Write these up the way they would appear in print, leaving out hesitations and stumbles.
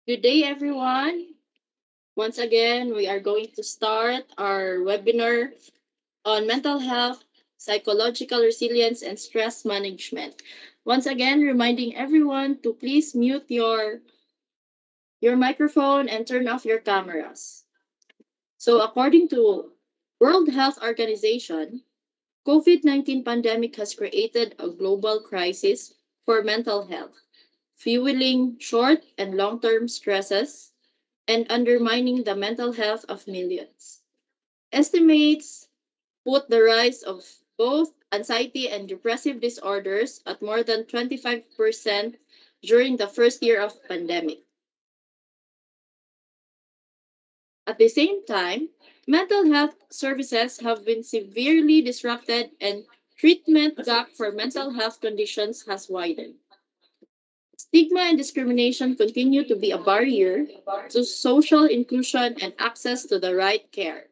Good day, everyone. Once again, we are going to start our webinar on mental health, psychological resilience, and stress management. Once again, reminding everyone to please mute your microphone and turn off your cameras. So, according to World Health Organization, COVID-19 pandemic has created a global crisis for mental health, fueling short and long-term stresses and undermining the mental health of millions. Estimates put the rise of both anxiety and depressive disorders at more than 25% during the first year of pandemic. At the same time, mental health services have been severely disrupted and treatment gap for mental health conditions has widened. Stigma and discrimination continue to be a barrier to social inclusion and access to the right care.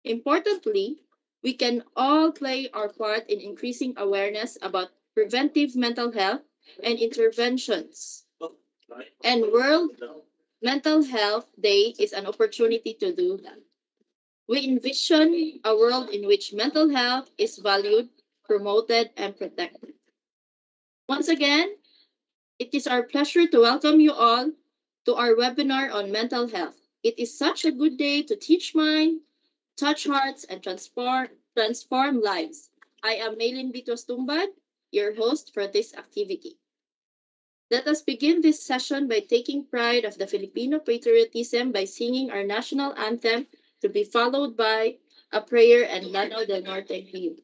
Importantly, we can all play our part in increasing awareness about preventive mental health and interventions. And World Mental Health Day is an opportunity to do that. We envision a world in which mental health is valued, promoted, and protected. Once again, it is our pleasure to welcome you all to our webinar on mental health. It is such a good day to teach mind, touch hearts, and transform lives. I am Maylin Bitos Tumbad, your host for this activity. Let us begin this session by taking pride of the Filipino patriotism by singing our national anthem to be followed by a prayer and Lano del Norte hymn.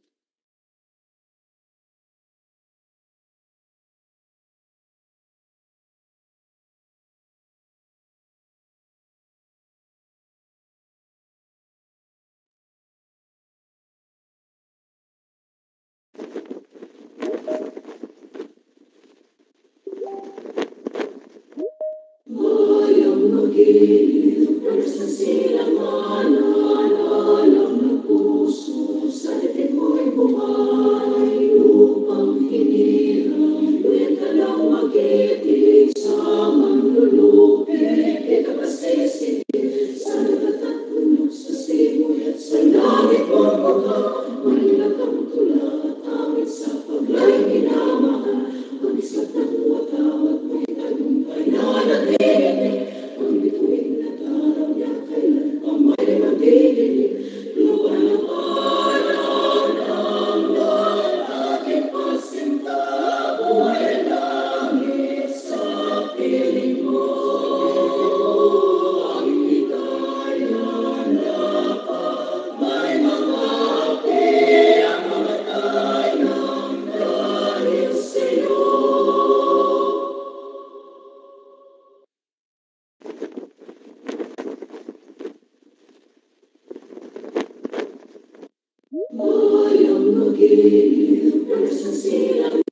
Bayang magiliw, nagsasilang alam ng puso, sa litin mo'y buhay, upang hinirang, tuwid ka lang magiting sa manlulupi, ikapasisi, sa lahat at puno, sa simoy at sa langit mong mukha, manilag ang tula, awit sa paglay minamahal, mag-islat ng watawat mo'y tagumpay na natinig, ang bituin na taraw niya kailan pa may magdidinig, lupa ng araw ng ating pagsinta, buhay langit sa piling mo, ang hikaya na may mga api ang mamatay ng dahil sa'yo. Bayang magiliw, nagsasilang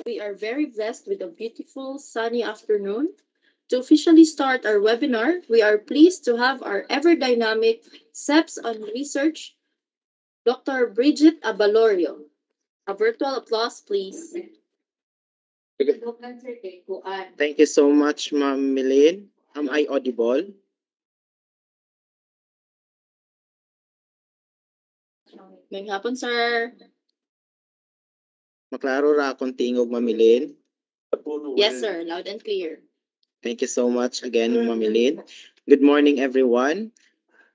We are very blessed with a beautiful sunny afternoon. To officially start our webinar, we are pleased to have our ever dynamic SEPs on Research, Dr. Bridget Abalorio. A virtual applause, please. Thank you so much, Ma'am Milene. Am I audible? May hapon, sir. Maklaro ra akong tingog, Ma'am Milene. Yes, sir. Loud and clear. Thank you so much again, Ma'am Milene. Good morning, everyone.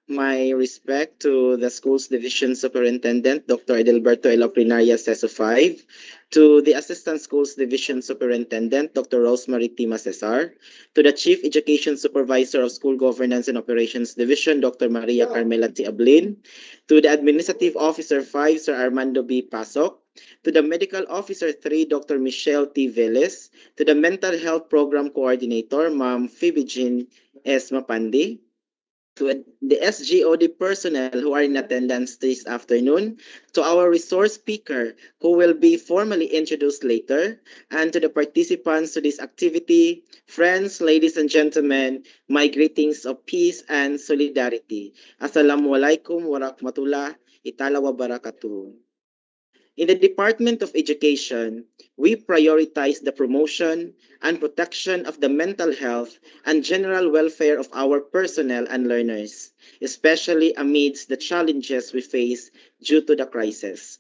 My respect to the school's division superintendent, Dr. Edelberto Eloprinaria Seso 5, to the assistant schools division superintendent, Dr. Rosemary Tima Cesar, to the chief education supervisor of school governance and operations division, Dr. Maria Carmela T. Ablin, to the administrative officer 5, Sir Armando B. Pasok, to the medical officer 3, Dr. Michelle T. Velez, to the mental health program coordinator, Ma'am Phoebe Jean S. Mapandi, to the SGOD personnel who are in attendance this afternoon, to our resource speaker who will be formally introduced later, and to the participants to this activity, friends, ladies and gentlemen, my greetings of peace and solidarity. Assalamualaikum warahmatullah itala wabarakatuh. In the Department of Education, we prioritize the promotion and protection of the mental health and general welfare of our personnel and learners, especially amidst the challenges we face due to the crisis.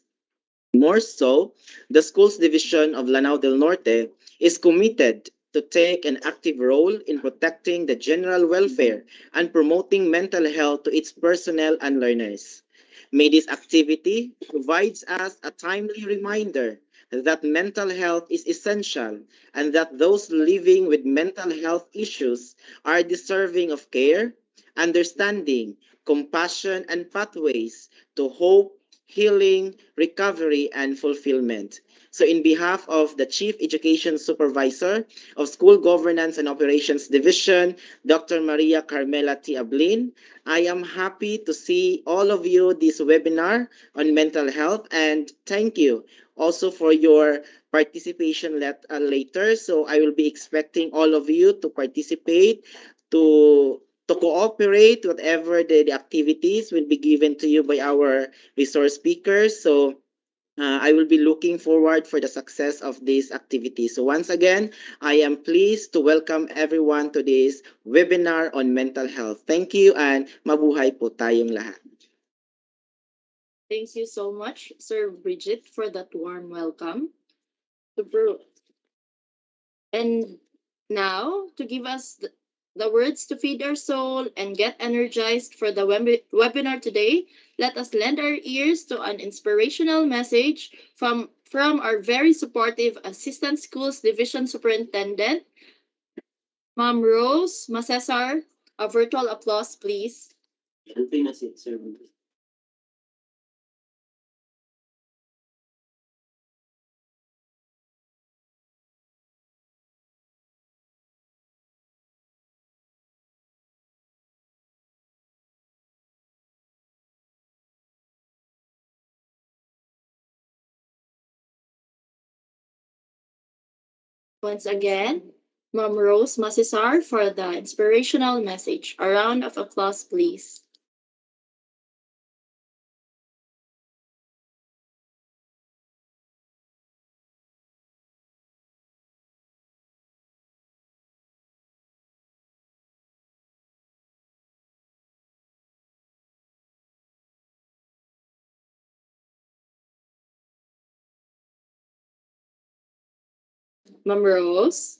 More so, the schools division of Lanao del Norte is committed to take an active role in protecting the general welfare and promoting mental health to its personnel and learners. May this activity provides us a timely reminder that mental health is essential and that those living with mental health issues are deserving of care, understanding, compassion, and pathways to hope, healing, recovery, and fulfillment. So, in behalf of the Chief Education Supervisor of School Governance and Operations Division, Dr. Maria Carmela T. Ablin, I am happy to see all of you this webinar on mental health, and thank you also for your participation later. So I will be expecting all of you to participate, to cooperate whatever the activities will be given to you by our resource speakers. So I will be looking forward for the success of this activity. So once again, I am pleased to welcome everyone to this webinar on mental health. Thank you and mabuhay po tayong lahat. Thank you so much, Sir Bridget, for that warm welcome. To And now, to give us the words to feed our soul and get energized for the webinar today, let us lend our ears to an inspirational message from our very supportive Assistant Schools Division Superintendent, Ma'am Rose Macesar. A virtual applause, please. Once again, Ma'am Rose Macesar for the inspirational message. A round of applause, please. Ma'am Rose.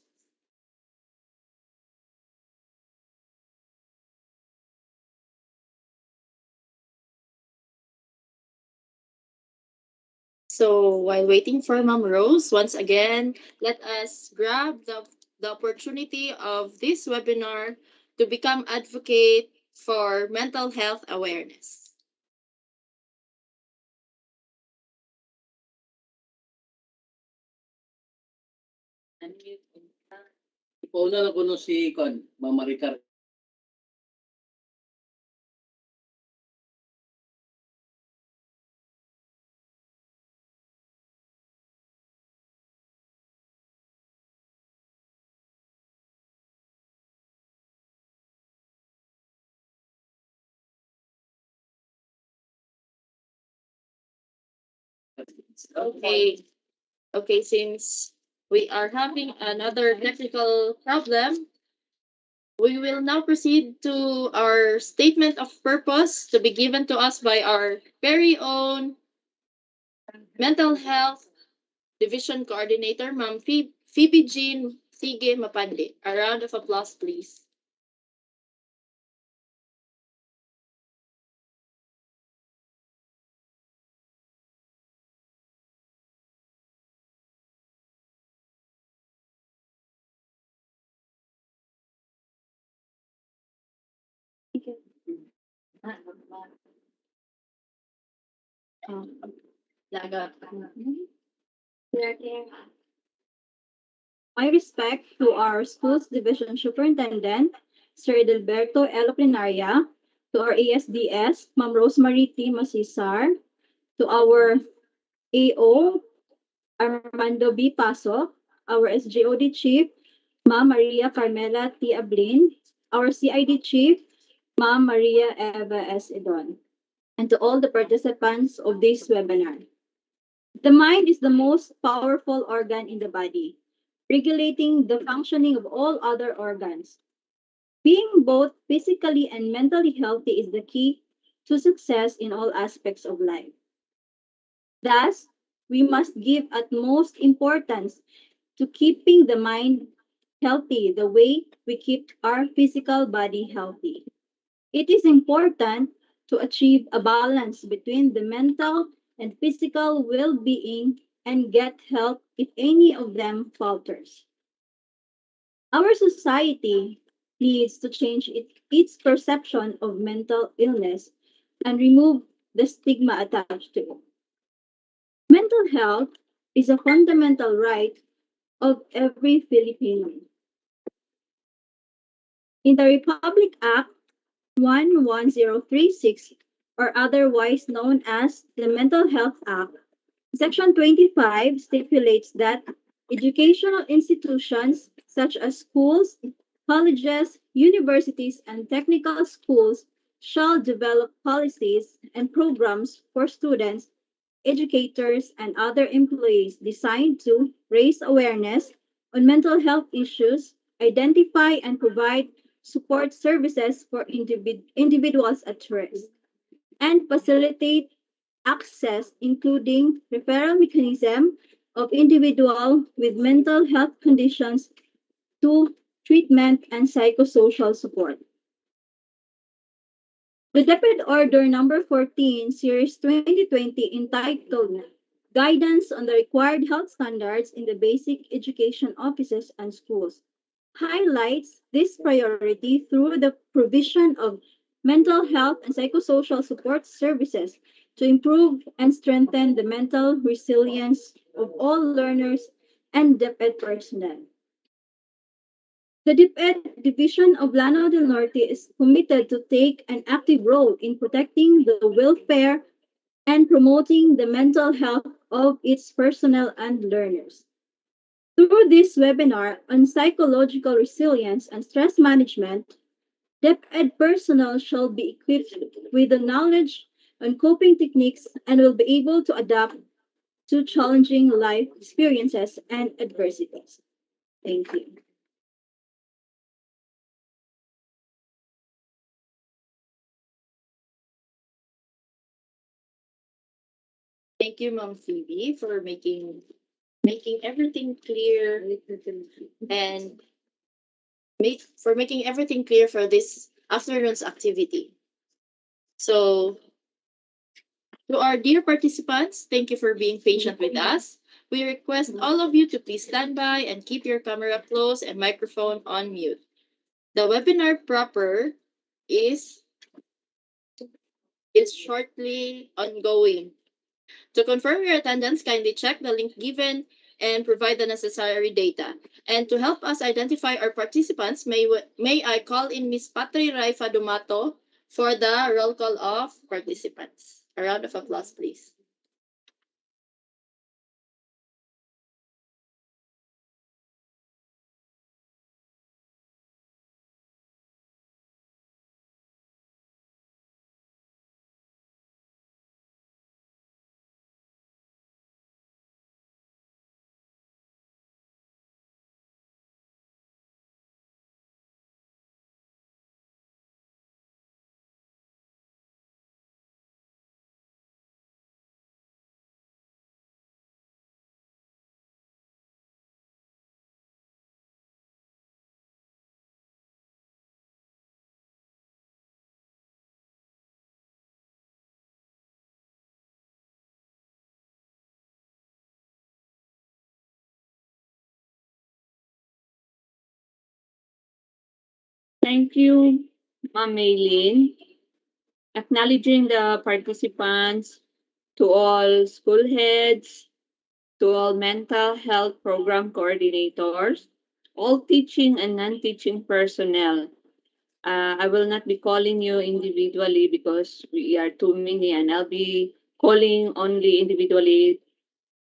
So while waiting for Ma'am Rose, once again, let us grab the opportunity of this webinar to become advocate for mental health awareness. Ipauna na kuno si Kon, Mama Ricar. Okay. Okay, since we are having another technical problem, we will now proceed to our statement of purpose to be given to us by our very own mental health division coordinator, Ma'am Phoebe Jean Sige Mapande. A round of applause, please. My respect to our school's division superintendent, Sir Edilberto L. Plinaria, to our ASDS, Ma'am Rosemary T. Masisar, to our AO, Armando B. Paso, our SJOD Chief, Ma'am Maria Carmela T. Ablin, our CID Chief, Ma'am Maria Eva S. Idon, and to all the participants of this webinar. The mind is the most powerful organ in the body, regulating the functioning of all other organs. Being both physically and mentally healthy is the key to success in all aspects of life. Thus, we must give utmost importance to keeping the mind healthy the way we keep our physical body healthy. It is important to achieve a balance between the mental and physical well being and get help if any of them falters. Our society needs to change its perception of mental illness and remove the stigma attached to it. Mental health is a fundamental right of every Filipino. In the Republic Act 11036, or otherwise known as the Mental Health Act, Section 25 stipulates that educational institutions such as schools, colleges, universities, and technical schools shall develop policies and programs for students, educators, and other employees designed to raise awareness on mental health issues, identify and provide support services for individuals at risk, and facilitate access, including referral mechanism of individual with mental health conditions to treatment and psychosocial support. The DepEd Order Number 14, Series 2020, entitled Guidance on the Required Health Standards in the Basic Education Offices and Schools, highlights this priority through the provision of mental health and psychosocial support services to improve and strengthen the mental resilience of all learners and DepEd personnel. The DepEd Division of Lanao del Norte is committed to take an active role in protecting the welfare and promoting the mental health of its personnel and learners. Through this webinar on psychological resilience and stress management, DepEd personnel shall be equipped with the knowledge on coping techniques and will be able to adapt to challenging life experiences and adversities. Thank you. Thank you, Ma'am Phoebe, for making everything clear and making everything clear for this afternoon's activity. So, to our dear participants, thank you for being patient with us. We request all of you to please stand by and keep your camera closed and microphone on mute. The webinar proper is is shortly ongoing. To confirm your attendance, kindly check the link given and provide the necessary data. And to help us identify our participants, may I call in Miss Patri Raifa Dumato for the roll call of participants. A round of applause, please. Thank you, Ma'am Maylin. Acknowledging the participants, to all school heads, to all mental health program coordinators, all teaching and non-teaching personnel. I will not be calling you individually because we are too many, and I'll be calling only individually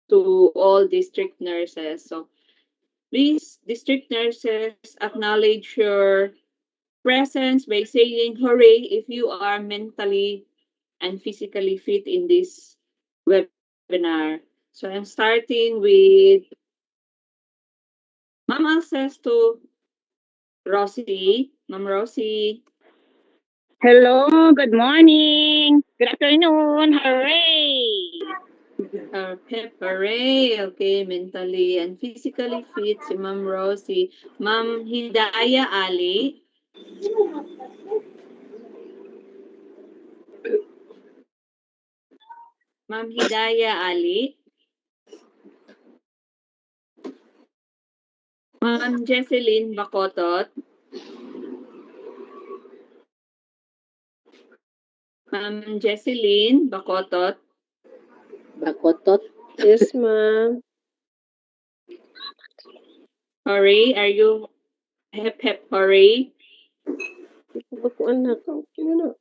to all district nurses. So please, district nurses, acknowledge your presence by saying hooray if you are mentally and physically fit in this webinar. So I'm starting with Ma'am Alcesto Rosie. Ma'am Rosie. Hello, good morning. Good afternoon. Hooray! Hooray! Okay, mentally and physically fit si Ma'am Rosie. Ma'am Hidaya Ali. Ma'am Hidaya Ali. Ma'am Jesseline Bacotot. Ma'am Jesseline Bacotot. Bakotot. Yes, ma'am. Hooray, are you hep hooray? Bakuan na ka. Okay na.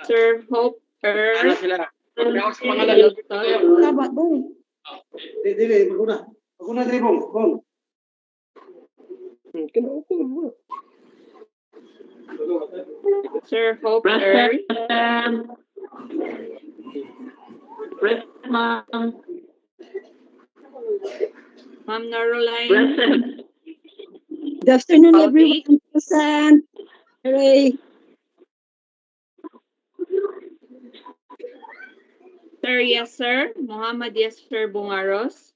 Sir Hope Ano sila? Pangalan. Sabat, bong. Dili, maguna. Maguna dili, bong. Okay mo. Sir Hope Earl. Present, ma'am. Ma'am Noraline. Present. Good afternoon, Pauti. everyone. Present. Hooray. Sir Yasser. Muhammad Yasser Bungaros.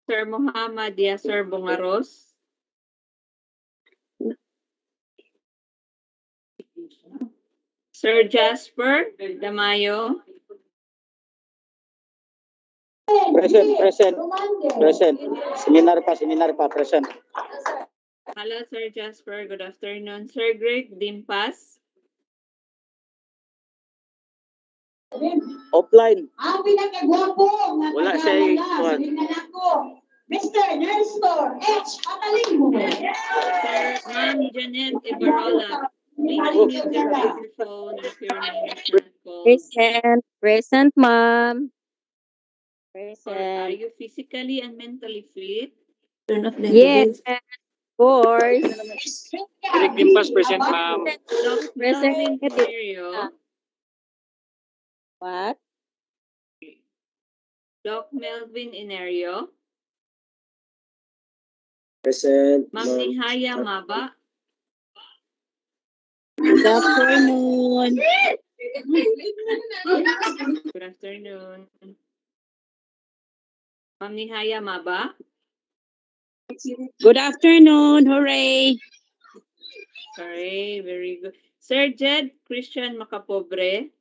Sir Muhammad Yasser Bungaros. Sir Jasper Damayo. Present. Seminar pa, present. Hello, Sir Jasper. Good afternoon. Sir Greg Dimpas. Offline. Wala siya eh, kuwan. Mr. Nestor H. Catalingo. Sir Ma'am Janet Ibarola. Please unmute your microphone if your name is not called. Present, ma'am. Or are Present. you physically and mentally fit? Yes, of course. Direct Dimpas, present, ma'am. Doc Present. Melvin Inerio. What? Doc Melvin Inerio. Present, Ma'am Nihaya Maba. Good afternoon. Good afternoon. Ma'am Nihaya Maba. Good afternoon. Hooray. Sorry, very good. Sir Jed Christian Macapobre.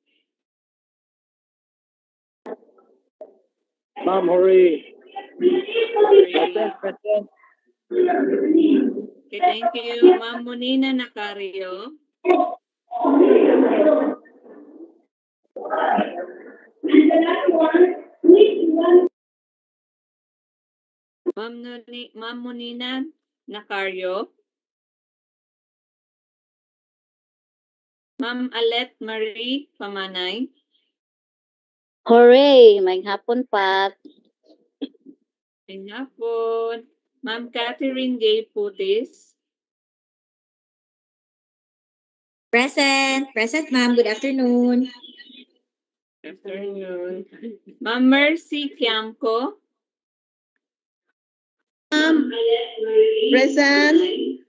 Ma'am, hooray. Sorry. Okay, thank you. Ma'am Monina Nacario. Ma'am Monina Nacario. Ma'am Alet Marie Pamanay. Hooray. May hapon pa. Hapon. Ma'am Catherine Gay Putis. Present, ma'am. Good afternoon. Good afternoon. Ma'am Mercy Kiamco. Present.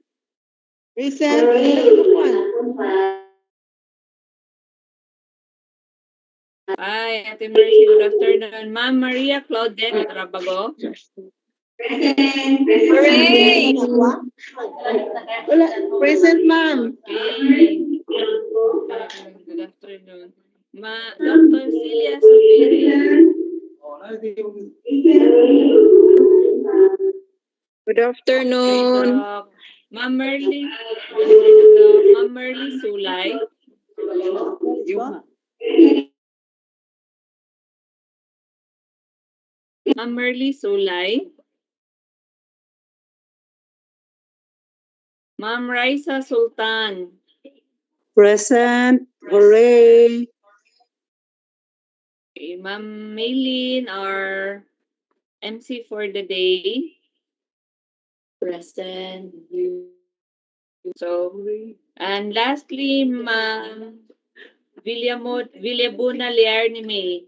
Present. Hi, Ate Mercy. Good afternoon. Ma'am Maria Claudette Rabago. Hooray. Wala. Present, ma'am. Okay. Good afternoon. Dr. Celia Subiri. Good afternoon. Ma'am Merly Sulay. Ma'am Merly Sulay. Ma'am Raisa Sultan. Present. Hooray. Okay, Ma'am Maylin, our MC for the day. Present. So, and lastly, Ma'am Villabuna Liar ni May.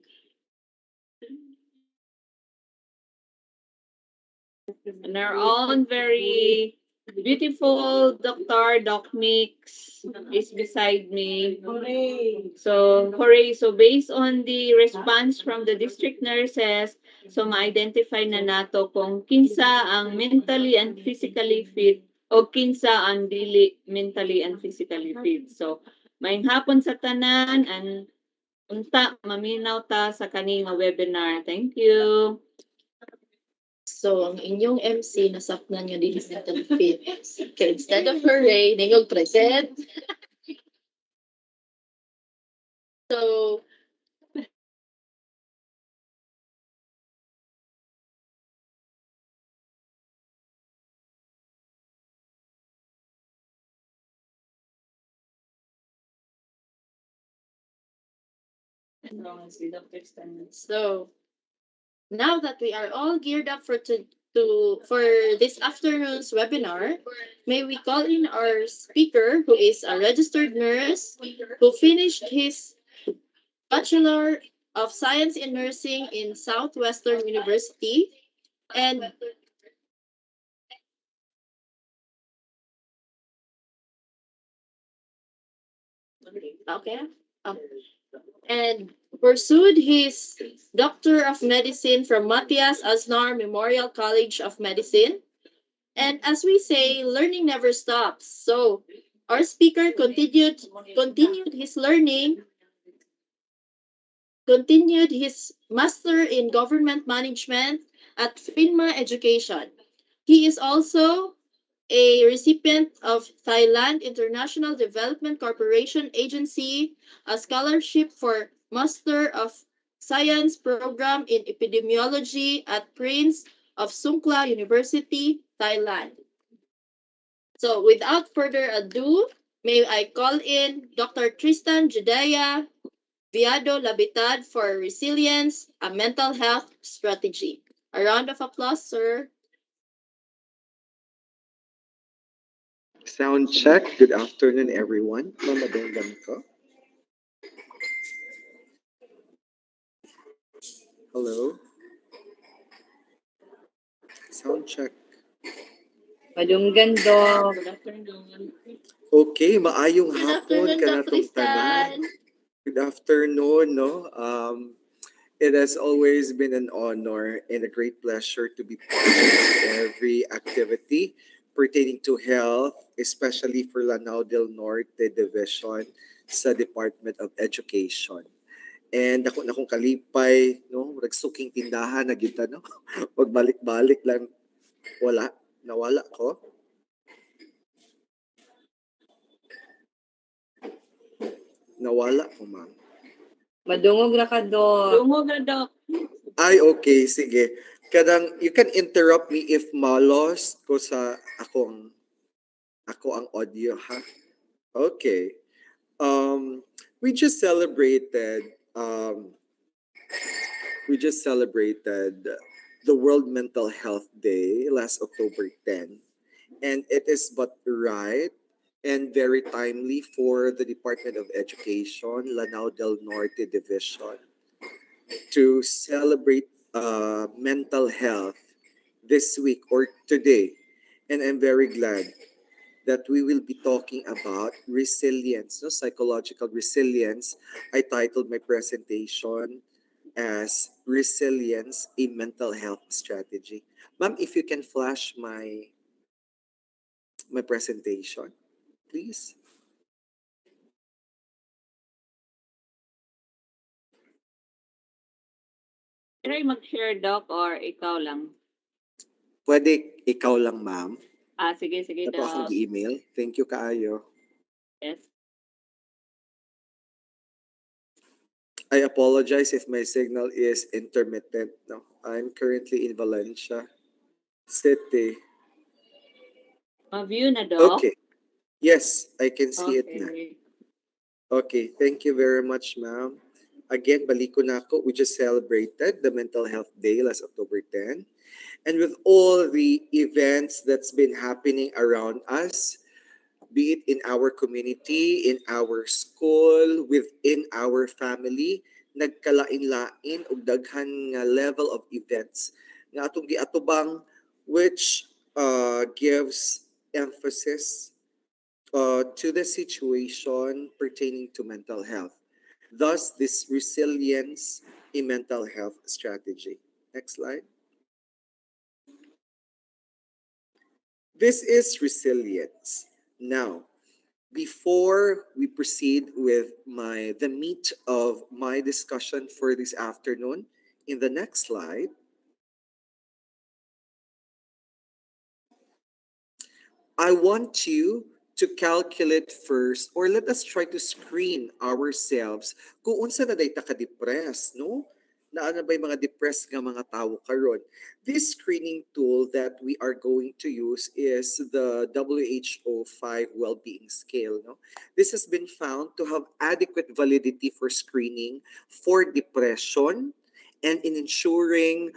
And our own very beautiful Dr. Doc Mix is beside me. So, hooray. So, based on the response from the district nurses, so ma-identify na nato kung kinsa ang mentally and physically fit o kinsa ang dili mentally and physically fit. So, maayong hapon sa tanan and unta maminaw ta sa kaning nga webinar. Thank you. So, ang inyong MC, nasaknan nyo din sa mental fit. Okay, instead of hooray, ningog present. So, so now that we are all geared up for this afternoon's webinar, may we call in our speaker, who is a registered nurse who finished his Bachelor of Science in Nursing in Southwestern University and okay. Um, and pursued his Doctor of Medicine from Matthias Asnar Memorial College of Medicine. And as we say, learning never stops. So our speaker continued his learning, continued his master in government management at FINMA Education. He is also a recipient of Thailand International Development Corporation Agency, a scholarship for Master of Science program in epidemiology at Prince of Sungkla University, Thailand. So without further ado, may I call in Dr. Tristan Judea Viado Labitad for Resilience, a Mental Health Strategy. A round of applause, sir. Sound check. Good afternoon, everyone. Mamadunggan ko. Hello. Sound check. Madunggan do. Good afternoon. Okay, maayong Good hapon afternoon, ka Dr. natong tanan. Tristan. Good afternoon, no? It has always been an honor and a great pleasure to be part of every activity pertaining to health, especially for Lanao del Norte Division sa Department of Education. And ako na kong kalipay, no? Nagsuking tindahan na kita, no? Pagbalik-balik lang, nawala ko. Nawala ko, ma'am. Madungog na ka do. Dungog na do. Ay, okay, sige. Kadang, you can interrupt me if malos ko sa ako ang audio, ha? Okay. We just celebrated the World Mental Health Day last October 10. And it is but right and very timely for the Department of Education, Lanao del Norte Division, to celebrate mental health this week or today. And I'm very glad that we will be talking about resilience, no, psychological resilience. I titled my presentation as Resilience, a Mental Health Strategy. Ma'am, if you can flash my presentation, please. Try mag-share, Doc, or ikaw lang? Pwede ikaw lang, ma'am. Sige, Ato akong Doc. email. Thank you kaayo. Yes. I apologize if my signal is intermittent. No, I'm currently in Valencia City. Ma-view na, Doc? Okay. Yes, I can see it na. Okay. Okay, thank you very much, ma'am. Again, baliko na ako. We just celebrated the Mental Health Day last October 10. And with all the events that's been happening around us, be it in our community, in our school, within our family, nagkalain-lain og daghan nga level of events nga atong giatubang, which gives emphasis to the situation pertaining to mental health. Thus, this resilience in mental health strategy. Next slide. This is resilience. Now, before we proceed with the meat of my discussion for this afternoon, in the next slide, I want you to calculate first, or let us try to screen ourselves kung unsa na day ta ka-depressed, no? Naa na ba yung mga depressed nga mga tao karon? This screening tool that we are going to use is the WHO 5 well-being scale, no? This has been found to have adequate validity for screening for depression and in ensuring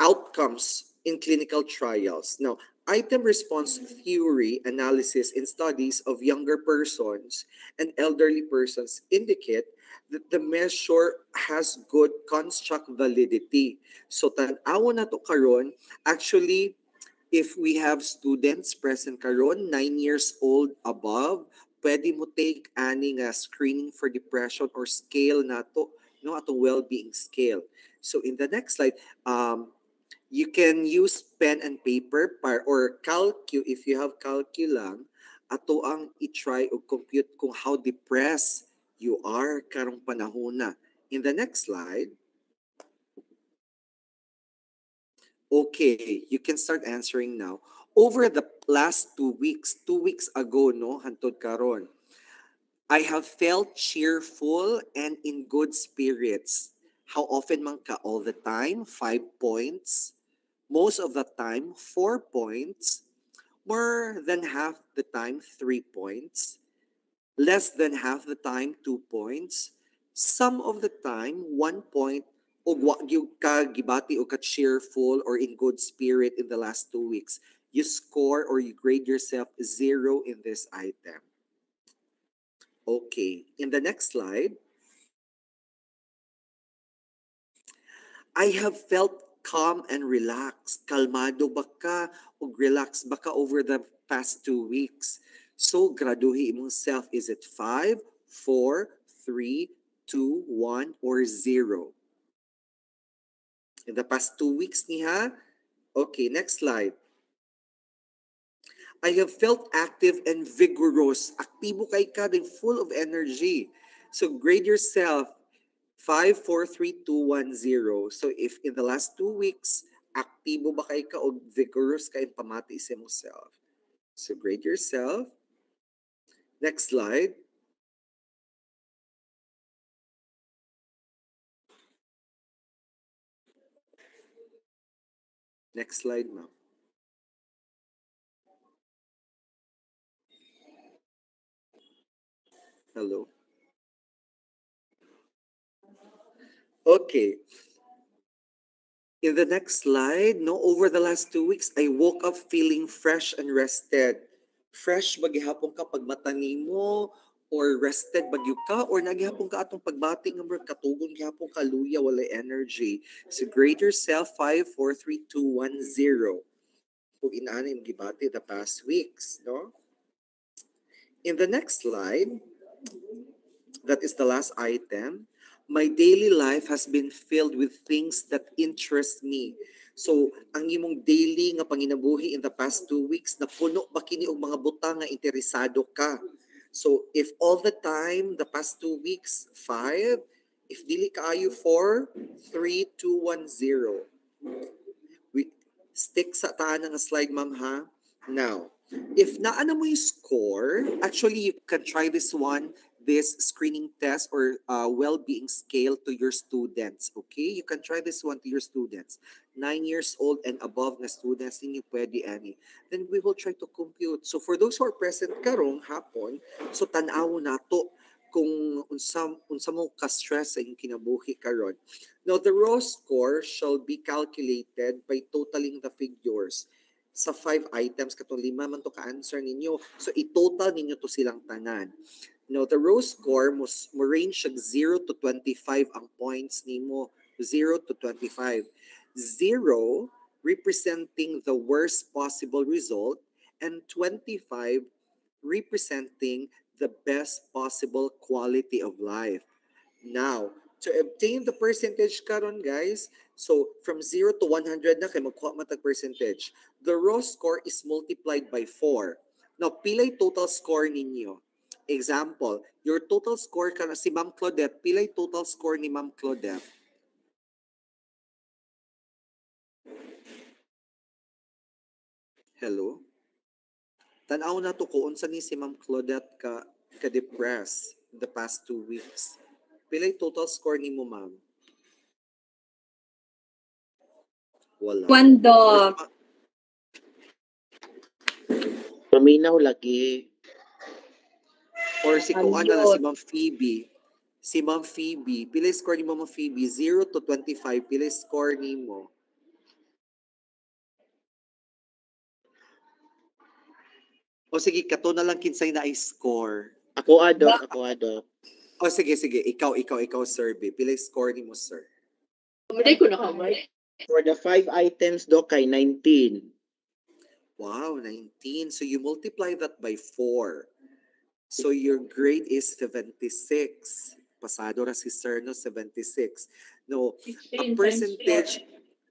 outcomes in clinical trials. Now, item response theory analysis in studies of younger persons and elderly persons indicate that the measure has good construct validity. So tan-awo na to karon, actually, if we have students present karon 9 years old above, pwede mo take ani nga screening for depression or scale na to, no, atong well-being scale. So in the next slide, you can use pen and paper or calcu if you have calcu lang, ato ang i-try o compute kung how depressed you are karong panahon na. In the next slide, okay, you can start answering now. Over the last 2 weeks, 2 weeks ago, no, hantod karon, I have felt cheerful and in good spirits. How often man ka? All the time? 5 points? Most of the time, 4 points. More than half the time, 3 points. Less than half the time, 2 points. Some of the time, 1 point. O wa gyud ka gibati o ka cheerful or in good spirit in the last 2 weeks. You score or you grade yourself 0 in this item. Okay, in the next slide, I have felt calm and relaxed. Kalmado ba ka o relax ba ka over the past 2 weeks? So, graduhi imong self. Is it 5, 4, 3, 2, 1, or 0? In the past 2 weeks niya? Okay, next slide. I have felt active and vigorous. Aktibo kay ka, din full of energy. So, grade yourself 5, 4, 3, 2, 1, 0. So if in the last 2 weeks, aktibo ba kay ka o vigorous ka in pamati sa imong self? So grade yourself. Next slide. Next slide, ma'am. Hello. Okay. In the next slide, no, over the last 2 weeks, I woke up feeling fresh and rested. Fresh bagihapon ka pag mata nimo or rested bagyo ka or nagihapon ka atong pagbati nga bro katugon gihapon ka luya wala energy. So grade yourself 5, 4, 3, 2, 1, 0. Kung inaani yung gibati the past weeks, no? In the next slide, that is the last item. My daily life has been filled with things that interest me. So, ang imong daily nga panginabuhi in the past 2 weeks, napuno ba kini og mga butang nga interesado ka? So, if all the time, the past 2 weeks, 5, If dili kaayo 4, 3, 2, 1, 0. We stick sa taan ng slide, ma'am, ha? Now, if naana mo yung score, actually, you can try this one, this screening test or well-being scale to your students, okay? You can try this one to your students. 9 years old and above na students, hindi pwede ani. Then we will try to compute. So for those who are present karong hapon, so tanaw na to kung unsa mo ka-stress sa inyong kinabuhi karon. Now, the raw score shall be calculated by totaling the figures sa 5 items, katong 5 man to ka-answer ninyo. So, i-total ninyo to silang tanan. Now, the raw score mo range siya 0 to 25 ang points nimo. 0 to 25. 0 representing the worst possible result and 25 representing the best possible quality of life. Now, to obtain the percentage karon guys, so from 0 to 100 na kay magkuha matag percentage. The raw score is multiplied by 4. Now, pilay total score ninyo. Example, your total score kana si Ma'am Claudette, pilay total score ni Ma'am Claudette? Hello? Tanaw na to ko unsa ni si Ma'am Claudette ka-depressed the past 2 weeks. Pilay total score nimo, ma'am? Wala. One dog. Paminaw lagi. Or si kuan na si Ma'am Phoebe. Si Ma'am Phoebe, pilay score ni Ma'am Phoebe 0 to 25, pilay score nimo? O sige, kato na lang kinsay na ay score. Ako adok. O sige, ikaw, sir, B. Pilay score ni mo, sir. Kumaday ko na kamay. For the 5 items, Dok, kay 19. Wow, 19. So you multiply that by 4. So your grade is 76. Pasado na si sir, no? 76. No, a percentage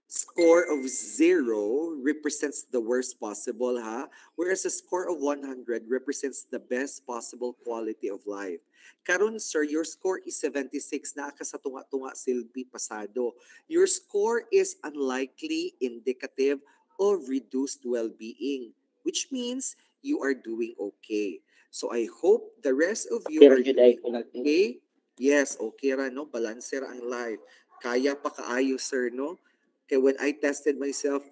score of 0 represents the worst possible, ha? Whereas a score of 100 represents the best possible quality of life. Karon, sir, your score is 76. Naa ka sa tunga-tunga silbi pasado. Your score is unlikely indicative of reduced well-being, which means you are doing okay. So I hope the rest of you are doing okay. Yes, okay ra, no? Balancer ang life. Kaya pa kaayo, sir, no? Okay, when I tested myself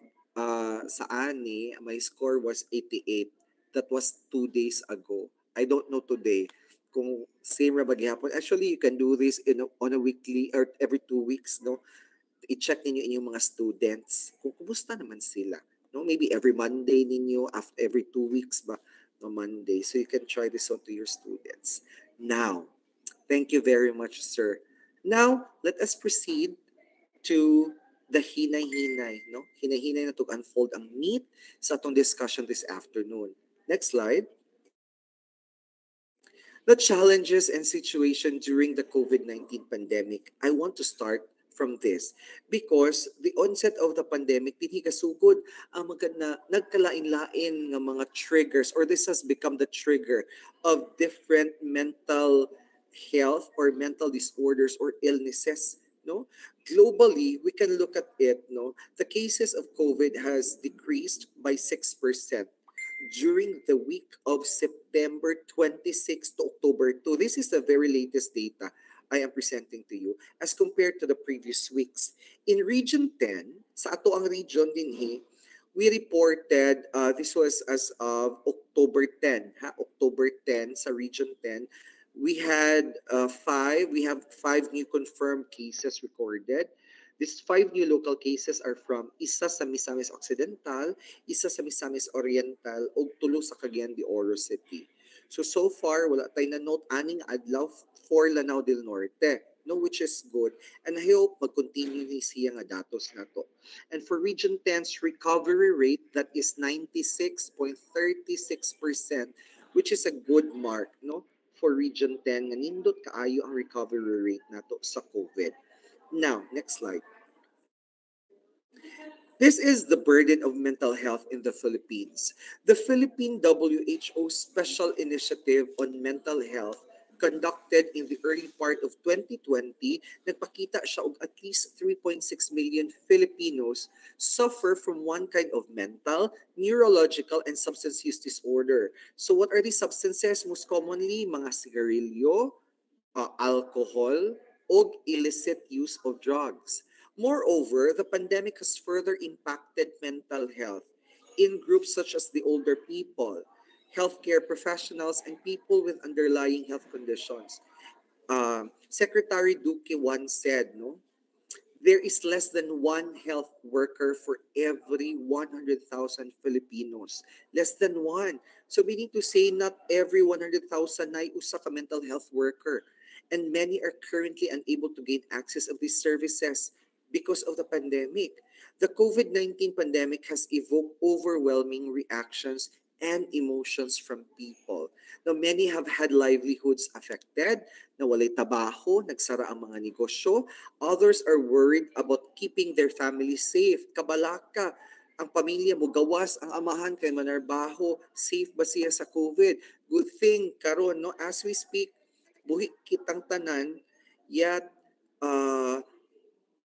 sa ANI, my score was 88. That was 2 days ago. I don't know today kung same ra ba gihapon. Actually, you can do this on a weekly or every 2 weeks, no? I-check ninyo inyong mga students kung kumusta naman sila. No? Maybe every Monday ninyo, after every 2 weeks ba, no Monday. So you can try this on to your students. Now, thank you very much, sir. Now, let us proceed to the hinay-hinay, no? Hinay-hinay na to unfold ang meat sa atong discussion this afternoon. Next slide. The challenges and situation during the COVID-19 pandemic. I want to start from this because the onset of the pandemic, dinhi kasugod ang nagkalain-lain nga mga triggers, or this has become the trigger of different mental health or mental disorders or illnesses, no? Globally, we can look at it, no? The cases of COVID has decreased by 6% during the week of September 26 to October 2. This is the very latest data I am presenting to you as compared to the previous weeks. In Region 10, sa ato ang region dinhi, we reported, this was as of October 10, October 10 sa Region 10, we have 5 new confirmed cases recorded. These 5 new local cases are from isa sa Misamis Occidental, isa sa Misamis Oriental, ug tulo sa Cagayan de Oro City. So far, wala tayo na note aning adlaw for Lanao del Norte, no, which is good. And I hope mag-continue ni siya nga datos na to. And for Region 10's recovery rate, that is 96.36%, which is a good mark, no? For Region 10, nga nindot kaayo ang recovery rate nato sa COVID. Now, next slide. This is the burden of mental health in the Philippines. The Philippine WHO Special Initiative on Mental Health conducted in the early part of 2020, nagpakita siya og at least 3.6 million Filipinos suffer from one kind of mental, neurological, and substance use disorder. So what are these substances? Most commonly, mga sigarilyo, alcohol, o illicit use of drugs. Moreover, the pandemic has further impacted mental health in groups such as the older people, healthcare professionals, and people with underlying health conditions. Secretary Duque once said, no, there is less than one health worker for every 100,000 Filipinos. Less than one. So meaning to say, not every 100,000 na usa ka mental health worker. And many are currently unable to gain access of these services because of the pandemic. The COVID-19 pandemic has evoked overwhelming reactions and emotions from people. Now, many have had livelihoods affected, nawalay trabaho, nagsara ang mga negosyo. Others are worried about keeping their family safe. Kabalaka, ang pamilya mo gawas, ang amahan kay manarbaho, safe ba siya sa COVID? Good thing karon no, as we speak, buhi kitang tanan, yat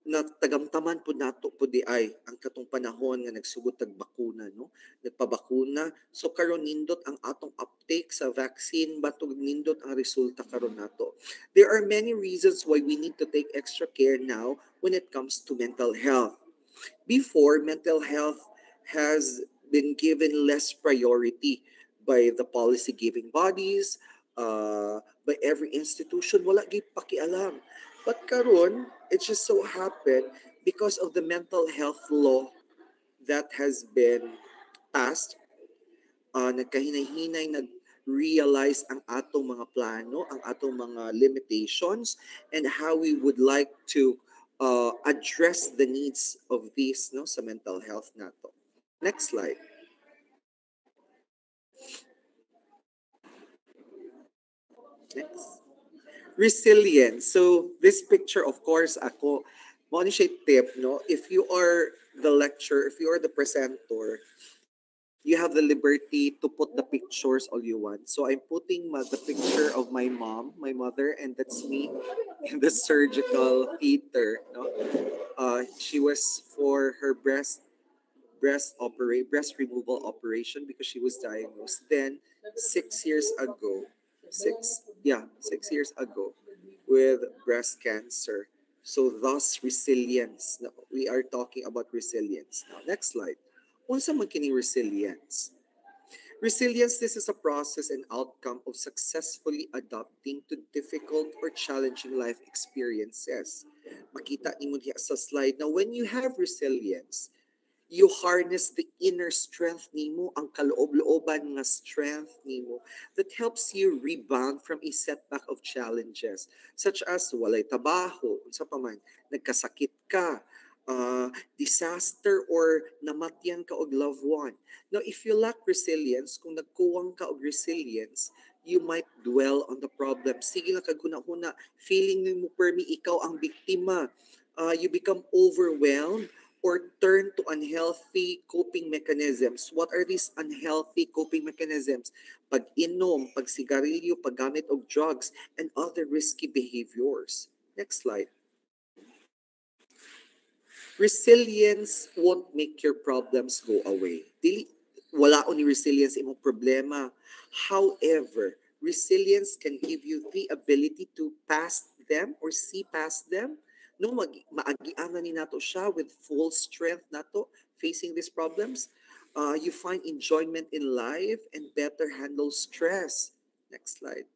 na tagamtaman po nato po di ay ang katong panahon nga nagsugod tag bakuna, no, nagpabakuna. So karon nindot ang atong uptake sa vaccine, batog nindot ang resulta karon nato. There are many reasons why we need to take extra care now when it comes to mental health. Before, mental health has been given less priority by the policy giving bodies, by every institution, wala gyud pakialam. But karon, it just so happened because of the mental health law that has been passed, nagkahinay-hinay nag-realize ang atong mga plano, ang atong mga limitations, and how we would like to address the needs of these, no, sa mental health nato. Next slide. Next. Resilience. So this picture, of course, ako, mo ni siya tip, no? If you are the lecturer, if you are the presenter, you have the liberty to put the pictures all you want. So I'm putting the picture of my mom, my mother, and that's me in the surgical theater. No? She was for her breast removal operation because she was diagnosed. Then 6 years ago, 6 years ago, with breast cancer. So thus resilience. Now, we are talking about resilience. Now, next slide. Unsa man kining resilience? Resilience, this is a process and outcome of successfully adapting to difficult or challenging life experiences. Makita nimo diha sa slide. Now, when you have resilience, you harness the inner strength nimo, ang kaloob-looban nga strength nimo that helps you rebound from a setback of challenges such as walay trabaho, unsa pa man, nagkasakit ka, disaster, or namatyan ka og loved one. Now, if you lack resilience, kung nagkuwang ka og resilience, you might dwell on the problem. Sige lang kaguna-huna, feeling mo permi ikaw ang biktima. You become overwhelmed or turn to unhealthy coping mechanisms. What are these unhealthy coping mechanisms? Pag-inom, pagsigarilyo, paggamit of drugs, and other risky behaviors. Next slide. Resilience won't make your problems go away. Wala ni resilience imong problema. However, resilience can give you the ability to pass them or see past them. No, maagianan ni nato siya with full strength nato facing these problems. You find enjoyment in life and better handle stress. Next slide.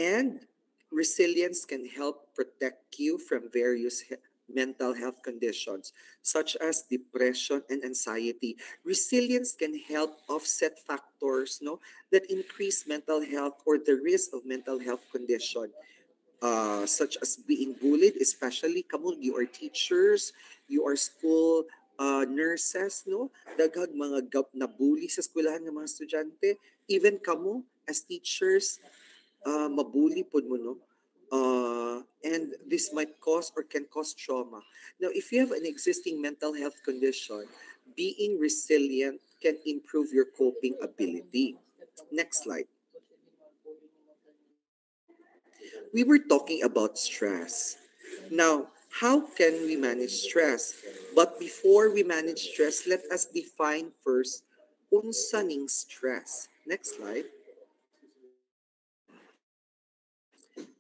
And resilience can help protect you from various mental health conditions such as depression and anxiety. Resilience can help offset factors, no, that increase mental health or the risk of mental health condition. Such as being bullied, especially kamo, you are teachers, you are school nurses, no? Daghang mga na bully sa eskwelahan ng mga estudyante. Even kamo, as teachers, mabully po mo, no? And this might cause or can cause trauma. Now, if you have an existing mental health condition, being resilient can improve your coping ability. Next slide. we were talking about stress. Now, how can we manage stress? But before we manage stress, let us define first unsa ning stress. Next slide.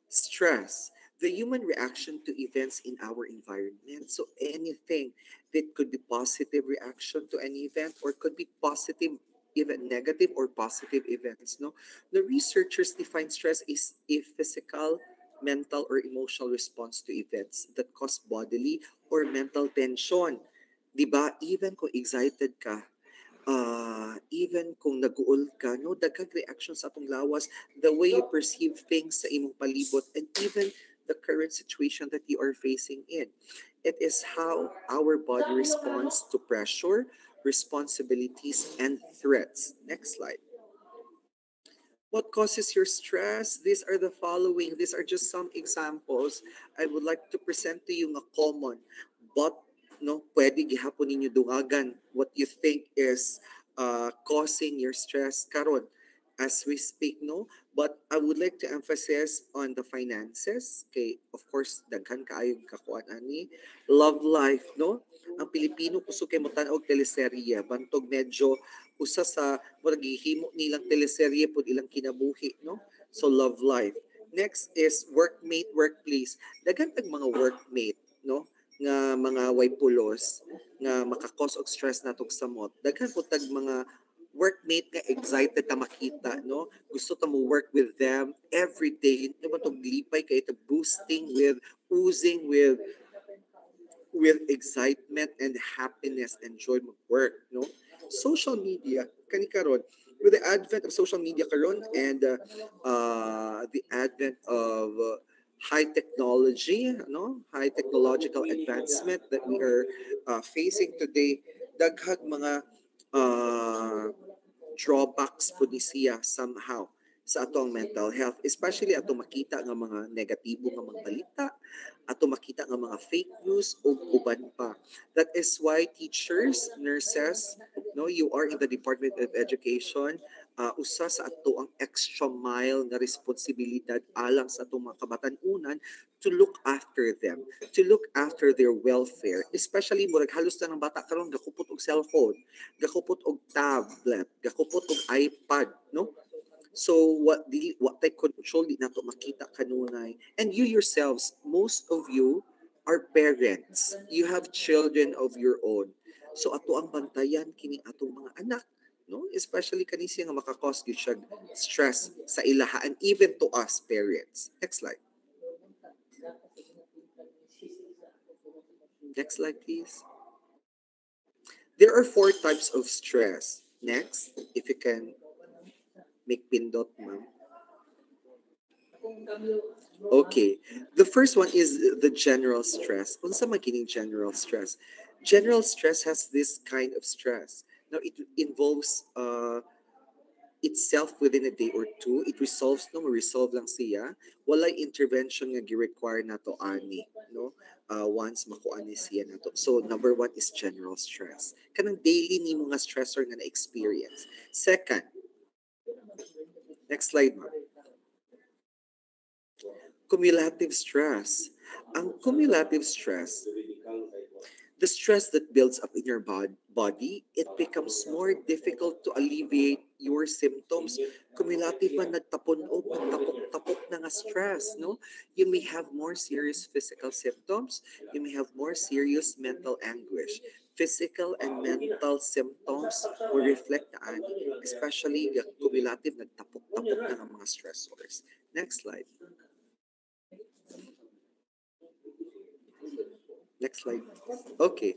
Stress, the human reaction to events in our environment. So anything that could be positive reaction to any event or could be positive, even negative or positive events. No, the researchers define stress is a physical, mental, or emotional response to events that cause bodily or mental tension. Diba? Even kung excited ka, even kung nag-uol ka, no, daghang reaction sa atong lawas, the way you perceive things sa imong palibot, and even the current situation that you are facing in. It is how our body responds to pressure, responsibilities, and threats. Next slide. What causes your stress? These are the following. These are just some examples. I would like to present to you nga common, but no, pwede gihapon ninyo dungagan what you think is causing your stress karon as we speak, no? But I would like to emphasize on the finances. Okay, of course, daghan kaayo kakuan ani. Love life, no? Ang Pilipino kusog kay mo tan-og teleserye, bantog medyo usa sa murag gihimo nilang teleserye pud ilang kinabuhi, no? So love life. Next is workmate, workplace. Daghan tag mga workmate, no? Nga mga way pulos nga makakos og stress natong samot. Daghan po tag mga workmate nga excited ta makita, no? Gusto ta mo work with them every day. Diba tong lipay kay ta boosting with oozing with excitement and happiness and joy mag work, no? Social media, kani karon, with the advent of social media karon and the advent of high technology, no? High technological advancement that we are facing today, daghang mga uh, drawbacks po ni siya somehow sa atong mental health, especially ato makita nga mga negatibo nga mga balita, ato makita nga mga fake news o uban pa. That is why teachers, nurses, no, you are in the Department of Education, usa sa ato ang extra mile nga responsibilidad alang sa atong mga kabatan-unan to look after them, to look after their welfare, especially murag halos na ng bata karon gakupot og cellphone, gakupot og tablet, gakupot og iPad, no? So what they control di nato makita kanunay. And you yourselves, most of you are parents. You have children of your own. So ato ang bantayan kini atong mga anak, no? Especially kani siya nga makakos gyud siya stress sa ilaha and even to us parents. Next slide. Next slide, please. There are 4 types of stress. Next, if you can make pindot, ma'am. Okay. The first one is the general stress. Unsa man kining general stress? General stress has this kind of stress. Now it involves itself within a day or two. It resolves no resolve lang siya. Walay intervention nga gi-require nato ani, no? Once makuha ni siya nato. So number one is general stress. Kanang daily ni mga stressor nga na-experience. Second, next slide, ma'am. Cumulative stress. Ang cumulative stress, the stress that builds up in your body, it becomes more difficult to alleviate your symptoms. Cumulative man nagtapon-og, nagtapok-tapok na nga stress, no? You may have more serious physical symptoms. You may have more serious mental anguish. Physical and mental symptoms will reflect na ani, especially the cumulative nagtapok-tapok na nga mga stressors. Next slide. Next slide. Okay.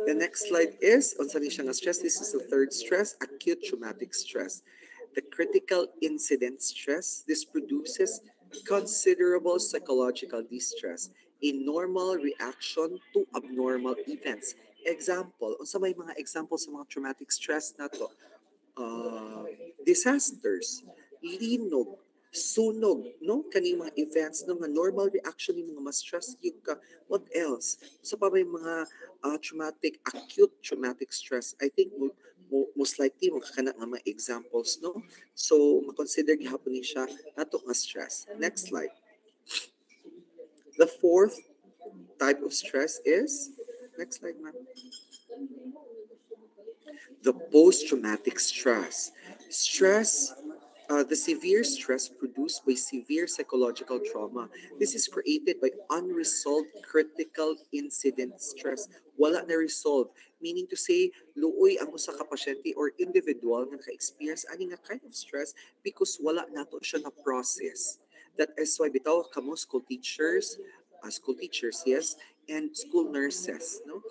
The next slide is on siya nga stress. This is the third stress, acute traumatic stress. The critical incident stress. This produces considerable psychological distress, a normal reaction to abnormal events. Example, unsa may mga example sa mga traumatic stress na to? Disasters, linog, sunog, no? Kaning mga events, no? Mga normal reaction ni mga ma-stress yung ka. What else? Sa pa may mga traumatic, acute traumatic stress. I think most likely makakana nga mga examples, no? So, makonsider gihapon ni siya nato nga stress. Next slide. The fourth type of stress is, next slide, ma'am, the post-traumatic stress. Stress, the severe stress produced by severe psychological trauma. This is created by unresolved critical incident stress. Wala na resolve. Meaning to say, luoy ang usa ka pasyente or individual nga naka-experience ani nga kind of stress because wala nato siya na process. That is why bitaw kamo school teachers, yes, and school nurses, no?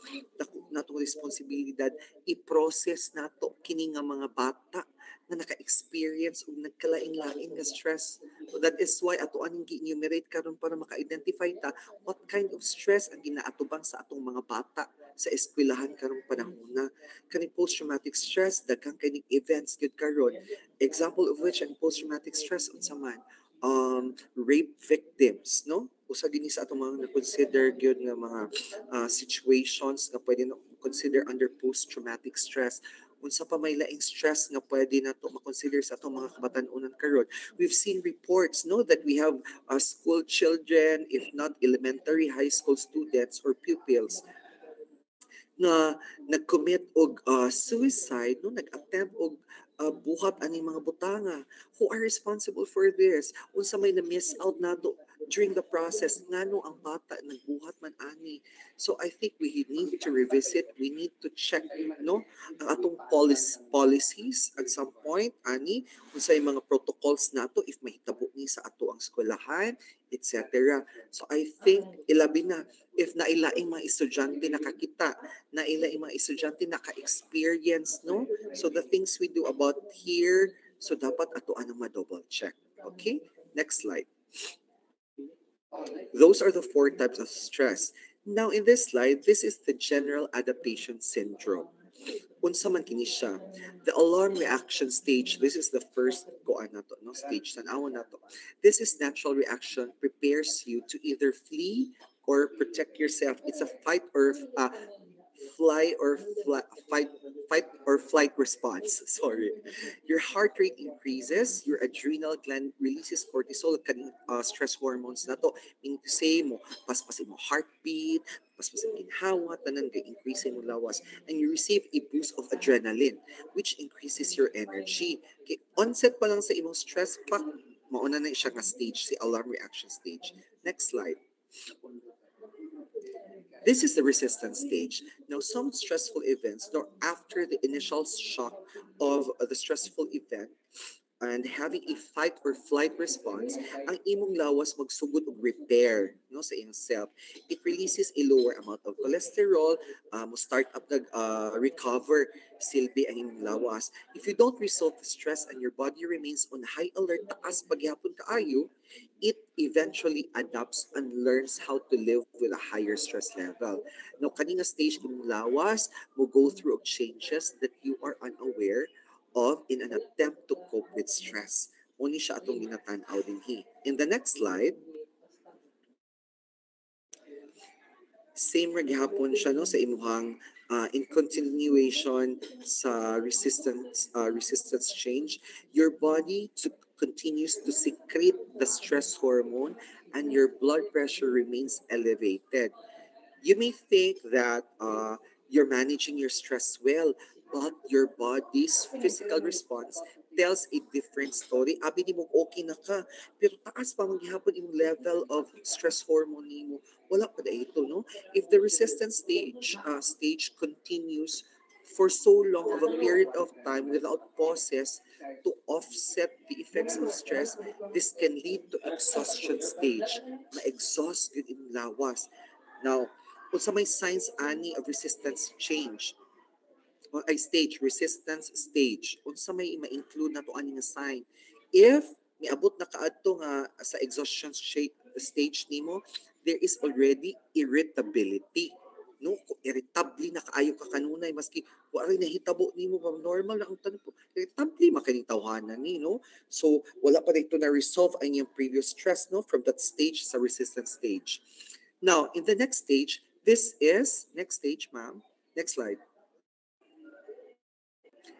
Nato responsibilidad i-process nato kini nga mga bata na naka-experience og nagkalain-lain nga stress. So that is why ato aning gi-enumerate karon para maka-identify ta what kind of stress ang ginaatubang sa atong mga bata sa eskwelahan karong panahon. Kani post-traumatic stress daghang kini events gyud karon. Example of which ang post-traumatic stress unsa man, rape victims, no? Usa gini sa atong mga na-consider gyud nga mga situations nga pwede na consider under post-traumatic stress. Unsa pa may laing stress nga pwede na to makonsider sa atong mga kabatan-unan karon. We've seen reports, no, that we have school children, if not elementary, high school students or pupils na nag-commit og suicide, no, nag-attempt og buhat ani mga butanga. Who are responsible for this? Unsa may na miss out nato during the process ngano ang bata nagbuhat man ani. So I think we need to revisit, we need to check, no, ang atong policies at some point ani unsay mga protocols nato if mahitabo ni sa ato ang eskwelahan, etc. So I think ilabi na if nailaing mga estudyante nakakita, nailaing mga estudyante naka-experience, no? So the things we do about here, so dapat ato anong ma-double check. Okay? Next slide. Those are the four types of stress. Now in this slide, this is the general adaptation syndrome. Unsa man kini siya? The alarm reaction stage, this is the first kuan nato, no, stage tan-awon nato. This is natural reaction, prepares you to either flee or protect yourself. It's a fight or fly or fight or flight response. Sorry. Your heart rate increases, your adrenal gland releases cortisol, kaning stress hormones na to. Meaning to say mo, paspasin mo heartbeat, paspasin ginhawa, tanan kay increasing mo lawas, and you receive a boost of adrenaline, which increases your energy. Okay, onset pa lang sa imong stress, pak, mauna na siya nga stage, si alarm reaction stage. Next slide. This is the resistance stage. Now, some stressful events, now after the initial shock of the stressful event, and having a fight or flight response, ang imong lawas magsugod og repair, no, sa iyong self. It releases a lower amount of cholesterol, mo start up nag recover silbi ang imong lawas. If you don't resolve the stress and your body remains on high alert, taas pagyapon kaayo, it eventually adapts and learns how to live with a higher stress level. Now, kaninga stage imong lawas will go through changes that you are unaware of in an attempt to cope with stress. Uni siya atong ginatanaw dinhi. In the next slide, same ra gihapon siya, no, sa imuhang in continuation sa resistance change, your body continues to secrete the stress hormone and your blood pressure remains elevated. You may think that you're managing your stress well, but your body's physical response tells a different story. Abi ni mo okay na ka, pero taas pa man gihapon imong level of stress hormone nimo. Wala pa da ito, no? If the resistance stage continues for so long of a period of time without pauses to offset the effects of stress, this can lead to exhaustion stage. Ma-exhaust yun in lawas. Now, kung sa may signs ani of resistance change, o ay stage, resistance stage, unsa may ma-include na to ani nga sign. If miabot na kaadto nga sa exhaustion stage nimo, there is already irritability. No, kung irritable na kaayo ka kanunay maski wa ray nahitabo nimo ba normal na ang tanong po irritable makaning tawhanan ni, no? So wala pa dito na resolve ang iyang previous stress, no, from that stage sa resistance stage. Now in the next stage, this is next stage, ma'am, next slide,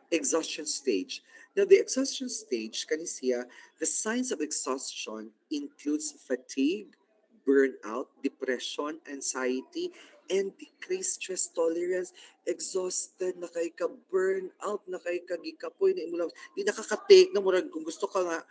exhaustion stage. Now, the exhaustion stage, kanisiya, the signs of exhaustion includes fatigue, burnout, depression, anxiety, and decreased stress tolerance. Exhausted na kay ka, burnout na kay ka, gikapoy na imo lang. Di nakaka-take na murag kung gusto ka nga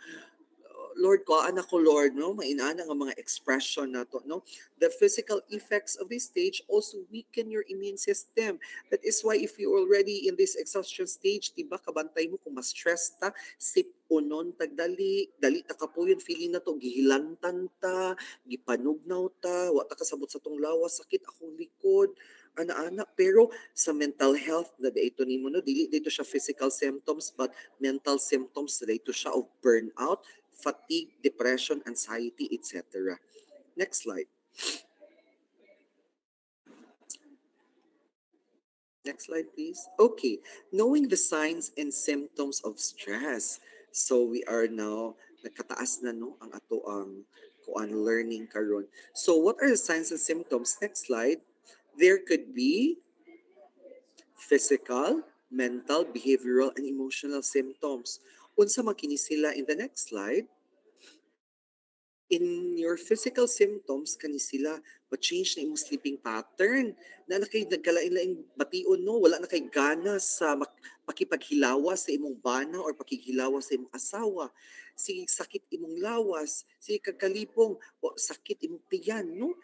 Lord ko, anak ko Lord, no? Mainana nga mga expression na to, no? The physical effects of this stage also weaken your immune system. That is why if you're already in this exhaustion stage, diba, kabantay mo kung ma-stress ta, sip unon tagdali, dali ta kapuyon, feeling na to, gihilantan ta, gipanugnaw ta, wa ta kasabot sa tong lawas, sakit akong likod, ana-ana. Pero sa mental health, na dito ni mo, no? Dili dito siya physical symptoms, but mental symptoms, dito siya of burnout, fatigue, depression, anxiety, etc. Next slide. Next slide, please. Okay, knowing the signs and symptoms of stress. So we are now nakataas na no ang ato ang kuan learning karon. So what are the signs and symptoms? Next slide. There could be physical, mental, behavioral, and emotional symptoms. Unsa man kini sila in the next slide? In your physical symptoms kani sila ma-change na imong sleeping pattern na nakay nagkalain-laing bation no wala na kay gana sa pakipaghilawas sa imong bana or pakighilawas sa imong asawa sige sakit imong lawas sige kagkalipong o sakit imong tiyan no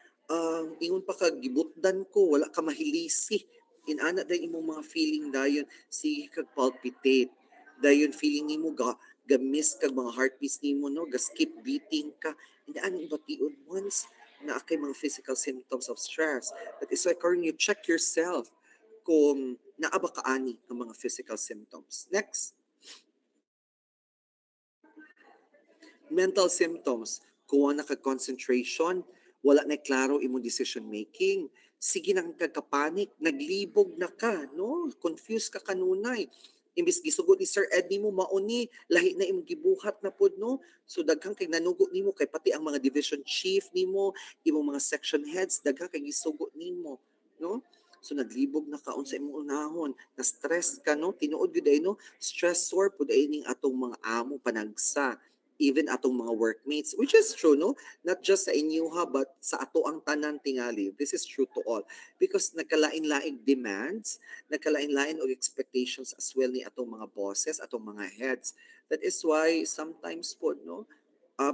ingon pa kag gibutdan ko wala ka mahilisi inana day imong mga feeling dayon sige kag palpitate dayon feeling nimo ga-miss kag mga heartbeats nimo no ga skip beating ka hindi ano batiod once na kay mga physical symptoms of stress. That is why karon you check yourself kung naa ba kaani ang mga physical symptoms. Next. Mental symptoms. Kuha na kag concentration, wala na klaro imong decision making. Sige nang kagkapanik, naglibog na ka, no? Confused ka kanunay. Imbis gisugot ni Sir Ed nimo mauni lahi na imong gibuhat na pud no so daghang kay nanugo nimo kay pati ang mga division chief nimo imong mga section heads daghang kay gisugot nimo no so naglibog na kaon sa imong unahon na stress ka no tinuod gyud ay no stressor pud ay ning atong mga amo panagsa even atong mga workmates which is true no not just sa inyo ha but sa ato ang tanan tingali this is true to all because nagkalain-laing demands nagkalain-lain og expectations as well ni atong mga bosses, atong mga heads. That is why sometimes po, no,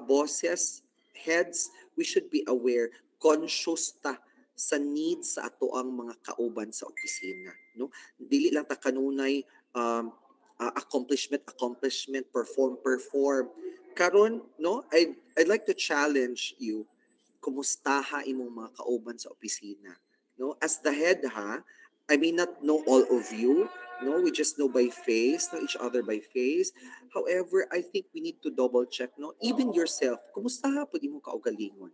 bosses, heads, we should be aware, conscious ta sa needs sa ato ang mga kauban sa opisina. No? Dili lang ta kanunay accomplishment, perform. Karon, no, I'd like to challenge you, kumustaha imong mga kauban sa opisina? No, as the head ha, I may not know all of you. No, we just know by face, know each other by face. However, I think we need to double check, no? Even yourself, kumusta po di mo kaugalingon?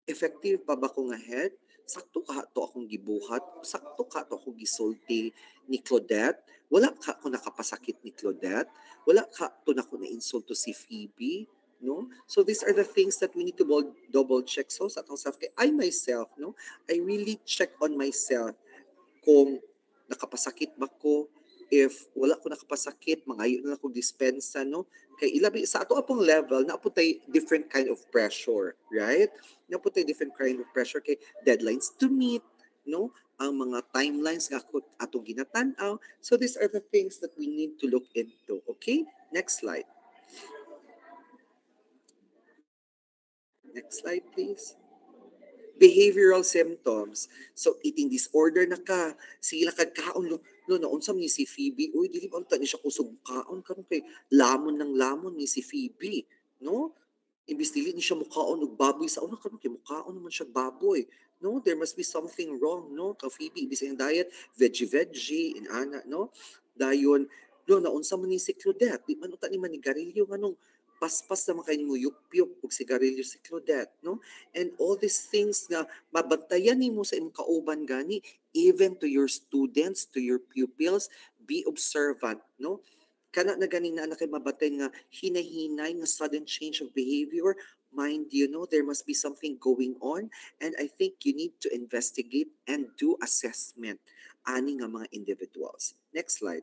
Effective pa ba ko nga head? Sakto ka to akong gibuhat? Sakto ka to akong gisulti ni Claudette? Wala ka ko nakapasakit ni Claudette? Wala ka to na ko na-insulto si Phoebe? No? So these are the things that we need to double check. So sa atong self, I myself, no? I really check on myself kung nakapasakit ba ko, if wala ko nakapasakit, mangayo na lang ko dispensa, no? Kay ilabi, sa ato apong level, na po tayo different kind of pressure, right? Na po tayo different kind of pressure kay deadlines to meet, no? Ang mga timelines nga ako ato ginatanaw. So these are the things that we need to look into, okay? Next slide. Next slide, please. Behavioral symptoms. So, eating disorder na ka. Sila kagkaon, no, naunsam ni si Phoebe. Uy, dili ba ni siya kusog kaon karon kay lamon ng lamon ni si Phoebe. No? Imbis dili ni siya mukaon og baboy sa una karon kay mukaon naman siya baboy. No, there must be something wrong, no? Ka Phoebe, ibig ang diet, veggie, inana, no? Dayon, no, naunsa man ni si Claudette. Di man uta ni manigarilyo nganong paspas naman kayo mo yupyup og sigarilyo si Claudette, no? And all these things nga mabantayan nimo sa imong kauban gani, even to your students, to your pupils, be observant, no? Kana na ganing na kay mabatay nga hinahinay nga sudden change of behavior, mind you know there must be something going on and I think you need to investigate and do assessment ani nga mga individuals. Next slide.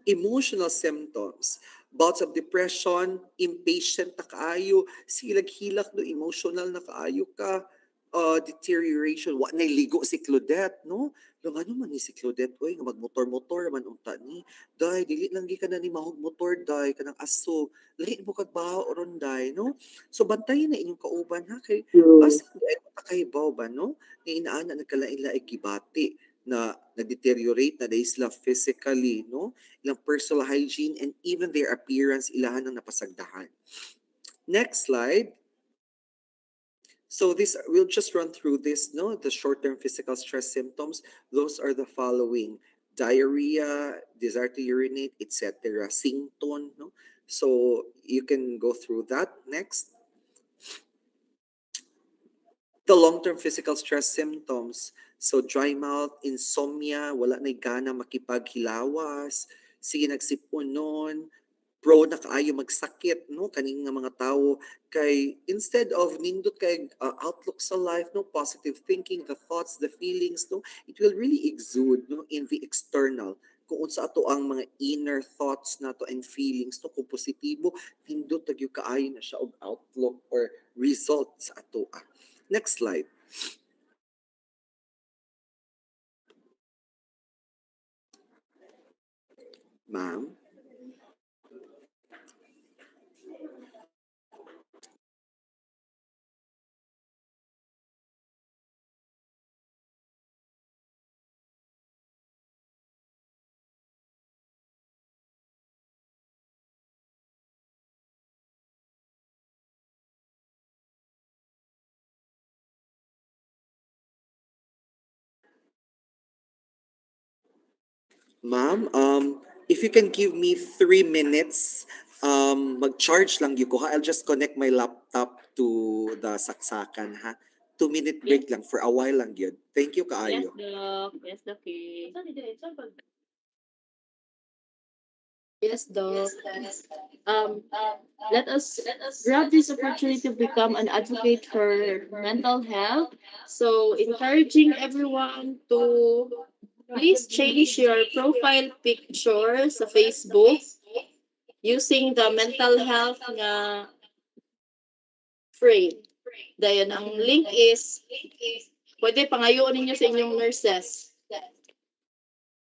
Emotional symptoms. Bouts of depression, impatient na kaayo, silag-hilak no, emotional na kaayo ka, deterioration, wa na ligo si Claudette, no? Yung ano man ni si Claudette, oy, nga magmotor-motor man unta ni. Day, dili lang gi ka na ni mahog motor, day, kanang aso. Lahi mo kag baho ron, day, no? So, bantayan na inyong kauban, ha? Kay, basin di ay matakahibaw ba, no? Nga inaana nagkalain-laing gibati na nag-deteriorate na dahil sila physically, no? Ilang personal hygiene and even their appearance ilahan ng napasagdahan. Next slide. So this we'll just run through this, no? The short-term physical stress symptoms. Those are the following: diarrhea, desire to urinate, etc. Sington, no? So you can go through that. Next. The long-term physical stress symptoms. So dry mouth, insomnia, wala na gana makipaghilawas, sige nagsipunon, pro na kaayo magsakit, no, kaning nga mga tao kay instead of nindot kay outlook sa life, no, positive thinking, the thoughts, the feelings, no, it will really exude, no, in the external kung unsa ato ang mga inner thoughts nato and feelings, no, kung positibo nindot tagyo kaayo na siya og outlook or results sa ato. Next slide. Ma'am. Ma'am, if you can give me 3 minutes, mag-charge lang yun ko ha. I'll just connect my laptop to the saksakan ha. 2-minute break lang for a while lang yun. Thank you Yes, kaayo. Doc. Yes, Doc. Yes, Doc. Let us grab this opportunity to become an advocate for mental health. So, encouraging everyone to please change your profile picture sa Facebook using the mental health nga frame. Dayon, ang link is, pwede pangayoon ninyo sa inyong nurses.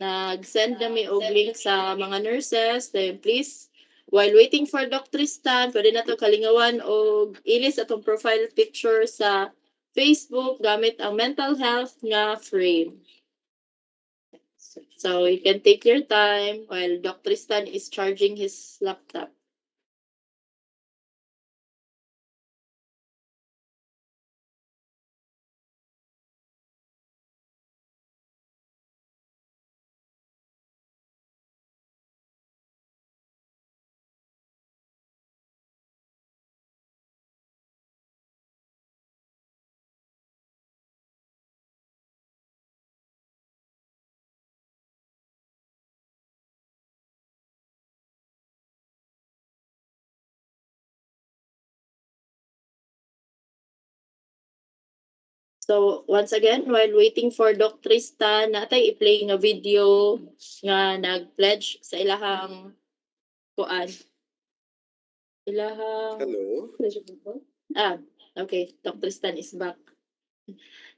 Nag-send kami og link sa mga nurses. Then please, while waiting for Dr. Stan, pwede na to kalingawan og ilis atong profile picture sa Facebook gamit ang mental health nga frame. So you can take your time while Dr. Stan is charging his laptop. So once again, while waiting for Dr. Stan, natay i-play nga video nga nag-pledge sa ilahang kuan. Ilahang Hello. Ah, okay. Dr. Stan is back.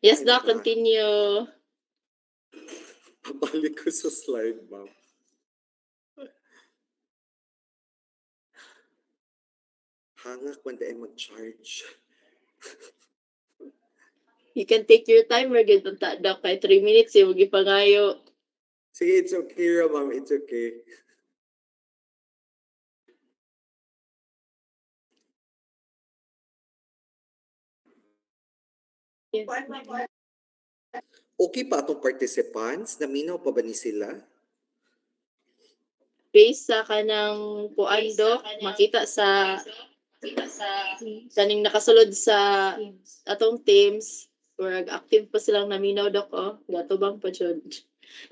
Yes, Doc, continue. Pabalik ko sa slide, ma'am. Hangak man dahil mag-charge. You can take your time, we're good punta, Doc. Kay 3 minutes, yung gipangayo. Sige, it's okay, ma'am. It's okay. Yes. Okay pa atong participants? Naminaw pa ba ni sila? Based sa kanang kuan, Doc, makita sa kaning nakasulod sa atong teams, or active pa silang naminaw, Doc, oh. Gatubang pa jud.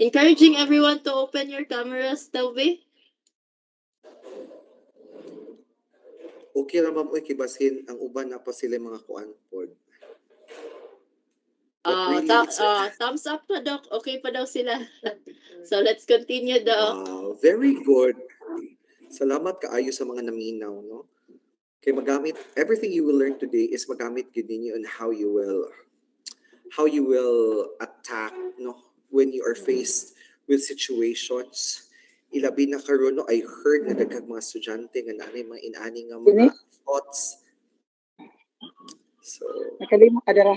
Encouraging everyone to open your cameras, Tawbe. Okay ra ma'am, oy kibasin ang uban na pa sila mga kuan pod. But really, it's Thumbs up pa, Doc. Okay pa daw sila. So let's continue, Doc. wow, very good. Salamat kaayo sa mga naminaw, no? Kay magamit everything you will learn today is magamit gid ninyo on how you will attack, no, when you are faced with situations. Ilabi na karon, no, I heard na daghang mga estudyante nga naanay mga inani nga mga thoughts. So, Nakalima ka dara.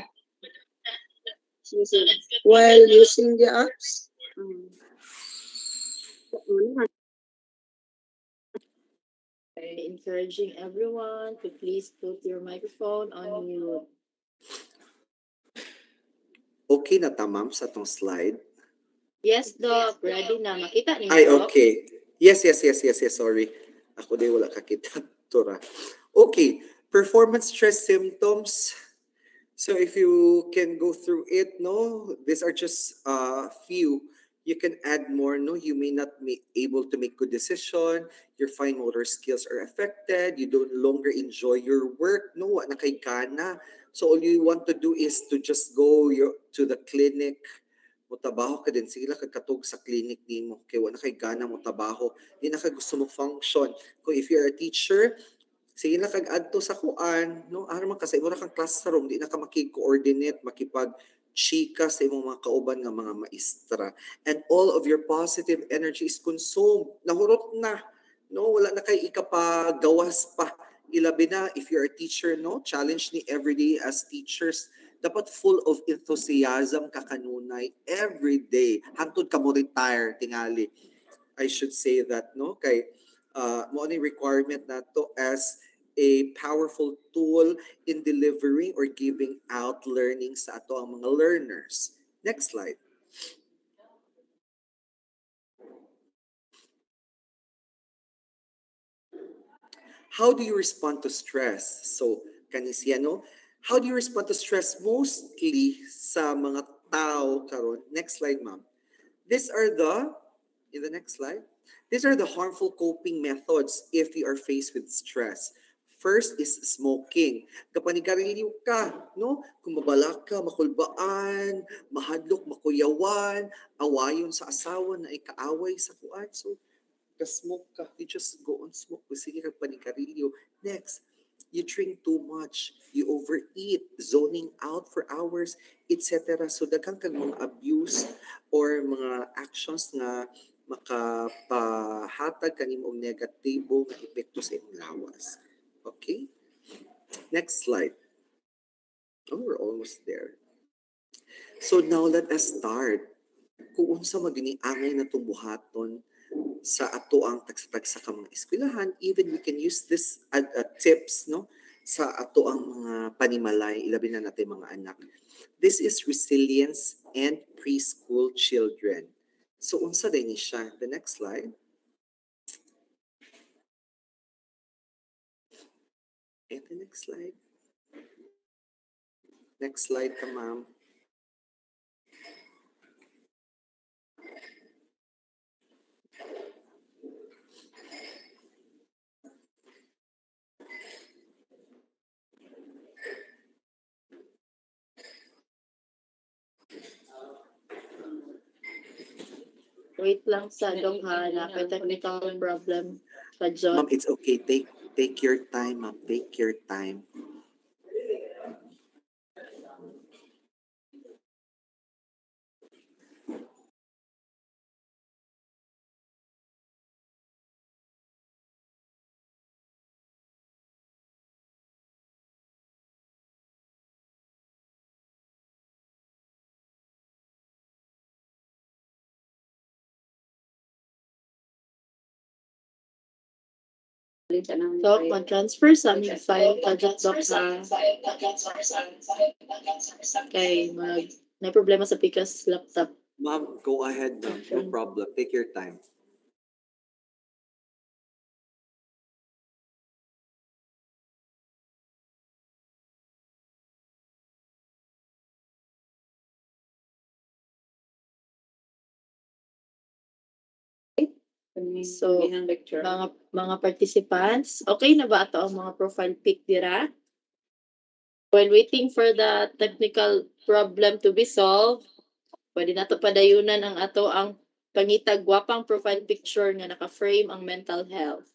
While using the apps. Encouraging everyone to please put your microphone on mute. okay na ta, ma'am, sa tong slide? Yes, Doc. Ready na. Makita niyo, Ay, Doc? okay. Yes, sorry. Ako din wala kakita. Tura. Okay, performance stress symptoms. So if you can go through it, no, these are just few. You can add more, no, you may not be able to make good decision, your fine motor skills are affected, you don't longer enjoy your work, no, wa na kay kana. So all you want to do is to just go to the clinic, mutabaho ka din sila kagkatog sa clinic nimo kay wala kay gana mo tabaho, di na kay gusto mo function. Kung if you're a teacher, sige na kag-adto sa kuan, no, aron man kasi imo ra kang classroom, di na ka makig-coordinate, makipag chika sa imong mga kauban nga mga maestra, and all of your positive energy is consumed, nahurot na, no, wala na kay ikapagawas pa. Ilabi na if you're a teacher, no, challenge ni everyday as teachers, dapat full of enthusiasm ka kanunay every day hangtod ka mo retire tingali. I should say that, no, kay mo ni requirement nato as a powerful tool in delivering or giving out learning sa ato ang mga learners. Next slide. How do you respond to stress? So, kanisiya, no? How do you respond to stress mostly sa mga tao karon? Next slide, ma'am. These are in the next slide, these are the harmful coping methods if you are faced with stress. First is smoking. Kapag nagkarilyo ka, no? Kung mabalak ka, makulbaan, mahadlok, makuyawan, awayon sa asawa na ikaaway sa kuan. So, ka-smoke ka, you just go on smoke. Sige ka panikarilyo. Next, you drink too much, you overeat, zoning out for hours, etc. So daghang kang mga abuse or mga actions nga makapahatag kanimo og negatibo nga epekto sa imong lawas. Okay? Next slide. Oh, we're almost there. So now let us start. Kung unsa maginiangay na tumbuhaton sa ato ang tagsa-tagsa ka mga eskwelahan, even we can use this tips, no, sa ato ang mga panimalay, ilabi na natin mga anak. This is resilience and preschool children. So unsa din ni siya? The next slide. And the next slide. Next slide ka, ma'am. Wait lang sa Doc ha. Napay technical problem sa John. Ma'am, it's okay. Take your time, ma'am. Take your time. Doc, mag-transfer sa aming file ka dyan, Doc ha. Kay may problema sa Picas laptop. Ma'am, go ahead, ma'am. No problem. Take your time. So, mga participants, okay na ba ato ang mga profile pic dira? While waiting for the technical problem to be solved, pwede nato padayunan ang ato ang pangitag gwapang profile picture nga naka-frame ang mental health.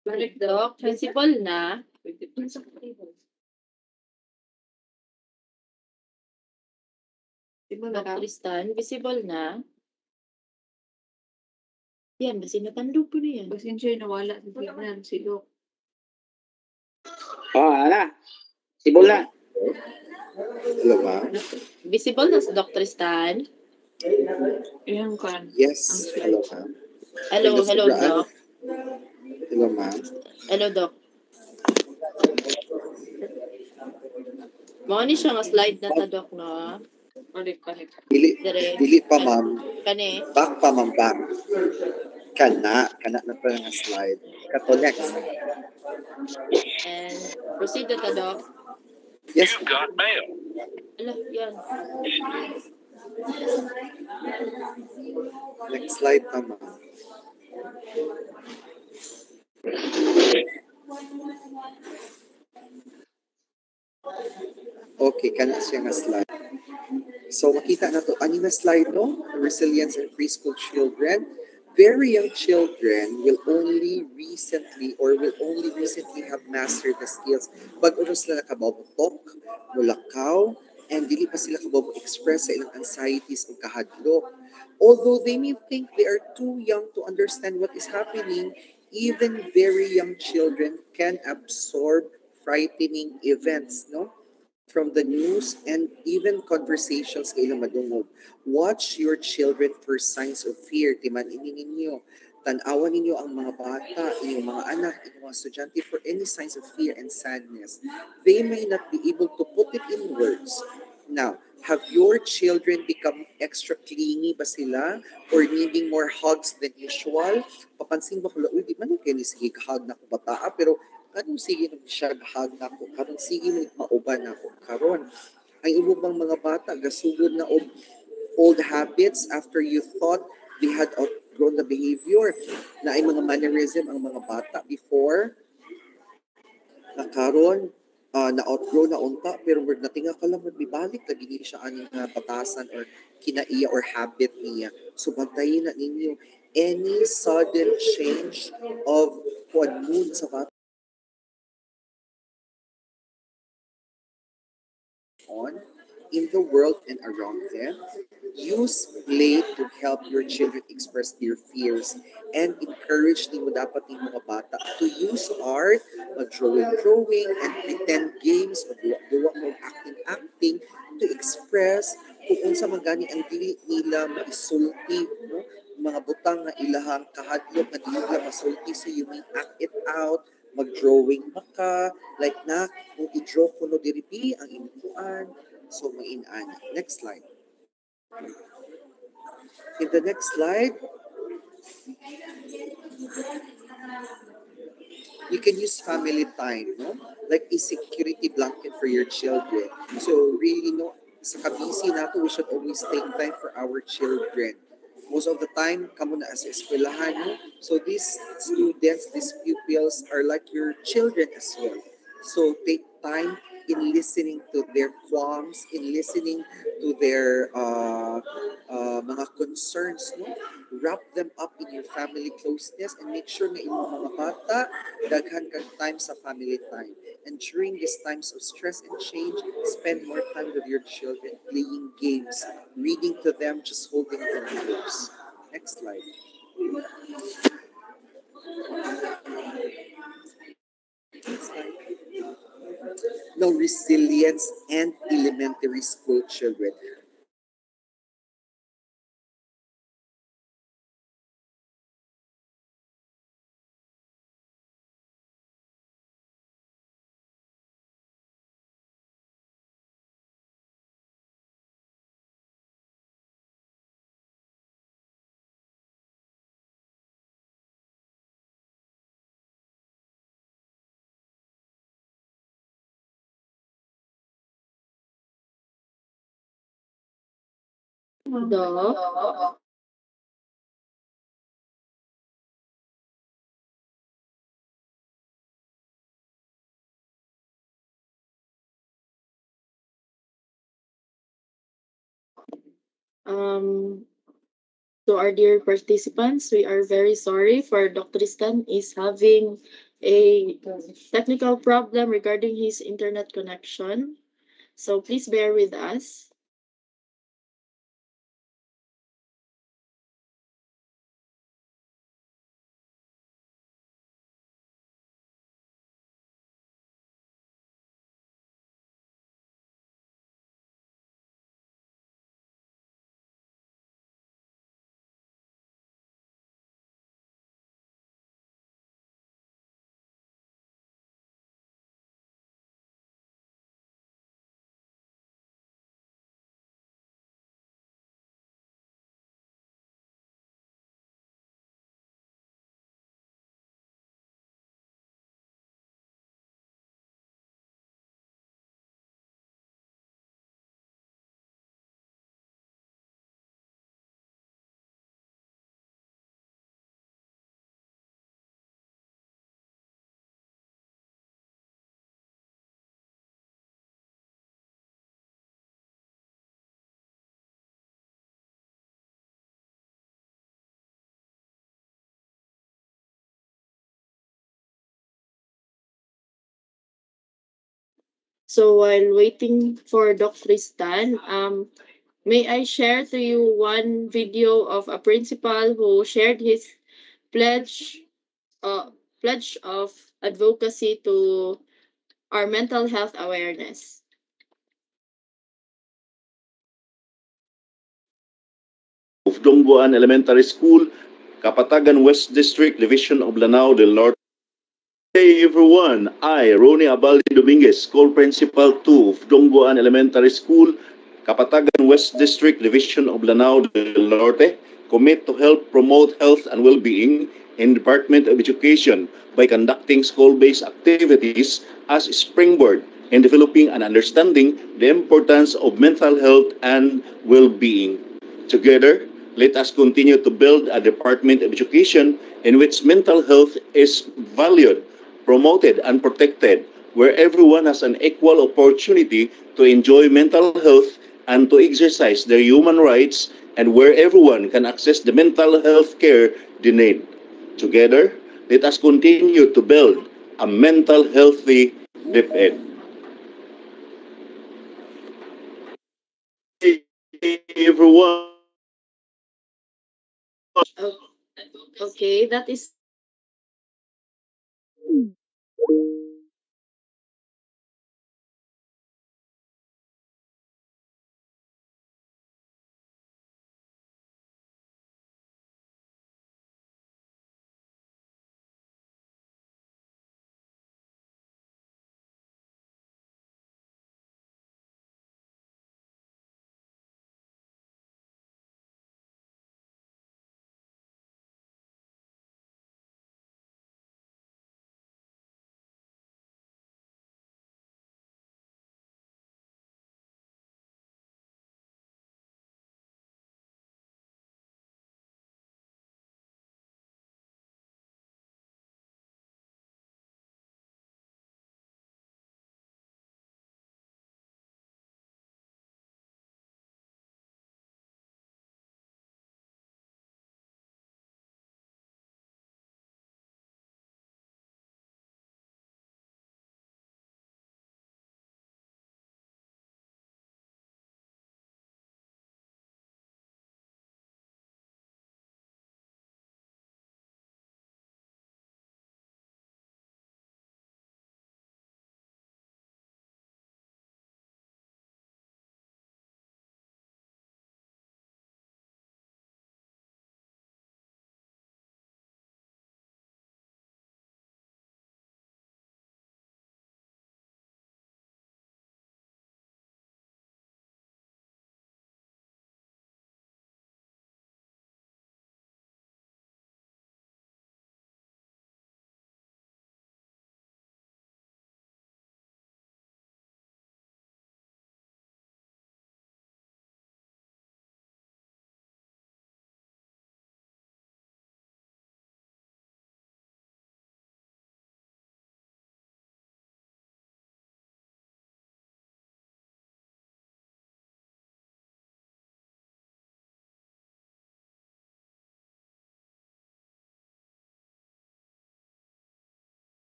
Balik Doc, visible na. Doc Tristan, visible na. Yan, basi natandog ko na yan. Pasensya nawala sa signal si Doc. Oh, ana. Sibol na. Hello, ma'am. Visible na sa Doc Tristan. Ayan kan. Yes. Hello, ma'am. Hello, hello Doc. Hello, ma'am. Hello Doc. Mao ni siya nga slide na ta Doc no. Balik. Dili pa, ma'am. Kani. Back pa, ma'am, back. Kana na pa nga slide. Kato next. And proceed na ta Doc. Yes. Ala, yan. Next slide pa, ma'am. Okay, kana siya nga slide. So makita na to ani na slide no, resilience in preschool children. Very young children will only recently have mastered the skills. Bago sila nakababotok, mulakaw, and dili pa sila kababo express sa ilang anxieties o kahadlok. Although they may think they are too young to understand what is happening, even very young children can absorb frightening events, no? From the news and even conversations kay ilang madungog. Watch your children for signs of fear. Timan-ini ninyo. Tanawan ninyo ang mga bata, inyong mga anak, inyong mga estudyante for any signs of fear and sadness. They may not be able to put it in words. Now, have your children become extra clingy ba sila or needing more hugs than usual? Papansin ba ko, uy, di man kayo ni sige hug na ko bata, pero kanong sige nung siya hug na ko, kanong sige nung mauban na ko. Karon, ang ibo bang mga bata, gasugod na og old habits after you thought they had outgrown the behavior na ay mga mannerism ang mga bata before na karon na-outgrow na unta pero word natinga ka lang magbibalik lagi niya siya aning batasan or kinaiya or habit niya. So bantayin na ninyo any sudden change of mood sa bata on in the world and around them. Use play to help your children express their fears and encourage din mo dapat yung mga bata to use art, mag-drawing and pretend games, magduwa mo acting to express kung unsa man gani ang dili nila maisulti, no? Mga butang nga ilahang kahadlok nga dili nila masulti, so you may act it out, mag-drawing maka, like na, kung i-draw ko no diri ang inuan, so mainani. Next slide. In the next slide, you can use family time, no? Like a security blanket for your children. So really, no, sa kabisi nato, we should always take time for our children. Most of the time, kamo na as eskwelahan, no? So these students, these pupils are like your children as well. So take time in listening to their qualms, in listening to their mga concerns, no? Wrap them up in your family closeness and make sure nga imong mga bata daghan kag time sa family time. And during these times of stress and change, spend more time with your children, playing games, reading to them, just holding them close. Next slide. Now, resilience and elementary school children. The um to our dear participants, we are very sorry for Dr. Stan is having a technical problem regarding his internet connection. So please bear with us. So while waiting for Dr. Stan, may I share to you one video of a principal who shared his pledge uh, pledge of advocacy to our mental health awareness. Of Dongguan Elementary School, Kapatagan West District, Division of Lanao del Norte. Hey everyone, I, Ronnie Abaldi Dominguez, School Principal 2 of Dongguan Elementary School, Kapatagan West District, Division of Lanao del Norte, commit to help promote health and well-being in Department of Education by conducting school-based activities as a springboard in developing and understanding the importance of mental health and well-being. Together, let us continue to build a Department of Education in which mental health is valued, promoted, and protected, where everyone has an equal opportunity to enjoy mental health and to exercise their human rights, and where everyone can access the mental health care they need. Together, let us continue to build a mental healthy DepEd. Hey everyone. Oh, okay, that is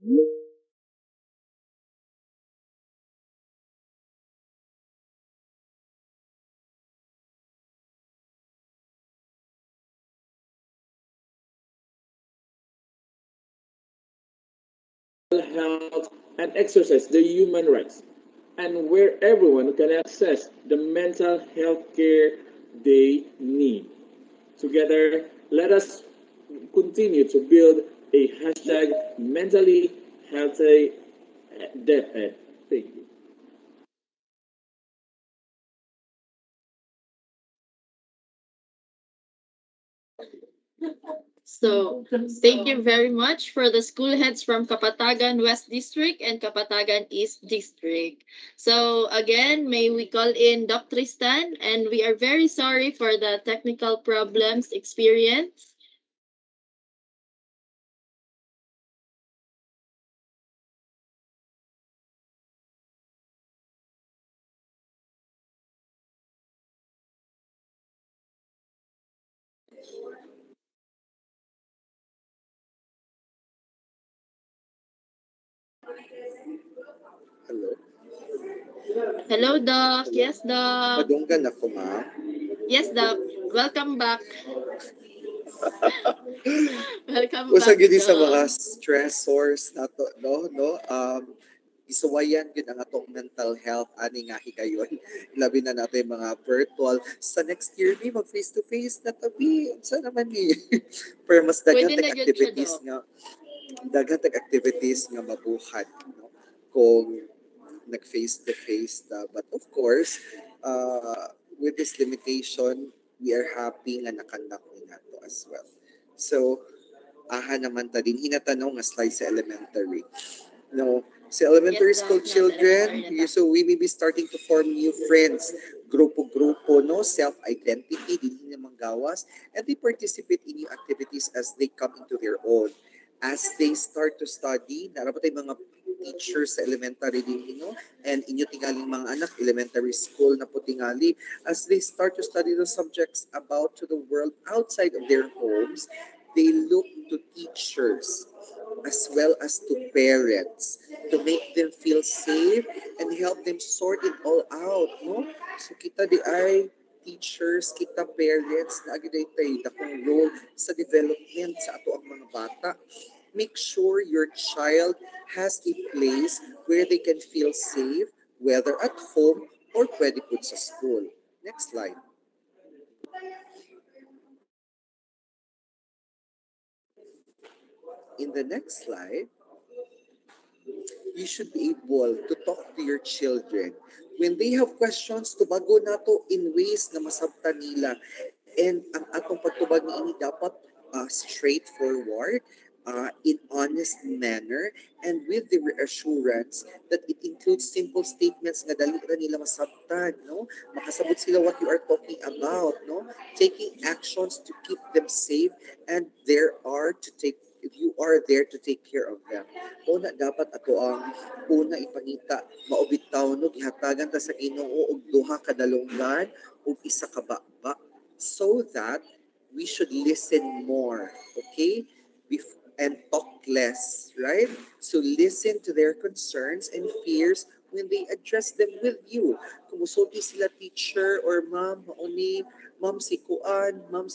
health, and exercise the human rights, and where everyone can access the mental health care they need. Together, let us continue to build a hashtag mentally healthy DepEd. Thank you. So, thank you very much for the school heads from Kapatagan West District and Kapatagan East District. So, again, may we call in Doc Tristan, and we are very sorry for the technical problems experienced. Hello? Hello, Doc. Yes, Doc. Madunggan ako, ma'am. Yes, Doc. Welcome back. Welcome Usa back, gyud sa Doc. mga stressors nato, no? Isuwayan gyud ang atong mental health ani nga higayon. Labi na nato yung mga virtual. Sa next year, ni mag face to face na tabi. Sa naman ni. Pero mas daghan Pwede na tag gyud siya, activities Doc. nga mabuhat, no? Kung nag face to face ta. But of course, with this limitation, we are happy nga nakandak ni nato as well. So, aha naman ta din hinatanong nga slide sa elementary. No, sa elementary Yes, school Doc. Nasa children, elementary na, Doc. so we may be starting to form new friends, grupo-grupo, no, self-identity, din naman gawas, and they participate in new activities as they come into their own. As they start to study, narapat tayo mga teachers sa elementary din, no, and inyo tingaling mga anak, elementary school na po tingali, as they start to study the subjects about to the world outside of their homes, they look to teachers as well as to parents to make them feel safe and help them sort it all out, no? So kita di ay teachers, kita parents, na tayo dakong role sa development sa ato ang mga bata. Make sure your child has a place where they can feel safe, whether at home or pwede po sa school. Next slide. In the next slide, you should be able to talk to your children when they have questions. Tubago nato in ways na masabtan nila, and ang atong pagtubag ni ini dapat straightforward, in honest manner, and with the reassurance that it includes simple statements nga dali ra nila masabtan, no? Makasabot sila what you are talking about, no? Taking actions to keep them safe, and you are there to take care of them. Una dapat ato ang una ipangita, maubitaw no gihatagan ta sa Ginoo og duha ka dalunggan ug isa ka baba, so that we should listen more, okay? And talk less, right? So listen to their concerns and fears when they address them with you. Kumusulti sila teacher or ma'am, mauni, ma'am si kuan, no?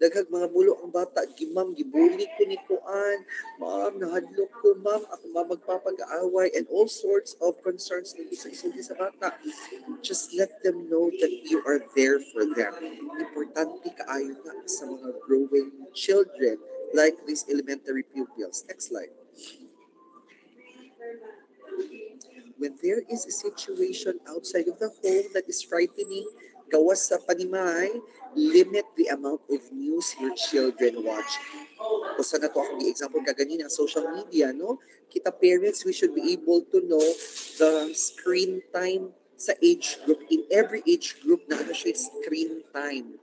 Daghag mga bulo ang bata, gimam, gibuli ko ni kuan, ma'am, nahadlok ko, ma'am, ako magpapag-aaway, and all sorts of concerns na sa isulti sa bata. Just let them know that you are there for them. Importante kaayo na sa mga growing children like these elementary pupils. Next slide. When there is a situation outside of the home that is frightening, gawas sa panimay, limit the amount of news your children watch. Kusa na to akong example kaganina, social media, no? Kita parents, we should be able to know the screen time sa age group. In every age group na ano siya screen time.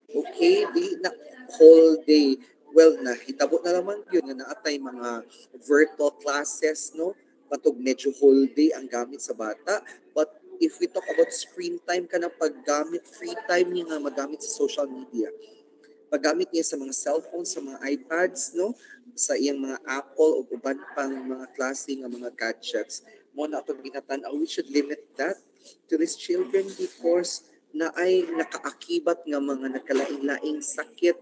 Okay? Di na whole day. Well, hitabo na naman yun na naatay mga virtual classes, no? Patog medyo whole day ang gamit sa bata. But if we talk about screen time ka na paggamit, free time niya nga magamit sa social media. paggamit niya sa mga cellphone, sa mga iPads, no? Sa iyang mga Apple o uban pang mga klase ng mga gadgets. Mo na itong ginatanaw, we should limit that to these children because na ay nakaakibat nga mga nakalaing-laing sakit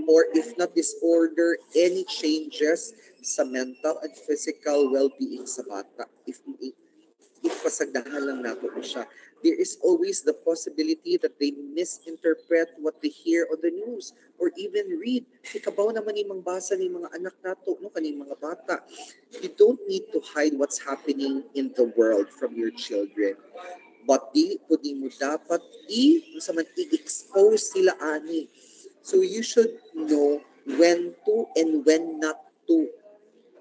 or if not disorder, any changes sa mental and physical well-being sa bata. If pasagdahan lang nato ko siya, there is always the possibility that they misinterpret what they hear on the news or even read. Ikabaw naman yung basa ni mga anak nato, no, kaning mga bata. You don't need to hide what's happening in the world from your children. But di po di mo dapat i-expose sila ani. So you should know when to and when not to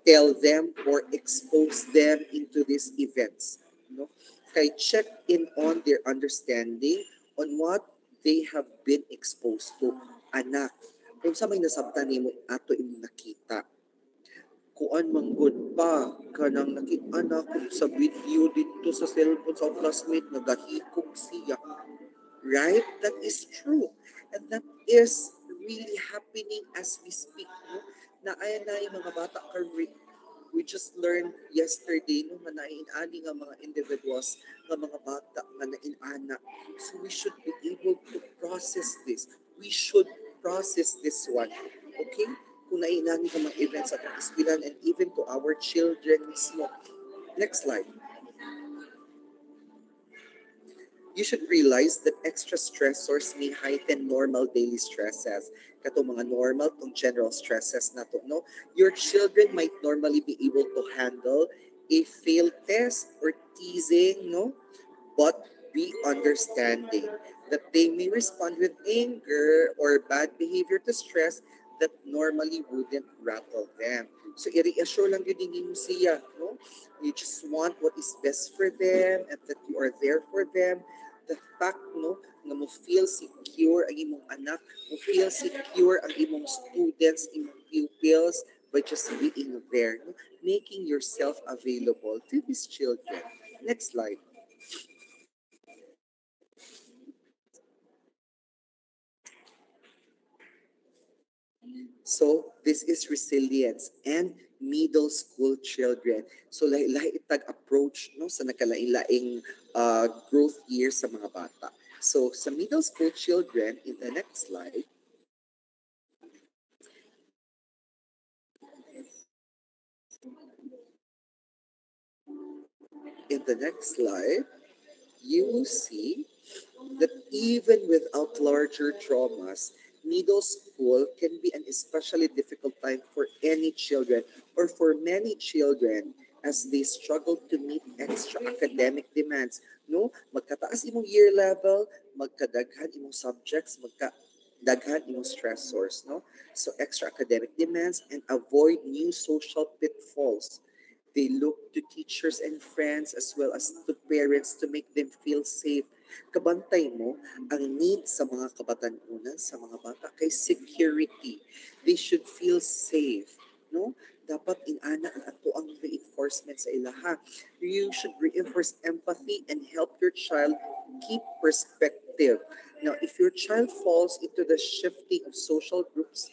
tell them or expose them into these events. No? Kay check in on their understanding on what they have been exposed to. Anak, kung sa may nasabtan nimo ato imong nakita, kuan manggod pa kanang nakita na ko sa video dito sa cellphone sa classmate nagahikog siya. Right? That is true. And that is really happening as we speak. No? Na ayan na yung mga bata karon we just learned yesterday no nga naiinani nga mga individuals nga mga bata nga nainana. So we should be able to process this. We should process this one. Okay? Kung naiinani nga mga events at eskwelahan and even to our children mismo. Next slide. You should realize that extra stressors may heighten normal daily stresses. Kato mga normal tong general stresses na to, no? Your children might normally be able to handle a failed test or teasing, no? But be understanding that they may respond with anger or bad behavior to stress that normally wouldn't rattle them. So i-reassure lang yun din siya, no? You just want what is best for them and that you are there for them. The fact, no, na mo feel secure ang imong anak, mo feel secure ang imong students, imong pupils by just being there, no? Making yourself available to these children. Next slide. So this is resilience and middle school children. So lahi itag approach no sa nakalain-laing growth years sa mga bata. So sa middle school children in the next slide, you will see that even without larger traumas, middle school can be an especially difficult time for any children or for many children as they struggle to meet extra academic demands. No, magkataas imong year level, magkadaghan imong subjects, magkadaghan imong stressors, no? So extra academic demands and avoid new social pitfalls. They look to teachers and friends as well as to parents to make them feel safe. Kabantay mo ang need sa mga kabatanunan, sa mga bata kay security. They should feel safe, no? Dapat inana ang ato ang reinforcement sa ilaha. You should reinforce empathy and help your child keep perspective. Now, if your child falls into the shifting of social groups,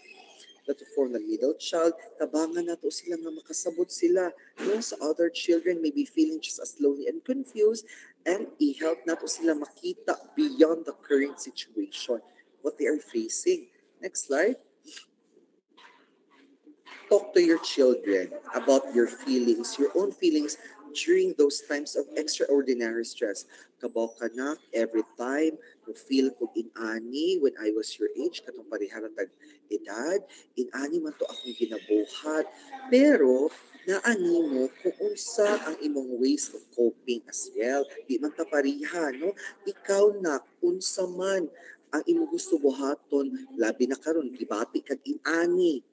that to form the middle child, tabangan na to sila nga makasabot sila. No, sa other children may be feeling just as lonely and confused and i-help na to sila makita beyond the current situation, what they are facing. Next slide. Talk to your children about your feelings, your own feelings during those times of extraordinary stress. Kabaw ka na every time mo feel ko inani when I was your age, katong parihara tag edad, inani man to akong ginabuhat. Pero naani mo kung unsa ang imong ways of coping as well. Di man ta pariha, no? Ikaw na unsa man ang imong gusto buhaton, labi na karon gibati kag inani,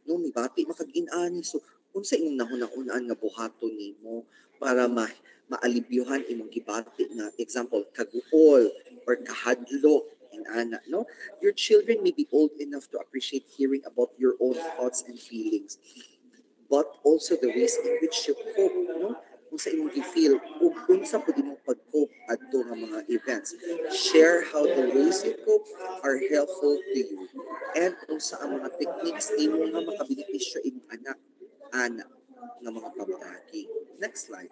no, mibati makag-inani. So unsa imong nahuna-unaan nga buhaton nimo para maalibyuhan imong gibati nga example kaguol or kahadlok inana, no? Your children may be old enough to appreciate hearing about your own thoughts and feelings, but also the ways in which you cope, no? kung sa imong i-feel ug unsa pud imong pag-cope adto nga mga events. Share how the ways you cope are helpful to you and unsa ang mga techniques nimo nga makabenepisyo imong anak ana nga mga pamdaki. Next slide.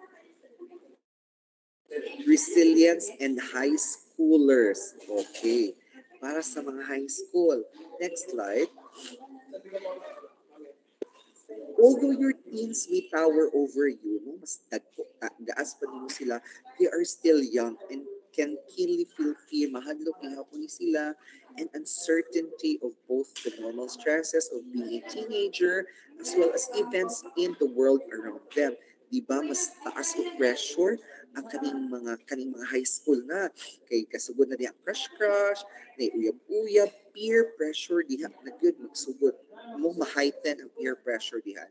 Resilience and high schoolers. Okay. Para sa mga high school. Next slide. Although your teens may tower over you, no, mas gaas pa nimo sila, they are still young and can keenly feel fear. Mahadlok ihapon ni sila and uncertainty of both the normal stresses of being a teenager as well as events in the world around them. Di ba mas taas og pressure ang kaning mga high school na kay kasugod na diha crush na uyab-uyab peer pressure diha na good magsugod mo ma-heighten ang peer pressure diha.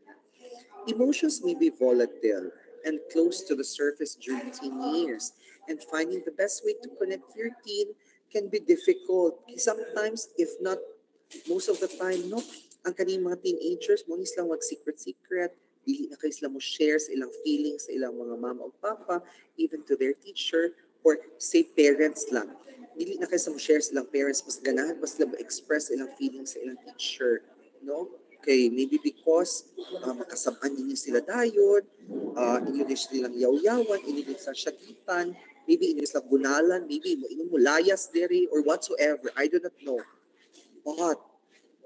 Emotions may be volatile and close to the surface during teen years, and finding the best way to connect with your teen can be difficult. Sometimes, if not most of the time, no, ang kaning mga teenagers mo ni sila mag secret dili na kayo sila mo share sa ilang feelings sa ilang mga mama o papa, even to their teacher, or say parents lang. Dili na kayo sa mo share sa ilang parents, mas ganahan mas sila mo express ilang feelings sa ilang teacher, no? Okay, maybe because makasabaan ninyo sila dayon, inyo din silang yaw-yawan, inyo din sa syagitan, maybe inyo sila gunalan, maybe inyo mo layas diri, or whatsoever, I do not know. But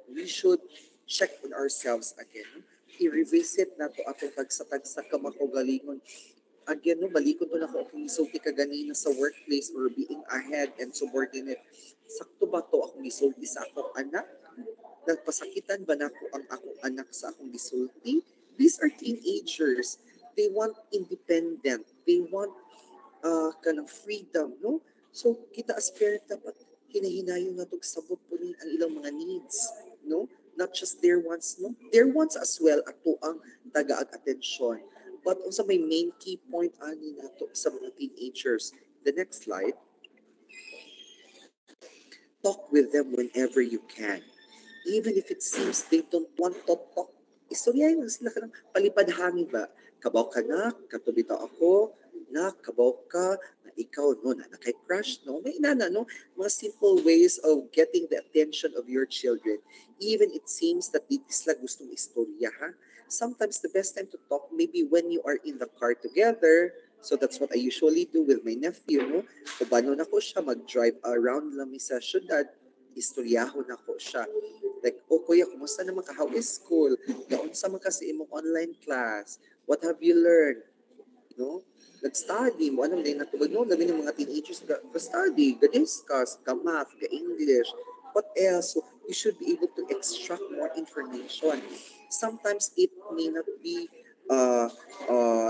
we should check on ourselves again. I-revisit na to atong tagsa-tagsa ka makagalingon. Again, no, balikon to na ko akong isulti ka ganina sa workplace or being ahead and subordinate. Sakto ba to akong isulti sa akong anak? Nagpasakitan ba na ko ang akong anak sa akong gisulti? These are teenagers. They want independent. They want kanang freedom, no? So, kita as parent dapat hinahinayon na itong sabot po ni ang ilang mga needs, no? Not just their wants, no? Their wants as well ato ang tagaag atensyon. But also may main key point ani nato sa mga teenagers. The next slide. Talk with them whenever you can. Even if it seems they don't want to talk. Istoryahin lang sila ka ng palipad hangin ba? Kabaw ka na, katubita ako, na kabaw ka, na ikaw, no, na kay crush, no? May inana, no? Mga simple ways of getting the attention of your children. Even it seems that di sila gustong istorya, ha? Sometimes the best time to talk maybe when you are in the car together. So that's what I usually do with my nephew, no? Kubano na ko siya, mag-drive around lang sa syudad, istoryahon na ko siya. Like, oh kuya, kumusta naman ka? How is school? Gaon sa mga kasi imong online class? What have you learned? No? Nag-study mo, anong din natubag no? Labi ng mga teenagers ga-study, ga-discuss, ga-math, ga-English. What else? So you should be able to extract more information. Sometimes it may not be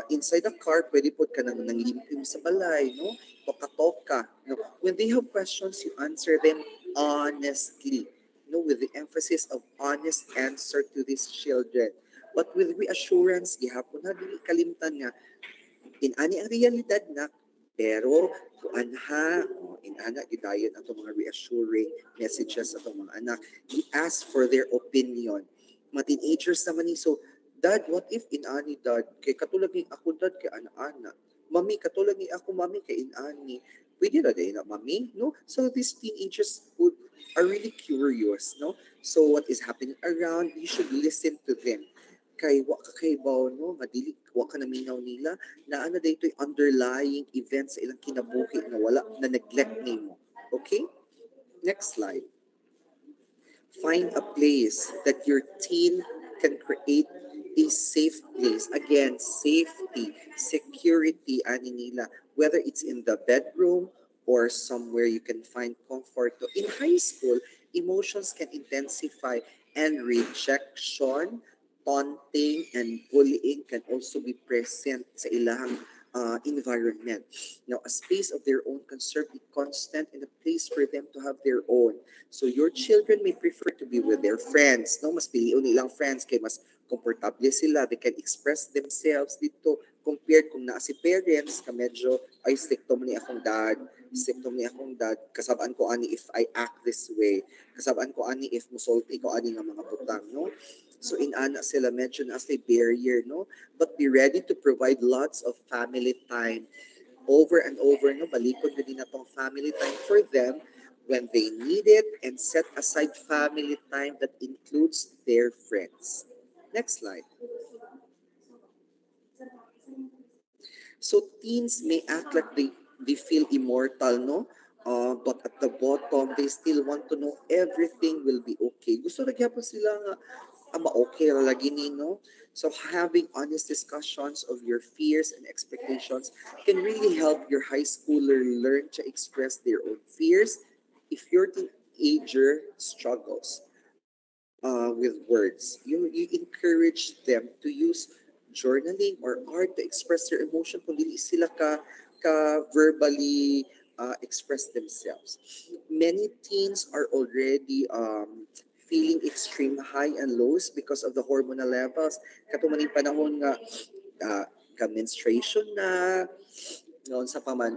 inside the car, pwede po ka nang nanglimpim sa balay, no? Toka-toka. No? When they have questions, you answer them honestly. No, with the emphasis of honest answer to these children. But with reassurance, gihapon na dili kalimtan nga inani ang realidad na pero kuan ha inana gidayon ato mga reassuring messages sa atong mga anak. We ask for their opinion. Mga teenagers naman ni so dad, what if inani dad kay katulad ni ako dad kay ana-ana. Mami katulad ni ako mami kay inani. Pwede na din na mami, no? So these teenagers would are really curious, no? So what is happening around, you should listen to them. Kay wa ka kay baw, no? Madili wa ka naminaw nila na ano daytoy underlying events sa ilang kinabuhi na wala na neglect nimo. Okay? Next slide. Find a place that your teen can create a safe place. Again, safety, security, ani nila. Whether it's in the bedroom or somewhere you can find comfort. In high school, emotions can intensify and rejection, taunting, and bullying can also be present sa ilang environment. Now, a space of their own can serve a constant and a place for them to have their own. So your children may prefer to be with their friends. No, mas piliun nilang friends kay mas komportable sila. They can express themselves dito compared kung naa si parents ka medyo ay stricto man ni akong dad, stricto man ni akong dad, kasabaan ko ani if I act this way, kasabaan ko ani if musulti ko ani nga mga butang, no? So inana sila medyo na as a barrier, no? But be ready to provide lots of family time over and over, no? Balikod na din na tong family time for them when they need it, and set aside family time that includes their friends. Next slide. So teens may act like they feel immortal, no? But at the bottom, they still want to know everything will be okay. Gusto na gyapon sila nga okay ra lagi ni, no? So having honest discussions of your fears and expectations can really help your high schooler learn to express their own fears. If your teenager struggles with words, you encourage them to use journaling or art to express their emotion kung dili sila ka verbally express themselves. Many teens are already feeling extreme high and lows because of the hormonal levels. Katumaning panahon nga ka menstruation na, noon sa paman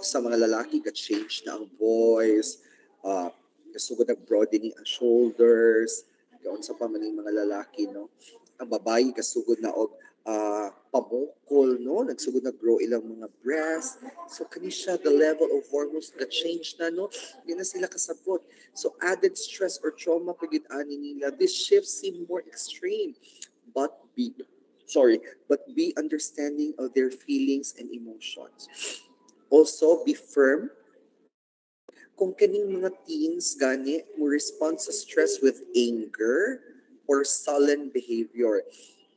sa mga lalaki ka-change na ang voice, kasugod nag-broadening ang shoulders, noon sa pamaning mga lalaki, no? Ang babae kasugod na og pamukol, no? Nagsugod na grow ilang mga breasts. So kani siya, the level of hormones na change na, no? Hindi na sila kasabot. So added stress or trauma pagid ani nila. These shifts seem more extreme, but be understanding of their feelings and emotions. Also, be firm kung kaning mga teens gani mo respond sa stress with anger or sullen behavior.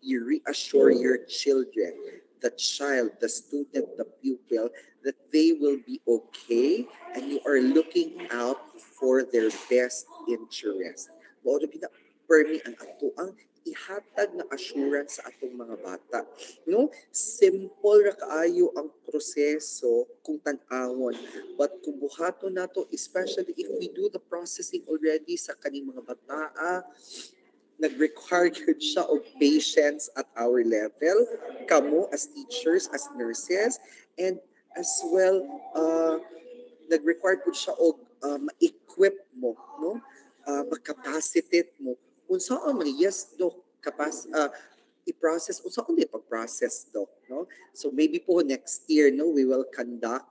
You reassure your children, the child, the student, the pupil, that they will be okay and you are looking out for their best interest. Mao na permi ang ato ang ihatag na assurance sa atong mga bata, no? Simple ra kaayo ang proseso kung tan-awon, but kung buhaton nato, especially if we do the processing already sa kaning mga bata, nag-require gyud siya of patience at our level, kamo as teachers, as nurses, and as well nag-require pud siya og ma-equip mo, no? Makapacitate mo unsaon man yes doc i-process unsaon di pag-process doc, no? So maybe po next year, no, we will conduct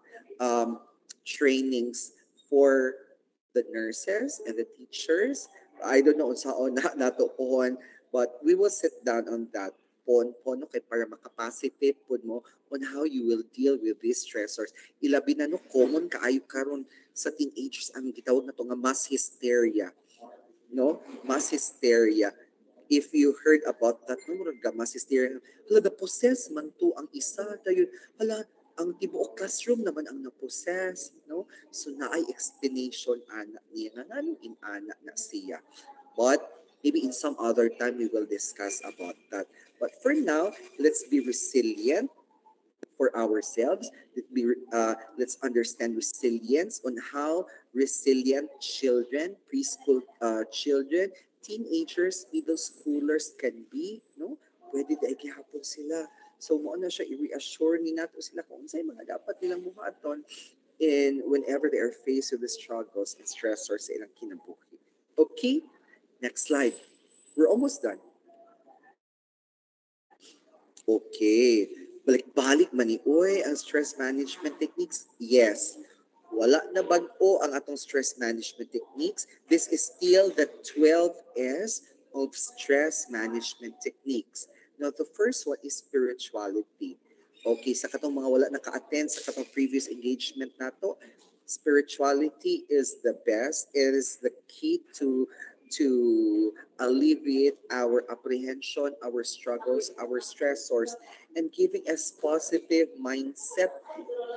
trainings for the nurses and the teachers. I don't know unsaon na nato pohon, but we will sit down on that no, kay para makapacitate pud mo on how you will deal with these stressors. Ilabi na, no, common kaayo karon sa teenagers ang gitawag na to nga mass hysteria, no? Mass hysteria. If you heard about that, no, murag ka mass hysteria, hala, na-possess man to ang isa, dayon, hala, ang tibuok classroom naman ang na-possess, no? So naay explanation ana niya nga nganong inana na siya. But maybe in some other time we will discuss about that. But for now, let's be resilient for ourselves. Let's understand resilience on how resilient children, preschool children, teenagers, middle schoolers can be, no? Pwede dahil gihapon sila. So mo na siya i-reassure ni nato sila kung unsay mga dapat nilang buhaton in whenever they are faced with the struggles and stressors sa ilang kinabuhi. Okay? Next slide. We're almost done. Okay. Balik-balik man ni oy ang stress management techniques. Yes. Wala na bag-o ang atong stress management techniques. This is still the 12S of stress management techniques. Now, the first one is spirituality. Okay, sa katong mga wala naka-attend sa katong previous engagement nato, spirituality is the best. It is the key to alleviate our apprehension, our struggles, our stressors, and giving us positive mindset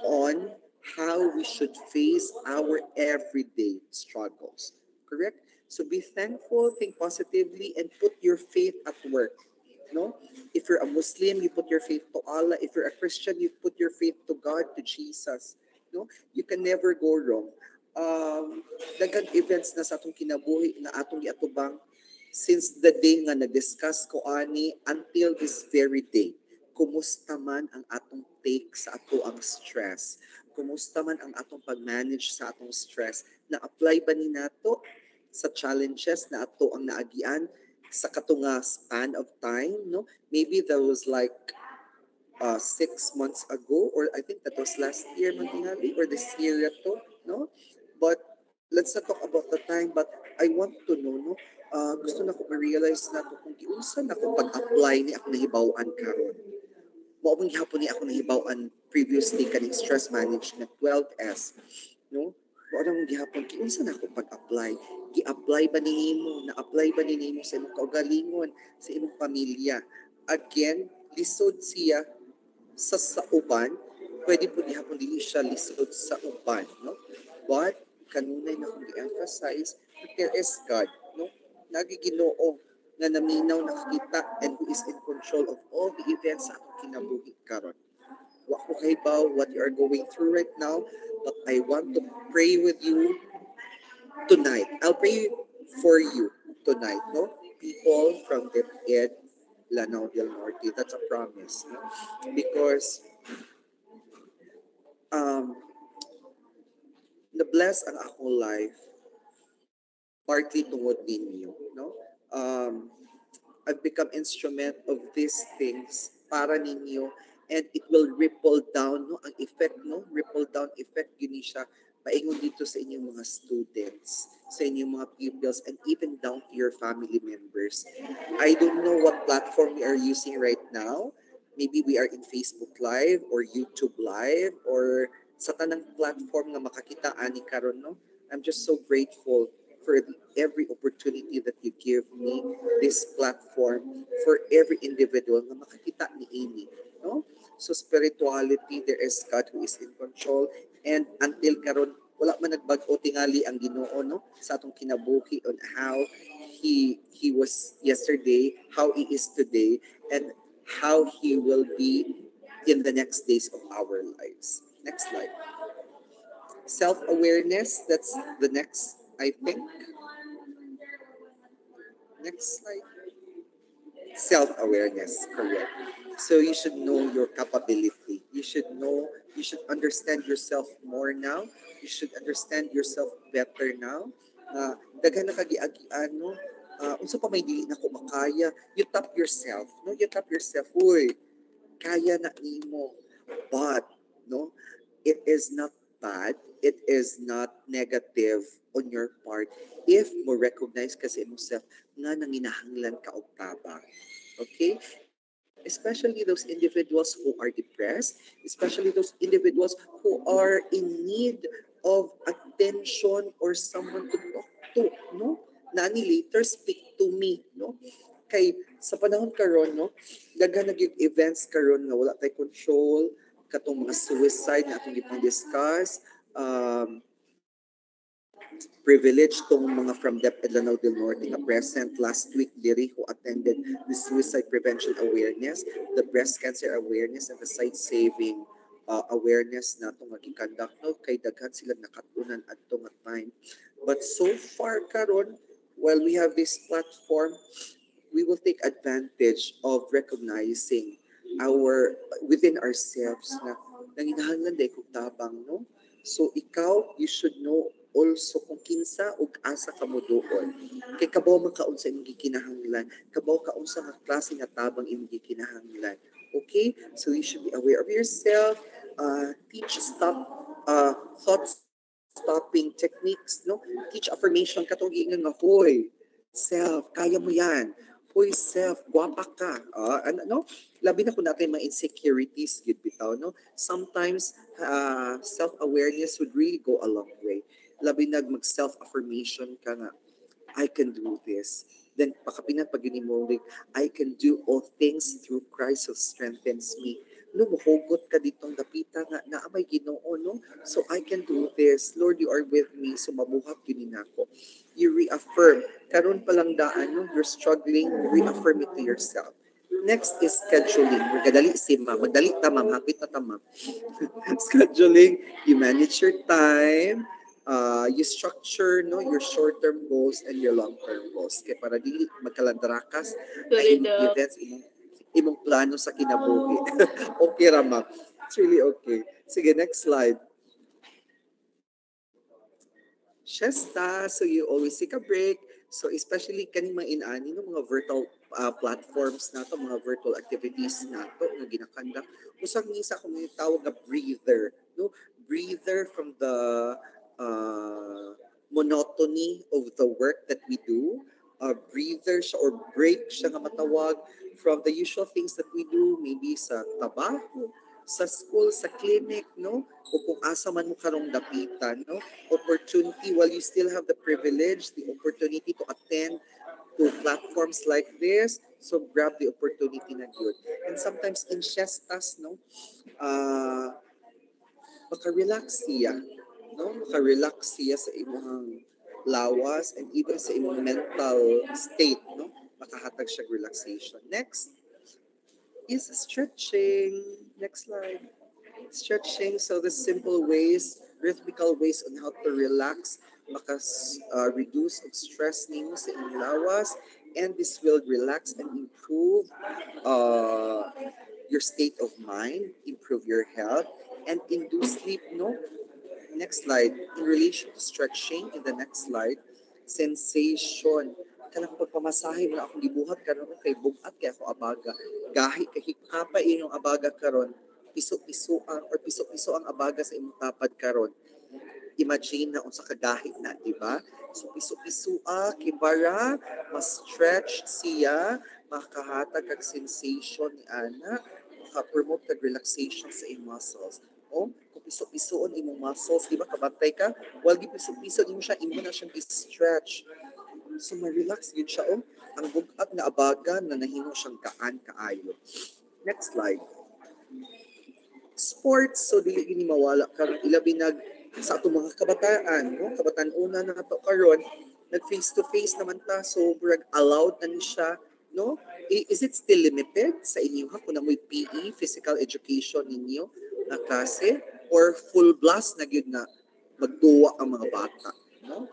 on how we should face our everyday struggles. Correct? So be thankful, think positively, and put your faith at work. No? If you're a Muslim, you put your faith to Allah. If you're a Christian, you put your faith to God, to Jesus. No? You can never go wrong. Daghang events na sa atong kinabuhi na atong giatubang since the day nga na-discuss ko ani until this very day. kumusta man ang atong take sa ato ang stress? Kumusta man ang atong pag-manage sa atong stress? Na-apply ba ni nato sa challenges na ato ang naagian sa katunga span of time, no? Maybe that was like 6 months ago, or I think that was last year, Mantingali, or this year to, no? But let's not talk about the time, but I want to know, no? Gusto na ko ma-realize na to kung giunsa na ko pag-apply ni ako nahibawan karon. Mao bang gihapon ni ako nahibawan previously kaning stress management 12S, no? Mao ra mong gihapon giunsa na ko pag-apply. Gi-apply ba ni nimo? Na-apply ba ni nimo sa imong kaugalingon, sa imong pamilya? Again, lisod siya sa uban, pwede po gihapon dili siya lisod sa uban, no? But kanunay na kong i-emphasize that there is God, no? Nagiginoo nga naminaw nakita and who is in control of all the events sa akong kinabuhi karon. Wa ko kahibaw what you are going through right now, but I want to pray with you tonight. I'll pray for you tonight, no? People from DepEd, Lanao del Norte. That's a promise, no? Because na-bless ang akong life partly tungod ninyo, no? I've become instrument of these things para ninyo, and it will ripple down, no? Ang effect, no? Ripple down effect yun siya paingon dito sa inyong mga students, sa inyong mga pupils, and even down to your family members. I don't know what platform we are using right now. Maybe we are in Facebook Live or YouTube Live or sa tanang platform na makakita ani karon, no? I'm just so grateful for every opportunity that you give me, this platform, for every individual na makakita ni Amy, no? So spirituality, there is God who is in control, and until karon wala man nagbag-o tingali ang Ginoo, no, sa atong kinabuhi on how he was yesterday, how he is today, and how he will be in the next days of our lives. Next slide. Self-awareness, that's the next, I think. Next slide. Self-awareness, correct. So you should know your capability. You should understand yourself more now. You should understand yourself better now. Daghan na kagiagian, no? Unsa pa may dili na ko makaya, you tap yourself, no? You tap yourself, uy, kaya na nimo. But, no, it is not bad, it is not negative on your part if mo recognize kasi mo self nga nanginahanglan ka og tabang. Okay? Especially those individuals who are depressed, especially those individuals who are in need of attention or someone to talk to, no? Nani later speak to me, no? Kay sa panahon karon, no, daghan na gyud events karon nga wala tay control, katong mga suicide na atong gipang discuss, privilege tong mga from DepEd Lanao del Norte nga present last week diri who attended the suicide prevention awareness, the breast cancer awareness, and the site saving awareness na itong conduct, no? Kay daghan sila nakatunan at itong time. But so far karon, while we have this platform, we will take advantage of recognizing our within ourselves na nanginahanglan day kung tabang, no? So ikaw, you should know also kung kinsa ug asa ka mo doon. Kay kabaw man kaon sa imong gikinahanglan, kabaw kaon sa nga klase nga tabang imong gikinahanglan. Okay? So you should be aware of yourself, teach thought stopping techniques, no? Teach affirmation katong giingon nga, hoy, self, kaya mo yan. Hoy, self, gwapa ka. No? Labi na kung natin mga insecurities, yun bitaw, no? Sometimes, self-awareness would really go a long way. Labi na mag-self-affirmation ka nga, I can do this. Then, pakapinan pag yun mo, I can do all things through Christ who strengthens me. No, mahugot ka ditong dapita nga na may Ginoo, no? So I can do this. Lord, you are with me. So mabuhat yun ako. You reaffirm. Karon palang daan, no? You're struggling, reaffirm it to yourself. Next is scheduling. Magdali si ma'am. Magdali ta ma'am. Hapit na ta ma'am. Scheduling. You manage your time. You structure, no, your short-term goals and your long-term goals. Kaya para dili magkalandrakas ay events imong plano sa kinabuhi. Okay ra ma'am. It's really okay. Sige, next slide. Shesta, so you always take a break. So especially kaning mga inani no mga virtual platforms nato, mga virtual activities nato nga ginakanda. Usang isa kung tawag nga breather, no? Breather from the monotony of the work that we do. Breather siya or break siya nga matawag from the usual things that we do, maybe sa trabaho, sa school, sa clinic, no? O kung asa man mo karong dapitan, no? Opportunity, while you still have the privilege, the opportunity to attend to platforms like this, so grab the opportunity na yun. And sometimes in siestas, no? Maka-relax siya, no? Maka-relax siya sa imong lawas and even sa imong mental state, no? Makahatag siya relaxation. Next is stretching. Next slide. Stretching, so the simple ways, rhythmical ways on how to relax, reduce of stress nimo sa inyong lawas, and this will relax and improve your state of mind, improve your health, and induce sleep, no? Next slide. In relation to stretching, in the next slide, sensation. Kanang pagpamasahe mo na akong gibuhat karon kay bugat kay ako abaga. Gahi kay hikapa inyong abaga karon. Piso-piso ang abaga sa imong tapad karon. Imagine na unsa kagahi na, di ba? So piso-piso kay para ma-stretch siya, makahatag kag sensation ni ana, maka-promote kag relaxation sa imong muscles. O, kung piso-pisoon imong muscles, di ba kabantay ka? While gipiso-piso imo siya, imo na siyang i-stretch. So ma-relax yun siya, ang bugat na abaga na nahimo siyang kaayo. Next slide. Sports, so dili gini mawala karon ilabi sa atong mga kabataan, no? Kabataan una na to karon, nag face to face naman ta, so allowed na ni siya, no? Is it still limited sa inyo ha kung namoy PE, physical education ninyo na klase, or full blast na gyud na magduwa ang mga bata, no?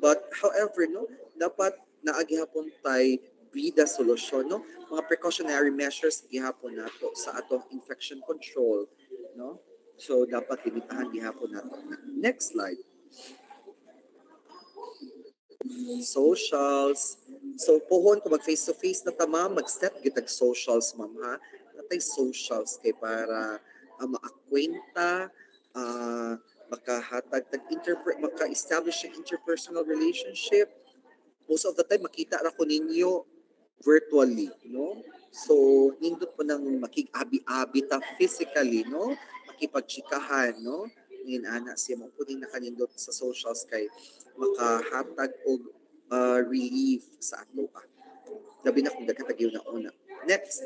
But however, no, dapat naagihapon tay bida solusyon, no? Mga precautionary measures gihapon nato sa atong infection control, no? So dapat limitahan gihapon nato. Next slide. Socials. So pohon kung mag face to face na tama, mag-step gitag socials ma'am ha. Natay socials kay para maakwenta, makahatag maka-establish ang interpersonal relationship. Most of the time makita ra ko ninyo virtually, no? So nindot po nang makig-abi-abi ta physically, no? Makipagchikahan, no? Ngayon ana siya mo puning nakanindot sa socials kay makahatag og relief sa ato. Labi na kung daghatag na una. Next,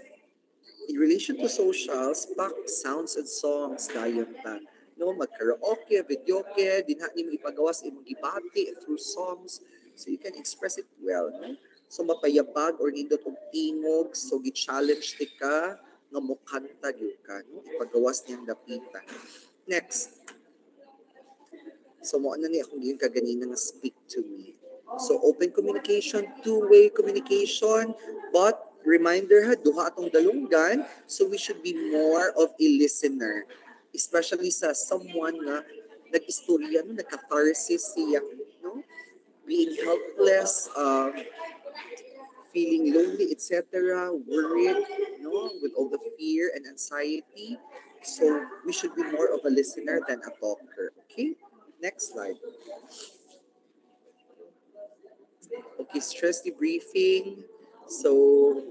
in relation to socials, pack sounds and songs dayon ta. No, mag-karaoke, videoke, dinha nimo ipagawas imong gibati through songs, so you can express it well, no? So mapayabag or nindot og tingog, so gi-challenge ti ka nga mokanta gyud ka, no? Ipagawas niyang dapitan. Next. So mo na ni akong giyon kaganina nga speak to me. So open communication, two-way communication, but reminder ha, duha atong dalunggan, so we should be more of a listener, especially sa someone na nag-istorya, no, nagka-catharsis siya, no? Being helpless, feeling lonely, etc., worried, no, with all the fear and anxiety. So we should be more of a listener than a talker. Okay, next slide. Okay, stress debriefing. So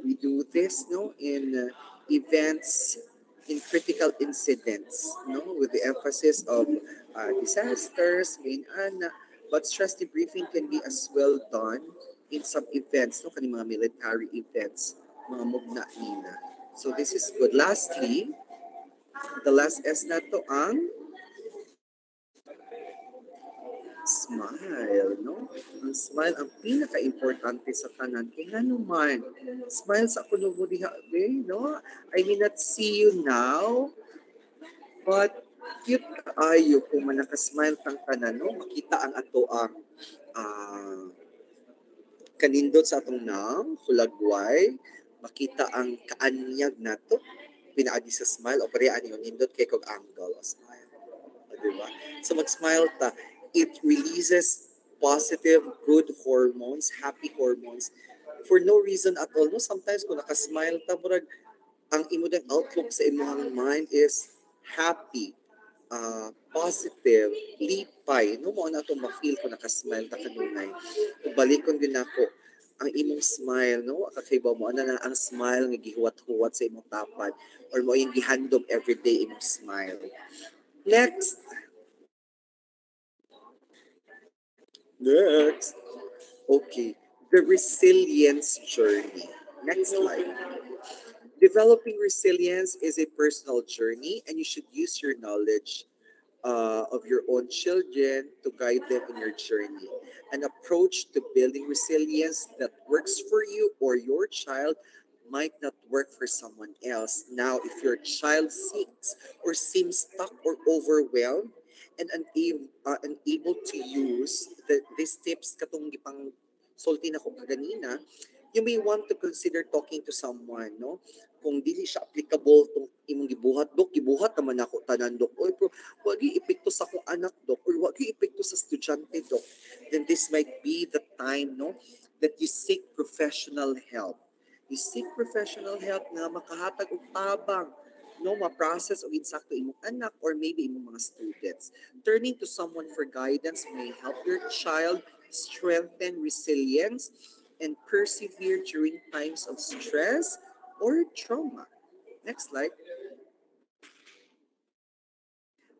we do this, no, in events, in critical incidents, no, with the emphasis of disasters, but stress debriefing can be as well done in some events, no, kani mga military events, mga mugna nina. So this is good. Lastly, the last S na to ang smile, no? Ang smile ang pinaka-importante sa tanan. Kaya naman, smile sa kuno mo diha, no? I may not see you now, but cute kaayo kung man nakasmile tang tanan, no? Makita ang ato ang kanindot sa atong nam, hulagway, makita ang kaanyag nato, pinaagi sa smile, o pareha ani nindot kay kog angle o smile. O, diba? So mag-smile ta, it releases positive, good hormones, happy hormones, for no reason at all. No, sometimes kung nakasmile ta, murag ang imo dang outlook sa imong mind is happy, positive, lipay. No mo na itong ma-feel ko nakasmile ta kanunay. Balikon din ako ang imong smile, no? Kakaiba mo, ano na ang smile nga gihuwat-huwat sa imong tapad or mo yung gihandom everyday imong smile. Next. Next. Okay. The resilience journey. Next slide. Developing resilience is a personal journey, and you should use your knowledge of your own children to guide them in your journey. An approach to building resilience that works for you or your child might not work for someone else. Now, if your child seeks or seems stuck or overwhelmed and unable to use these tips katong gipang sulti na ko kaganina, you may want to consider talking to someone, no? Kung dili siya applicable tong imong gibuhat, dok, gibuhat naman ako tanan, dok. Oy, pero wag gyud epekto sa akong anak, dok, or wag gyud epekto sa estudyante, dok. Then this might be the time, no, that you seek professional help. You seek professional help na makahatag og tabang, no, ma-process og insakto imong anak or maybe imong mga students. Turning to someone for guidance may help your child strengthen resilience and persevere during times of stress or trauma. Next slide.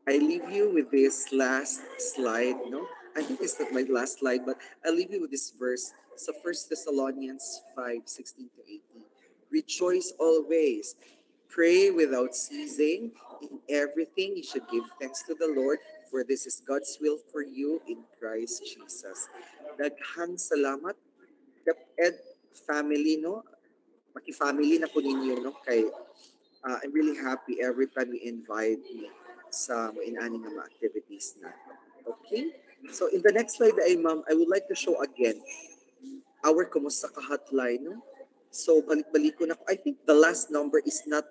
I leave you with this last slide, no? I think it's not my last slide, but I'll leave you with this verse. So First Thessalonians 5:16-18. Rejoice always. Pray without ceasing. In everything you should give thanks to the Lord, for this is God's will for you in Christ Jesus. Daghang salamat, Ed family, no? Maki-family na po ninyo, no? Kay I'm really happy every time you invite me sa inani nga mga activities na. Okay? So in the next slide ay ma'am, I would like to show again our Kumusta Ka hotline, no? So balik-balik ko na. I think the last number is not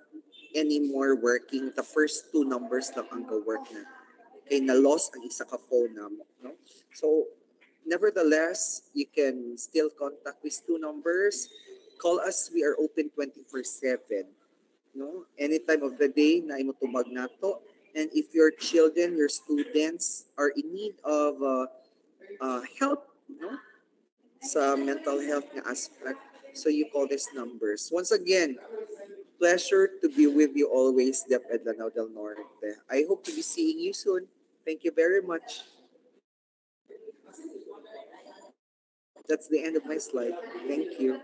anymore working. The first two numbers lang ang go-work na. Kay na-lost ang isa ka phone number, no? So nevertheless, you can still contact these two numbers. Call us. We are open 24/7. No? Any time of the day na imo tubag nato. And if your children, your students are in need of help, no, sa mental health na aspect, so you call these numbers. Once again, pleasure to be with you always, DepEd Lanao del Norte. I hope to be seeing you soon. Thank you very much. That's the end of my slide. Thank you.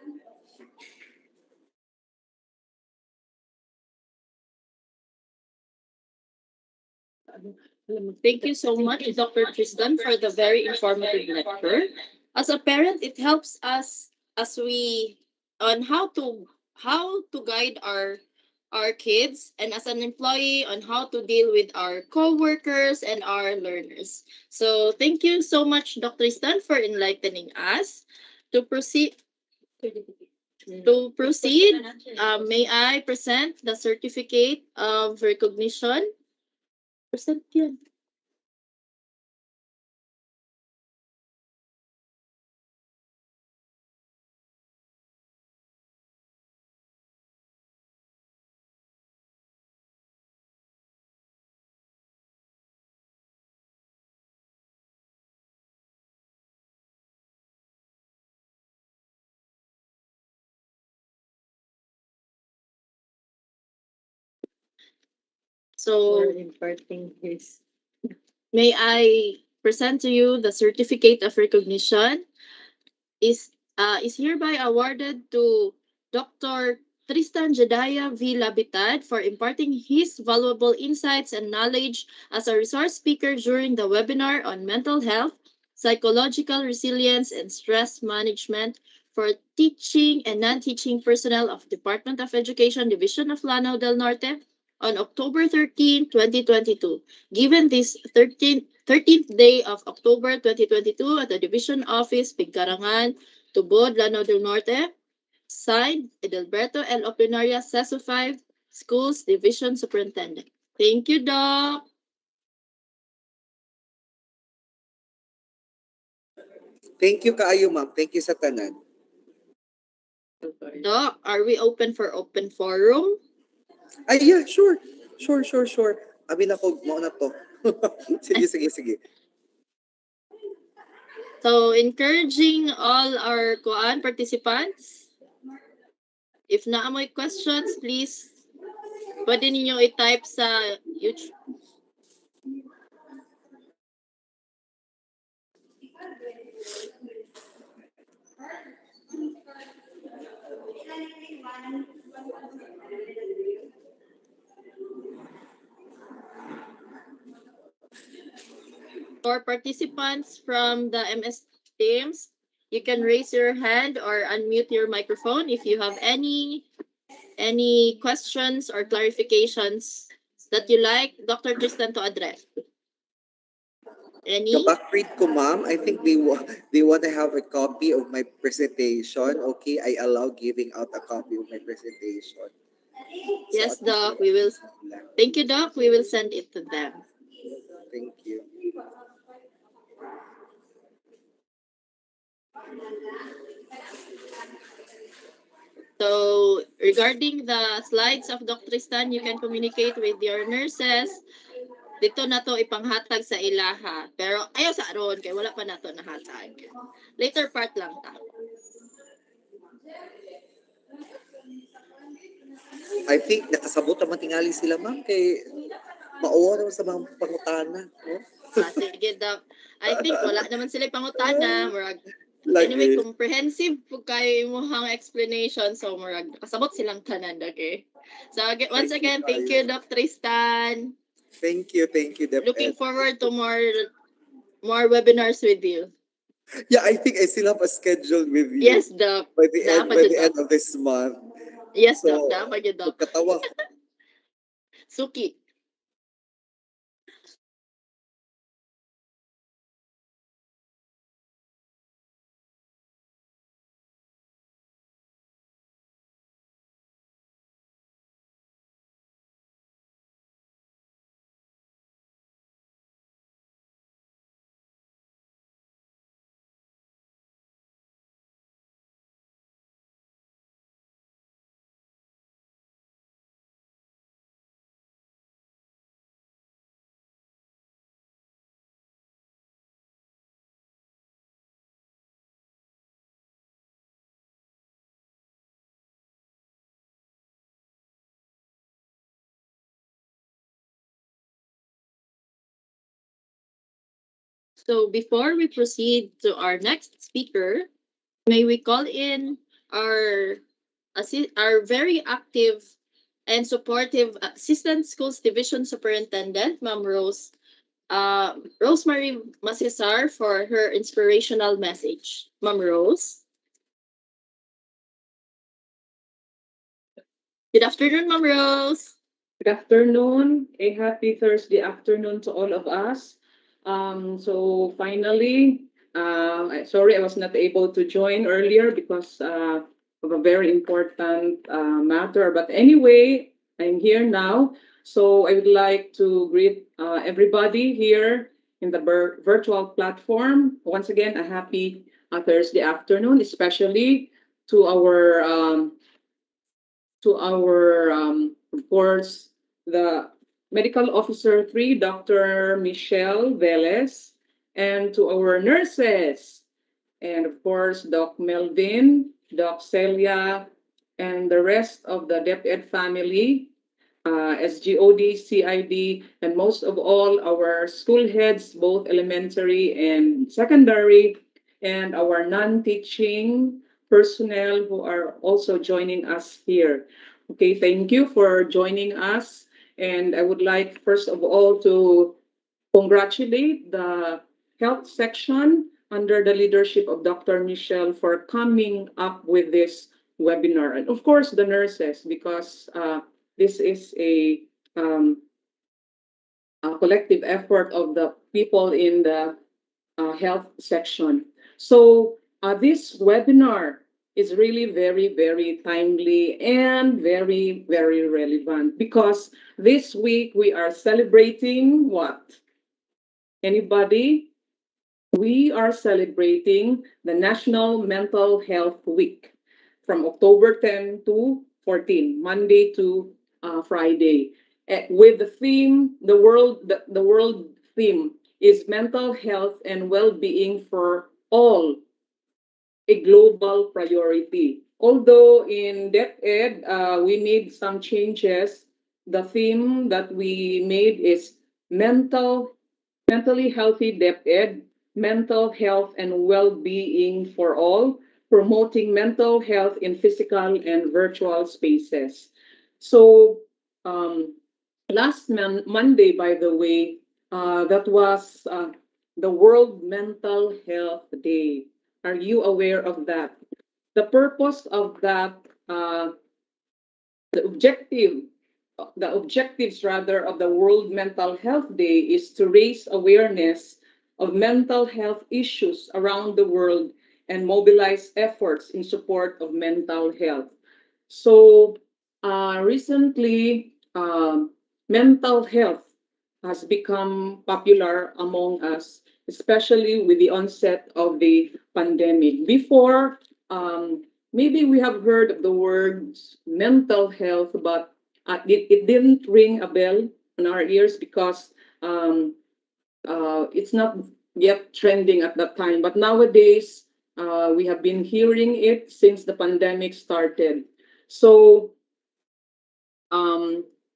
Thank you so much, Dr. Tristan, for the very informative lecture. As a parent, it helps us as we on how to guide our kids, and as an employee on how to deal with our co-workers and our learners. So thank you so much, Dr. Tristan, for enlightening us. To proceed, may I present the certificate of recognition? Present yan. So, may I present to you the certificate of recognition is hereby awarded to Dr. Tristan Jedaya V. Labitad for imparting his valuable insights and knowledge as a resource speaker during the webinar on mental health, psychological resilience, and stress management for teaching and non-teaching personnel of Department of Education Division of Lanao del Norte on October 13, 2022. Given this 13th day of October 2022 at the Division Office, Pigkarangan, Tubod, Lanao del Norte. Signed, Edelberto L. Oplinaria, CESO 5, Schools Division Superintendent. Thank you, Doc. Thank you kaayo, ma'am. Thank you sa tanan. Doc, are we open for open forum? Ay, yeah, sure. Sure. Abi na ko, mo na to. Sige. So, encouraging all our kuan participants. If naamoy questions, please pwede ninyo i-type sa YouTube. For participants from the MS Teams, you can raise your hand or unmute your microphone if you have any questions or clarifications that you like Dr. Tristan to address. Any? Kapag-read ko, ma'am, I think they want to have a copy of my presentation. Okay, I allow giving out a copy of my presentation. Yes, Doc. We will. Thank you, Doc. We will send it to them. Thank you. So, regarding the slides of Dr. Tristan, you can communicate with your nurses. Dito na to ipanghatag sa ilaha. Pero ayaw sa aron, kay wala pa na to nahatag. Later part lang ta. I think nakasabot naman tingali sila, ma'am, kay mauwa naman sa mga pangutana. No? Sige, Doc. I think wala naman sila pangutana. Murag, Lagi. anyway, comprehensive po kayo imong explanation. So, murag, nakasabot silang tanan, okay? So, once again, thank you, Doc Tristan. Thank you, Dep. Looking forward to more webinars with you. Yeah, I think I still have a schedule with you. Yes, Doc. By the end of this month. Yes, So, Doc. Dapat yun, Doc. Katawa. Suki. So before we proceed to our next speaker, may we call in our very active and supportive Assistant Schools Division Superintendent, Ma'am Rosemary Masisar, for her inspirational message. Ma'am Rose. Good afternoon, Ma'am Rose. Good afternoon. A happy Thursday afternoon to all of us. So finally, sorry I was not able to join earlier because of a very important matter. But anyway, I'm here now. So I would like to greet everybody here in the virtual platform. Once again, a happy Thursday afternoon, especially to our of course, the Medical Officer 3, Dr. Michelle Velez, and to our nurses, and of course, Doc Melvin, Doc Celia, and the rest of the DepEd family, SGOD, CID, and most of all, our school heads, both elementary and secondary, and our non-teaching personnel who are also joining us here. Okay, thank you for joining us. And I would like, first of all, to congratulate the health section under the leadership of Dr. Michelle for coming up with this webinar. And of course, the nurses, because this is a collective effort of the people in the health section. So this webinar is really very, very timely and very, very relevant because this week we are celebrating what? Anybody? We are celebrating the National Mental Health Week from October 10 to 14, Monday to Friday. With the theme, the world theme is mental health and well-being for all, a global priority. Although in DepEd, we made some changes, the theme that we made is mentally healthy DepEd, mental health and well-being for all, promoting mental health in physical and virtual spaces. So um, Monday, by the way, that was the World Mental Health Day. Are you aware of that? The purpose of that, the objective, the objectives rather of the World Mental Health Day is to raise awareness of mental health issues around the world and mobilize efforts in support of mental health. So recently, mental health has become popular among us, especially with the onset of the pandemic. Before, maybe we have heard of the words mental health, but it didn't ring a bell in our ears because it's not yet trending at that time. But nowadays, we have been hearing it since the pandemic started. So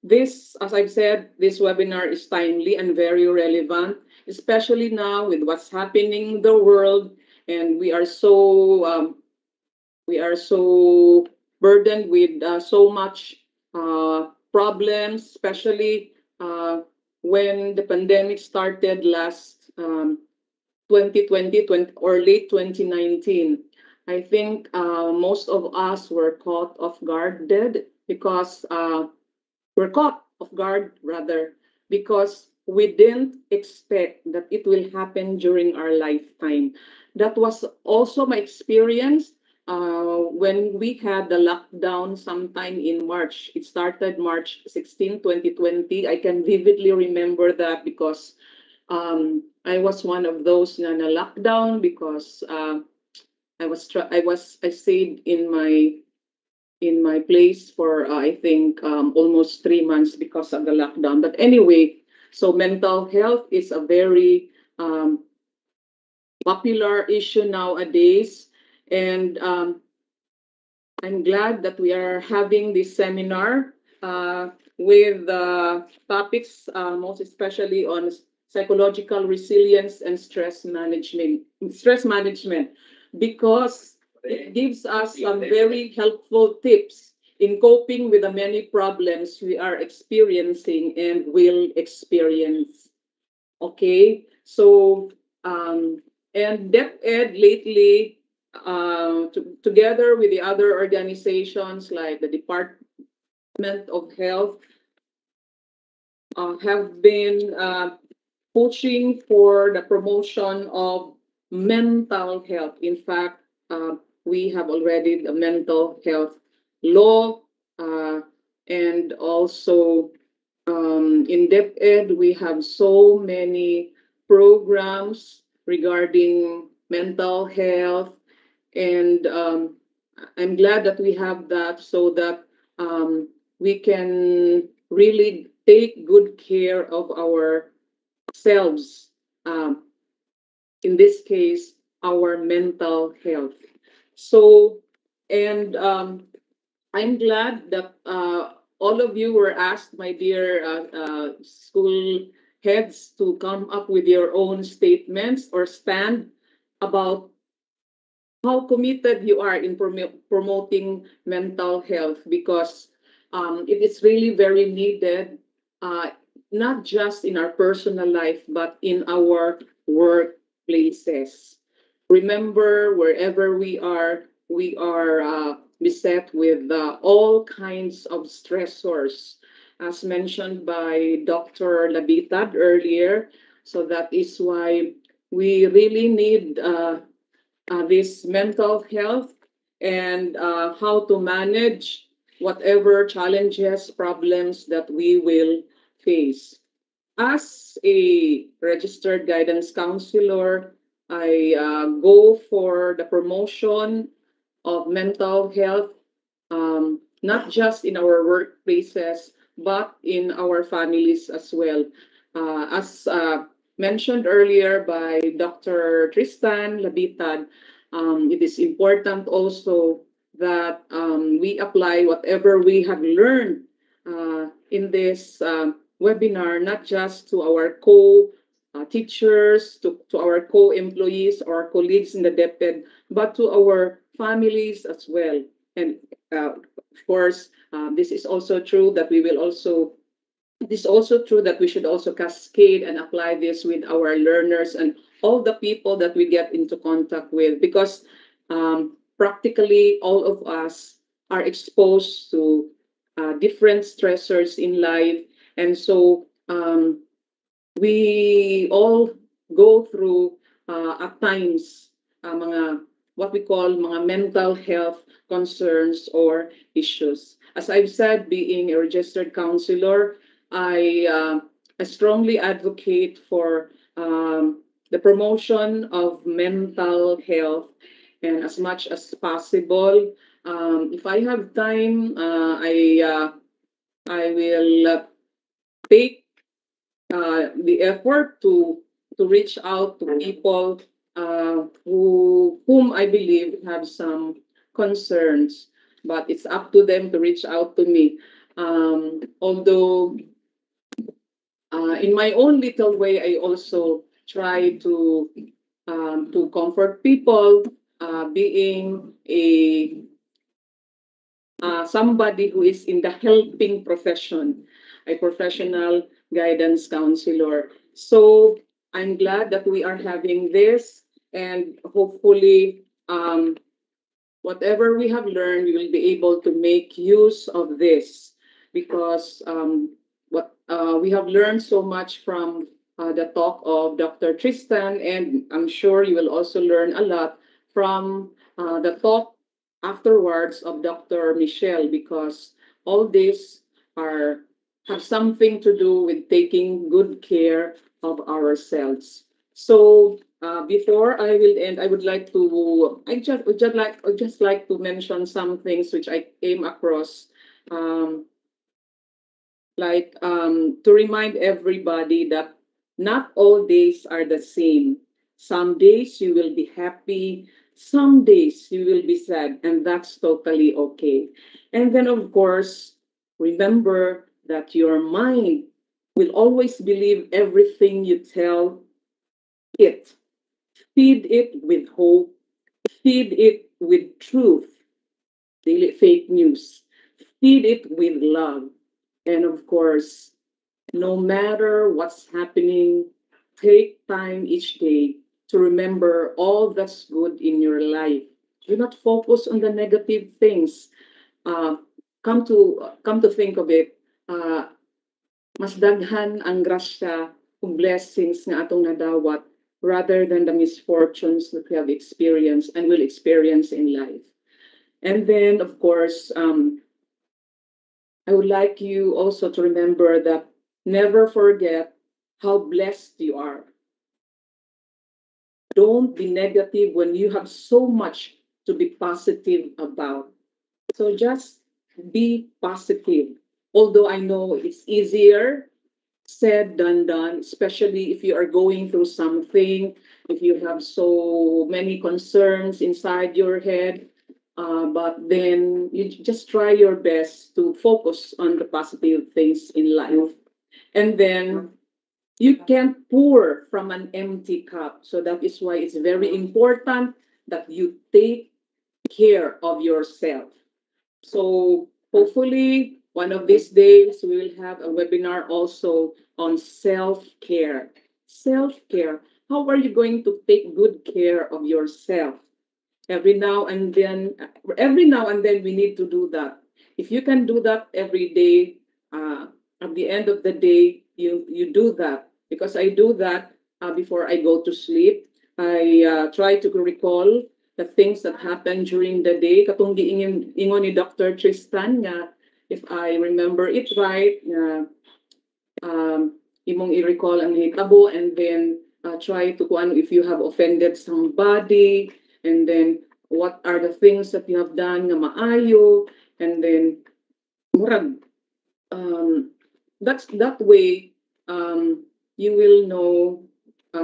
this, as I've said, this webinar is timely and very relevant, especially now with what's happening in the world, and we are so burdened with so much problems, especially when the pandemic started last 2020 or late 2019. I think most of us were caught off guard dead because we're caught off guard rather because we didn't expect that it will happen during our lifetime. That was also my experience when we had the lockdown sometime in March. It started March 16, 2020. I can vividly remember that because I was one of those na lockdown because I stayed in my place for I think almost 3 months because of the lockdown. But anyway, so mental health is a very popular issue nowadays, and I'm glad that we are having this seminar with topics most especially on psychological resilience and stress management. Because it gives us some very helpful tips in coping with the many problems we are experiencing and will experience. Okay, so and DepEd lately, together with the other organizations like the Department of Health, have been pushing for the promotion of mental health. In fact, we have already the mental health law, and also in DepEd, we have so many programs regarding mental health, and I'm glad that we have that so that we can really take good care of ourselves. In this case, our mental health. So, and I'm glad that all of you were asked, my dear school heads, to come up with your own statements or stand about how committed you are in promoting mental health because it is really very needed, not just in our personal life, but in our workplaces. Remember, wherever we are beset with all kinds of stressors, as mentioned by Dr. Labitad earlier. So that is why we really need this mental health and how to manage whatever challenges, problems that we will face. As a registered guidance counselor, I go for the promotion of mental health, not just in our workplaces, but in our families as well. As mentioned earlier by Dr. Tristan Labitad, it is important also that we apply whatever we have learned in this webinar, not just to our teachers, to our co-employees or colleagues in the DepEd, but to our families as well. And of course, this is also true that we will also it is also true that we should also cascade and apply this with our learners and all the people that we get into contact with, because practically all of us are exposed to different stressors in life. And so we all go through at times mga what we call mga mental health concerns or issues. As I've said, being a registered counselor, I strongly advocate for the promotion of mental health, and as much as possible, if I have time, I will take the effort to reach out to people whom I believe have some concerns, but it's up to them to reach out to me. Although in my own little way, I also try to comfort people, being a somebody who is in the helping profession, a professional guidance counselor. So I'm glad that we are having this, and hopefully, whatever we have learned, we will be able to make use of this, because what we have learned so much from the talk of Dr. Tristan, and I'm sure you will also learn a lot from the talk afterwards of Dr. Michelle, because all these are have something to do with taking good care of ourselves. So before I will end, I would like to would just like to mention some things which I came across, um, to remind everybody that not all days are the same. Some days you will be happy, some days you will be sad, and that's totally okay. And then, of course, remember that your mind will always believe everything you tell it. Feed it with hope, feed it with truth, daily fake news, feed it with love. And of course, no matter what's happening, take time each day to remember all that's good in your life. Do not focus on the negative things. Uh, come to think of it, uh, mas daghan ang grasya ug blessings nga atong nadawat rather than the misfortunes that we have experienced and will experience in life. And then, of course, I would like you also to remember that never forget how blessed you are. Don't be negative when you have so much to be positive about. So just be positive. Although I know it's easier said than done, especially if you are going through something, if you have so many concerns inside your head. But then you just try your best to focus on the positive things in life. And then you can't pour from an empty cup. So that is why it's very important that you take care of yourself. So hopefully one of these days we will have a webinar also on self-care. Self-care. How are you going to take good care of yourself? Every now and then, we need to do that. If you can do that every day, at the end of the day, you do that. Because I do that before I go to sleep. I try to recall the things that happen during the day. Katong ingon ni Dr. Tristan nga, if I remember it right, nga imong i-recall ang hitabo and then try to kung ano if you have offended somebody and then what are the things that you have done nga maayo and then murag that way you will know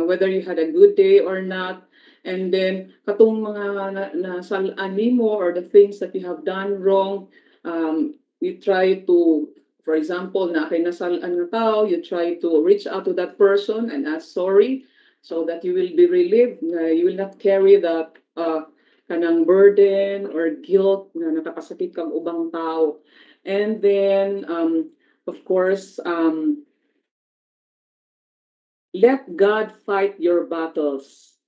whether you had a good day or not and then katong mga nasalaan nimo or the things that you have done wrong you try to for example na kay nasalaan nga tao you try to reach out to that person and ask sorry so that you will be relieved you will not carry that kanang burden or guilt na nakakasakit kang ubang tao and then of course let God fight your battles.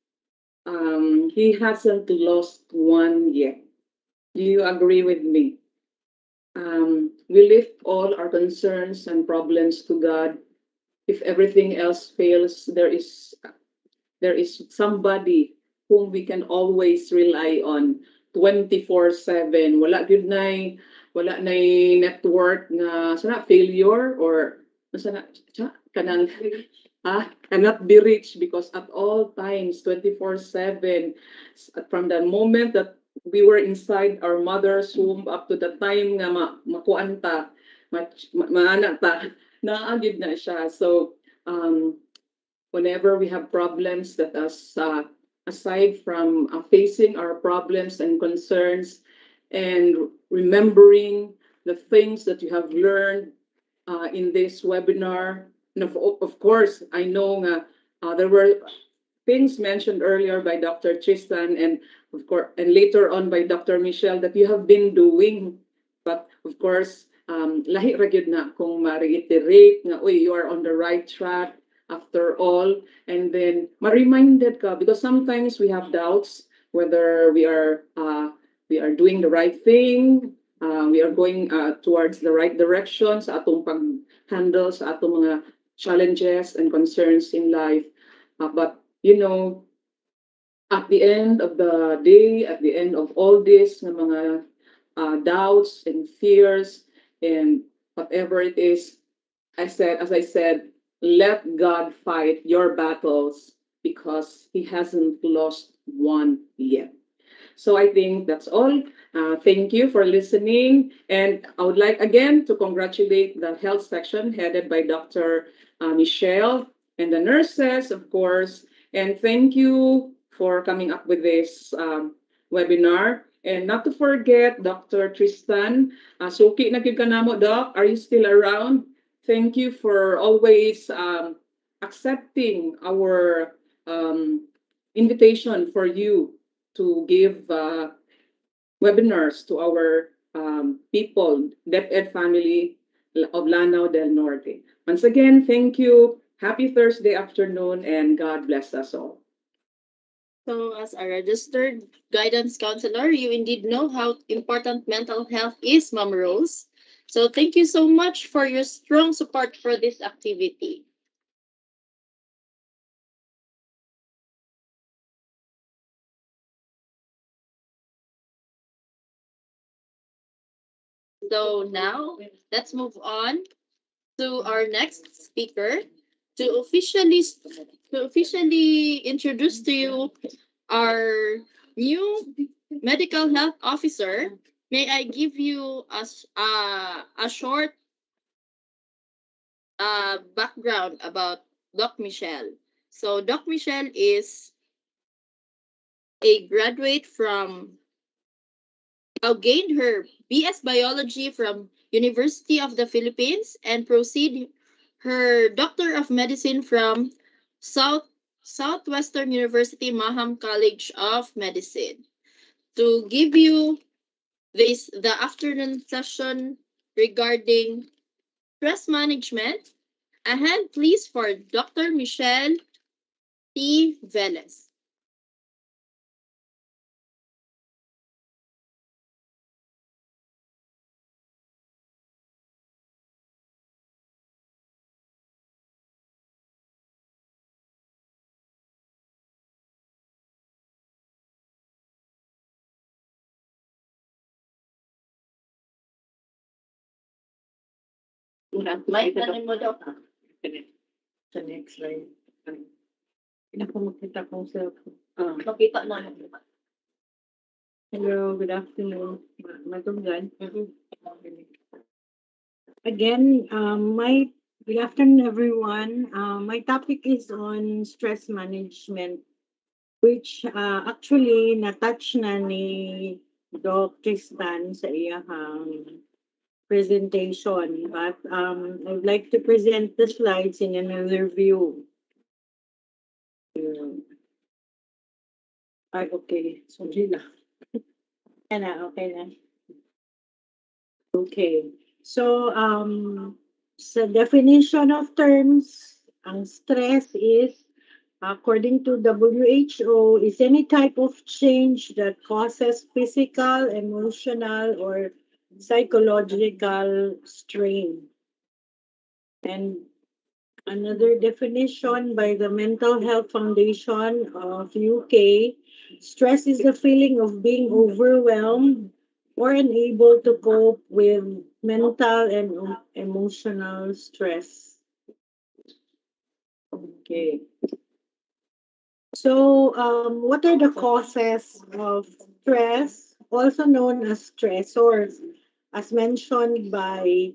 He hasn't lost one yet. Do you agree with me? We lift all our concerns and problems to God. If everything else fails, there is somebody whom we can always rely on 24/7. Wala na network na sana failure or sana kanang cannot be reached because at all times 24/7 from the moment that we were inside our mother's womb up to the time nga makuan ta maana ta naagid na siya so whenever we have problems that us aside from facing our problems and concerns and remembering the things that you have learned in this webinar and of course I know there were things mentioned earlier by Dr. Tristan and of course and later on by Dr. Michelle that you have been doing but of course lahi ra gyud na kung ma-reiterate nga uy you are on the right track after all and then ma-reminded ka because sometimes we have doubts whether we are doing the right thing we are going towards the right direction sa atong pag-handle sa atong mga challenges and concerns in life but you know at the end of the day at the end of all this ng mga doubts and fears and whatever it is as I said let God fight your battles because he hasn't lost one yet so I think that's all thank you for listening and I would like again to congratulate the health section headed by Dr. Michelle and the nurses of course and thank you for coming up with this webinar and not to forget Dr. Tristan suki na gyud ka namo doc are you still around thank you for always accepting our invitation for you to give webinars to our people, DepEd family of Lanao del Norte. Once again, thank you. Happy Thursday afternoon and God bless us all. So, as a registered guidance counselor, you indeed know how important mental health is, Ma'am Rose. So, thank you so much for your strong support for this activity. So, now let's move on to our next speaker to officially introduce to you our new medical health officer. May I give you a short background about Doc Michelle. So Doc Michelle is a graduate from gained her BS Biology from University of the Philippines and proceed her Doctor of Medicine from Southwestern University Maham College of Medicine. To give you the afternoon session regarding stress management, a hand please for Dr. Michelle T. Velez. May tanim mo daw. Sa next slide. Pinakamagkita kong cellphone. Makita mo. Hello, good afternoon. Matunggan. Again, good afternoon, everyone. My topic is on stress management, which actually na-touch na ni Doc Tristan sa iyahang presentation. But I would like to present the slides in another view. Ay, okay. Sorry na. Okay na. Okay. So, sa definition of terms, ang stress is, according to WHO, is any type of change that causes physical, emotional, or psychological strain. And another definition by the Mental Health Foundation of UK, stress is the feeling of being overwhelmed or unable to cope with mental and emotional stress. Okay. So, what are the causes of stress, also known as stressors? As mentioned by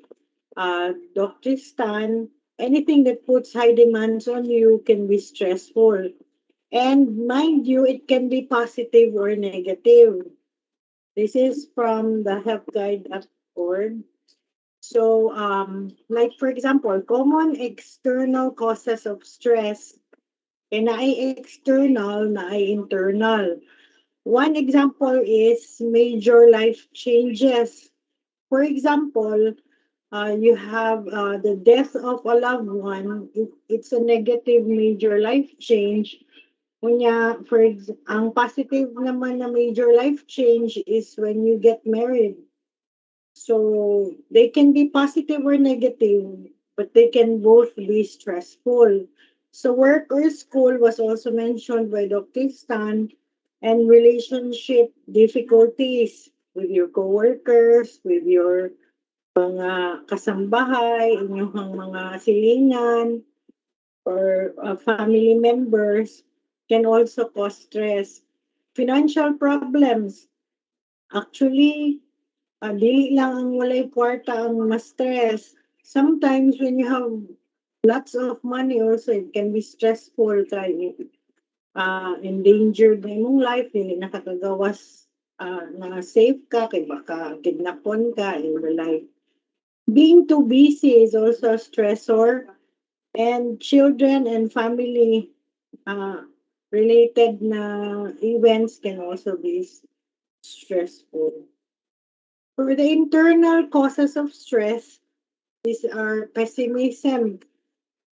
Dr. Stan, anything that puts high demands on you can be stressful. And mind you, it can be positive or negative. This is from the helpguide.org. So, like for example, common external causes of stress, na ay external, na ay internal. One example is major life changes. For example, you have the death of a loved one. It's a negative major life change. Kunya, ang positive naman na major life change is when you get married. So, they can be positive or negative, but they can both be stressful. So, work or school was also mentioned by Dr. Stan, and relationship difficulties with your coworkers, with your mga kasambahay, inyong mga silingan, or family members can also cause stress. Financial problems. Actually, dili lang ang walay kwarta ang ma-stress. Sometimes when you have lots of money also, it can be stressful kay endangered na imong life, hindi nakakagawas na safe ka, kay baka kidnapon ka in the life. Being too busy is also a stressor, and children and family related na events can also be stressful. For the internal causes of stress, these are pessimism.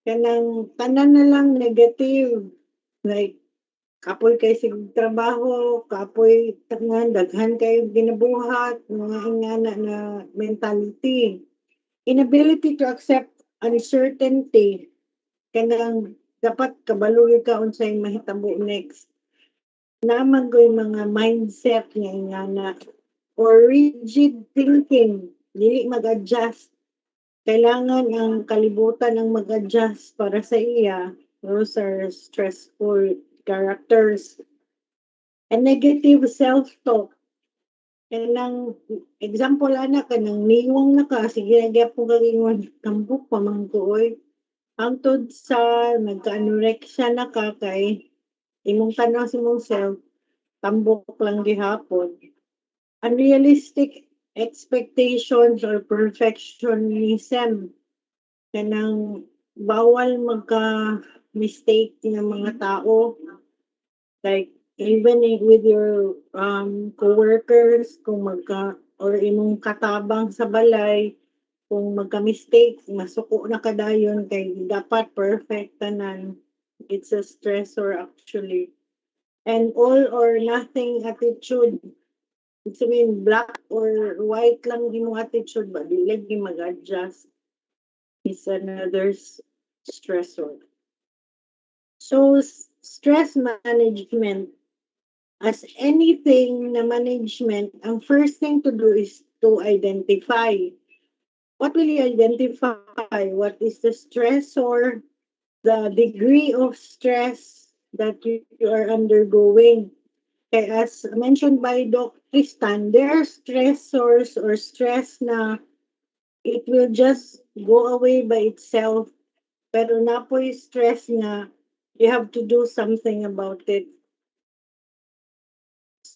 Kanang tanan na lang negative. Like, kapoy kay sig trabaho, kapoy tangan, daghan kayo ginabuhat, mga ingana na mentality. Inability to accept uncertainty. Kanang dapat kabalugi ka unsay mahitabo next. Naman ko yung mga mindset nga ingana or rigid thinking, dili mag-adjust. Kailangan ang kalibutan ang mag-adjust para sa iya. Those are stressful characters. And negative self-talk. Kanang example ana kanang niwang na ka, sige nagyapon ka gingon, tambok pa man ko oy. Hangtod sa nagka-anorexia na ka kay imong tanaw sa imong self, tambok lang gihapon. Unrealistic expectations or perfectionism. Kanang bawal magka-mistake ng mga tao. Like, even with your co-workers, kung or imong katabang sa balay, kung magka-mistake, masuko na kadayon kay dapat perfect tanan. It's a stressor actually. And all or nothing attitude. It's mean black or white lang yung attitude ba? Dilig yung mag-adjust. Is another stressor. So, stress management. As anything na management, ang first thing to do is to identify. what will you identify? What is the stress or the degree of stress that you are undergoing? Okay, as mentioned by Dr. Tristan, there are stressors or stress na it will just go away by itself. Pero na po yung stress na you have to do something about it.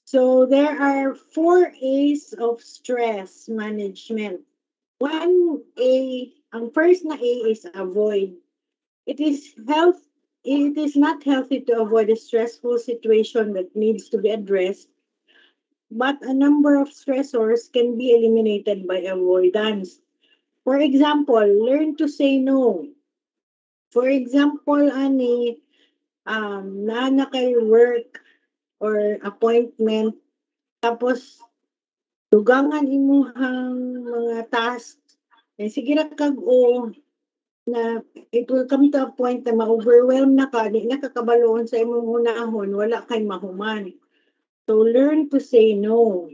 So there are 4 A's of stress management. 1 A, ang first na A is avoid. It is not healthy to avoid a stressful situation that needs to be addressed, but a number of stressors can be eliminated by avoidance. For example, learn to say no. For example, ani, na kay work or appointment, tapos dugangan imuhang mga tasks, sige ra kag o, na it will come to a point na ma-overwhelm na ka, di na kakabaloon sa imong hunahon, wala kay mahuman. So learn to say no.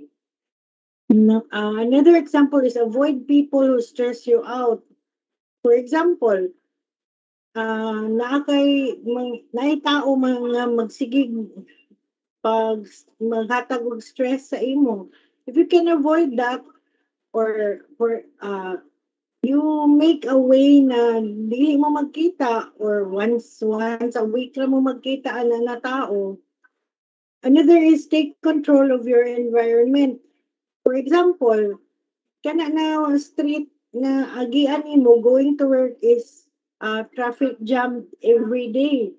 Another example is avoid people who stress you out. For example, naitao mga magsigig pag maghatag og stress sa imo. If you can avoid that, or you make a way na dili mo magkita or once a week lang mo magkita ana na tao. Another is take control of your environment. For example, kana na street na agian nimo going to work is traffic jam every day.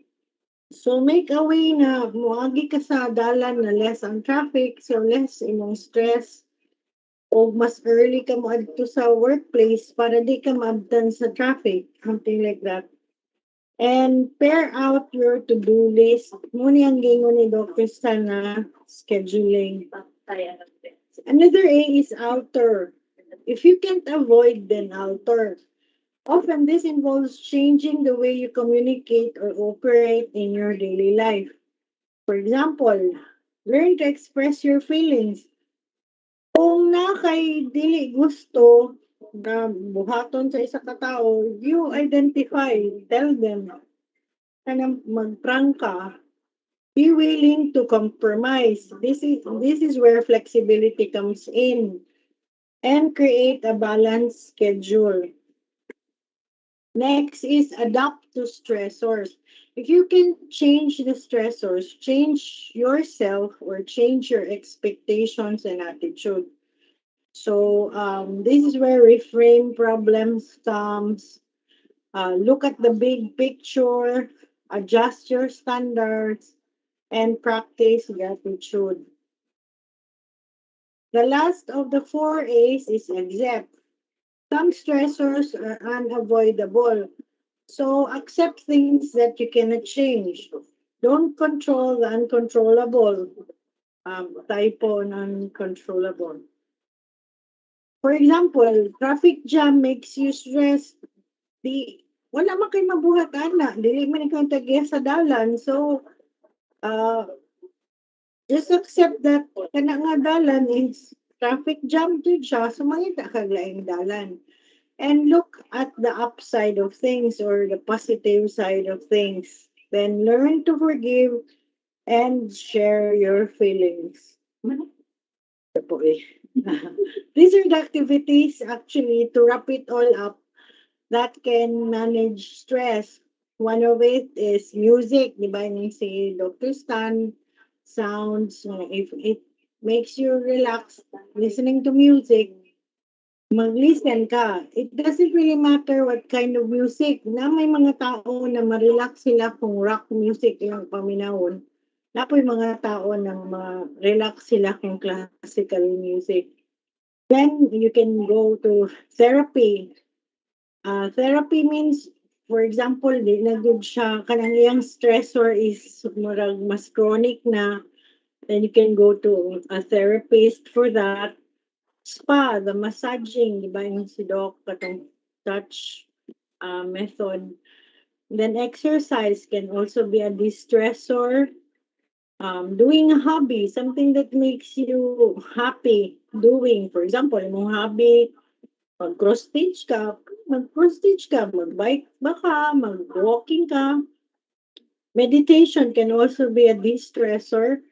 So make a way na moagi ka sa dalan na less ang traffic, so less imong stress. O mas early ka mo adto sa workplace para di ka maabtan sa traffic, something like that. And pair out your to-do list. Muna ang gingon ni Dr. Stan na scheduling. Another A is alter. If you can't avoid, then alter. Often this involves changing the way you communicate or operate in your daily life. For example, learn to express your feelings. Kung na kay dili gusto na buhaton sa isa ka tao, you identify, tell them, kanang magprangka, be willing to compromise. This is where flexibility comes in, and create a balanced schedule. Next is adapt to stressors. If you can change the stressors, change yourself or change your expectations and attitude. So this is where reframe problems comes. Look at the big picture, adjust your standards, and practice gratitude. The last of the 4 A's is accept. Some stressors are unavoidable. So accept things that you cannot change. Don't control the uncontrollable. Typo on uncontrollable. For example, traffic jam makes you stressed. Wala man kay mabuhat ana, dili man ikaw tagiya sa dalan. So just accept that kana nga dalan is traffic jam jud siya, so mangita kag laing dalan. And look at the upside of things or the positive side of things. Then learn to forgive and share your feelings. These are the activities actually to wrap it all up that can manage stress. One of it is music, di ba yung si Dr. Stan, sounds, if it makes you relax, listening to music, mag-listen ka. It doesn't really matter what kind of music. Na may mga tao na ma-relax sila kung rock music yung paminahon. Na po yung mga tao na ma-relax sila kung classical music. Then you can go to therapy. Therapy means, for example, di na good siya, kanang iyang stressor is murag mas chronic na, then you can go to a therapist for that. Spa, the massaging, di ba yung si Doc, katong touch method. Then exercise can also be a distressor. Doing a hobby, something that makes you happy doing. For example, yung hobby, mag-cross stitch ka, mag-cross stitch ka, mag-bike ba ka, mag-walking ka. Meditation can also be a de-stressor.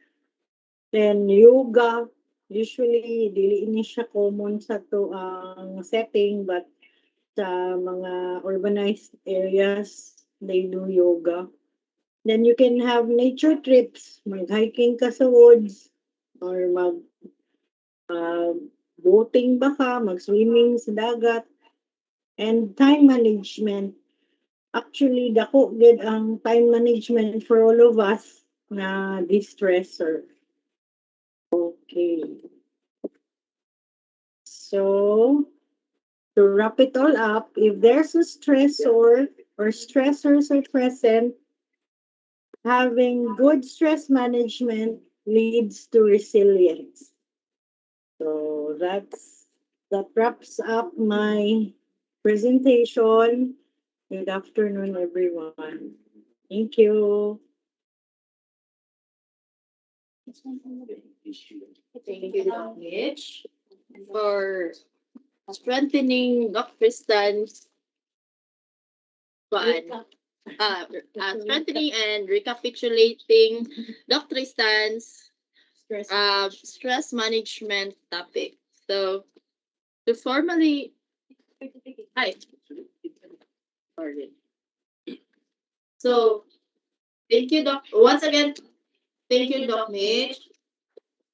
Then yoga, usually dili ini siya common sa to ang setting, but sa mga urbanized areas, they do yoga. Then you can have nature trips, mag-hiking ka sa woods, or ah, boating ba ka, mag-swimming sa dagat. And time management. Actually, dako gid ang time management for all of us na de-stressor. Okay. So, to wrap it all up, if there's a stressor or stressors are present, having good stress management leads to resilience. So that wraps up my presentation. Good afternoon, everyone. Thank you. Thank you, Doc Mitch, for strengthening Dr. Stan's strengthening and recapitulating Dr. Stan's stress management topic. So, to formally, hi. Sorry. So, thank you, Doc. Once again, thank you, Doc Mitch.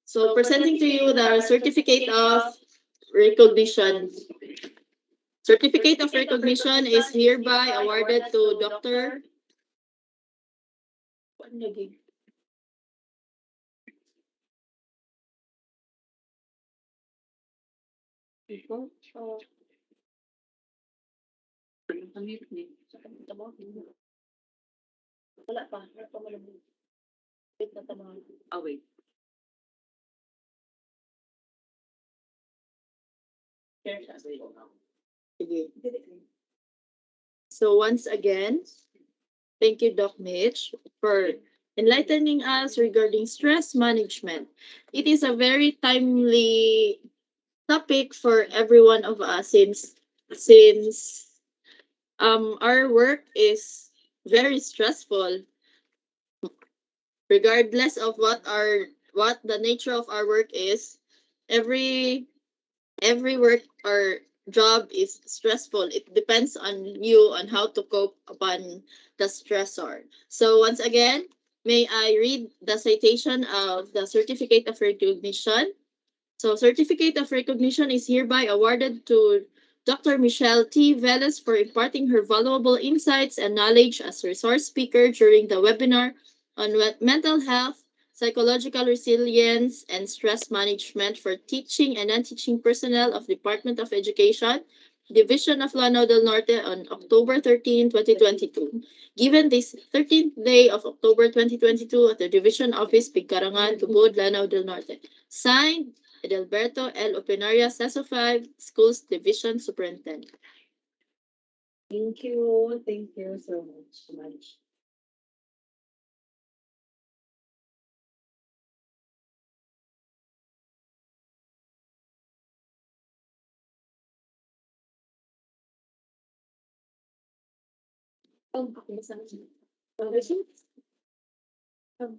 So, presenting to you the certificate of recognition. Certificate of recognition is hereby awarded to Dr. Wala pa. Wala pa malabog. Wait na tama. Wait. Sige. So once again, thank you, Doc Mitch, for enlightening us regarding stress management. It is a very timely topic for every one of us since our work is very stressful, regardless of what the nature of our work is. Every work or job is stressful. It depends on you on how to cope upon the stressor. So once again, may I read the citation of the certificate of recognition. So certificate of recognition is hereby awarded to Dr. Michelle T. Velez for imparting her valuable insights and knowledge as resource speaker during the webinar on mental health, psychological resilience, and stress management for teaching and non-teaching personnel of Department of Education, Division of Lanao del Norte on October 13, 2022. Given this 13th day of October 2022 at the Division Office, Pigkarangan, Tubod, Lanao del Norte. Signed, Edelberto L. Opinaria, CESO 5, Schools Division Superintendent. Thank you. Thank you so much.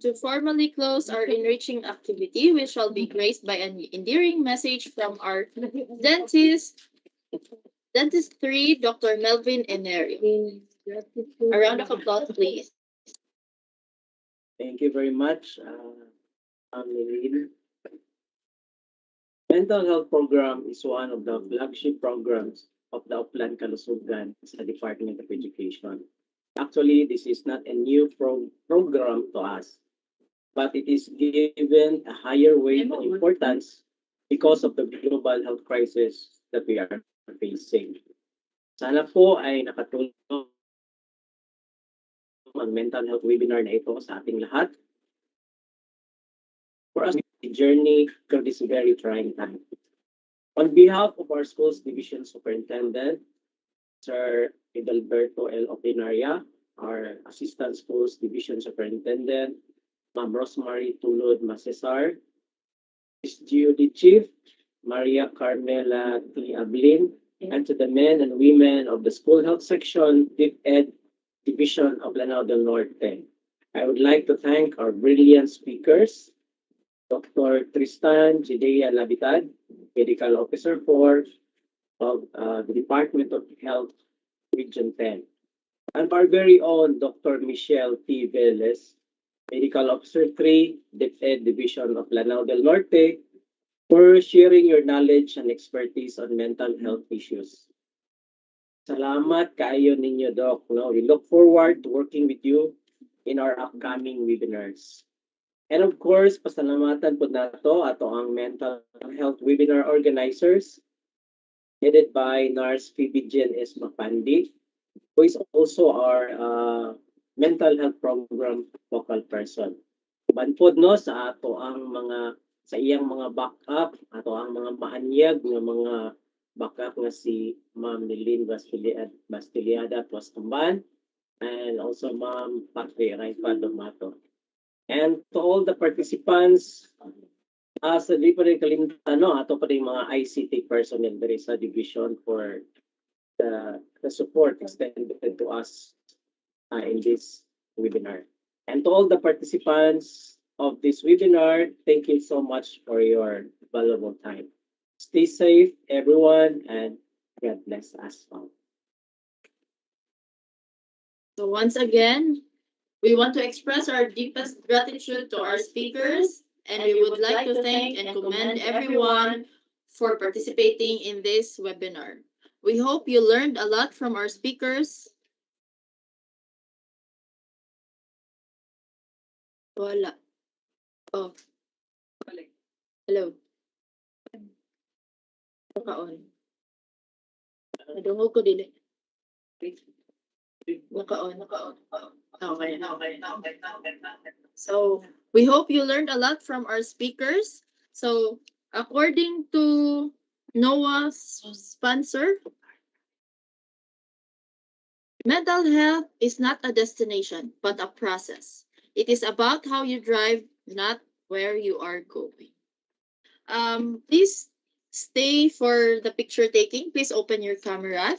To formally close our enriching activity, we shall be graced by an endearing message from our dentist 3, Dr. Melvin Enerio. A round of applause, please. Thank you very much, Lilin. Mental health program is one of the flagship programs of the Upland Kalusugan sa Department of Education. Actually, this is not a new program to us, but it is given a higher weight and importance because of the global health crisis that we are facing. Sana po ay nakatulong ang mental health webinar na ito sa ating lahat for us to journey through this very trying time. On behalf of our schools division superintendent, Sir Edelberto L. Opinaria, our assistant schools division superintendent, Ma'am Rosemary Tulod Masesar, SGOD Chief Maria Carmela T. Ablin, and to the men and women of the School Health Section, DepEd Division of Lanao del Norte. I would like to thank our brilliant speakers, Dr. Tristan Jidea Labitad, Medical Officer 4 of the Department of Health, Region 10, and our very own Dr. Michelle T. Velez, Medical Officer 3, DepEd Division of Lanao del Norte, for sharing your knowledge and expertise on mental health issues. Salamat kayo ninyo, Doc. No? We look forward to working with you in our upcoming webinars. And of course, pasalamatan po nato ato ang mental health webinar organizers headed by Nurse Phoebe Jen S. Mapandi, who is also our mental health program focal person. Banpod no sa ato ang mga sa iyang mga backup, ato ang mga maanyag ng mga backup nga si Ma'am Nilin Bastiliada Tuastumban and also Ma'am Patri Raifa Domato. And to all the participants, sa di pa rin kalimutan, no, ato pa rin mga ICT personnel there is a division for the support extended to us in this webinar. And to all the participants of this webinar, thank you so much for your valuable time. Stay safe, everyone, and God bless us all. So once again, we want to express our deepest gratitude to our speakers, and we would like to thank and commend everyone for participating in this webinar. We hope you learned a lot from our speakers. Wala. Oh. Hello. Naka-on. Nadungog ko dili. Naka-on. Okay. So, we hope you learned a lot from our speakers. So, according to NOAA's sponsor, mental health is not a destination, but a process. It is about how you drive, not where you are going. Please stay for the picture taking. Please open your camera.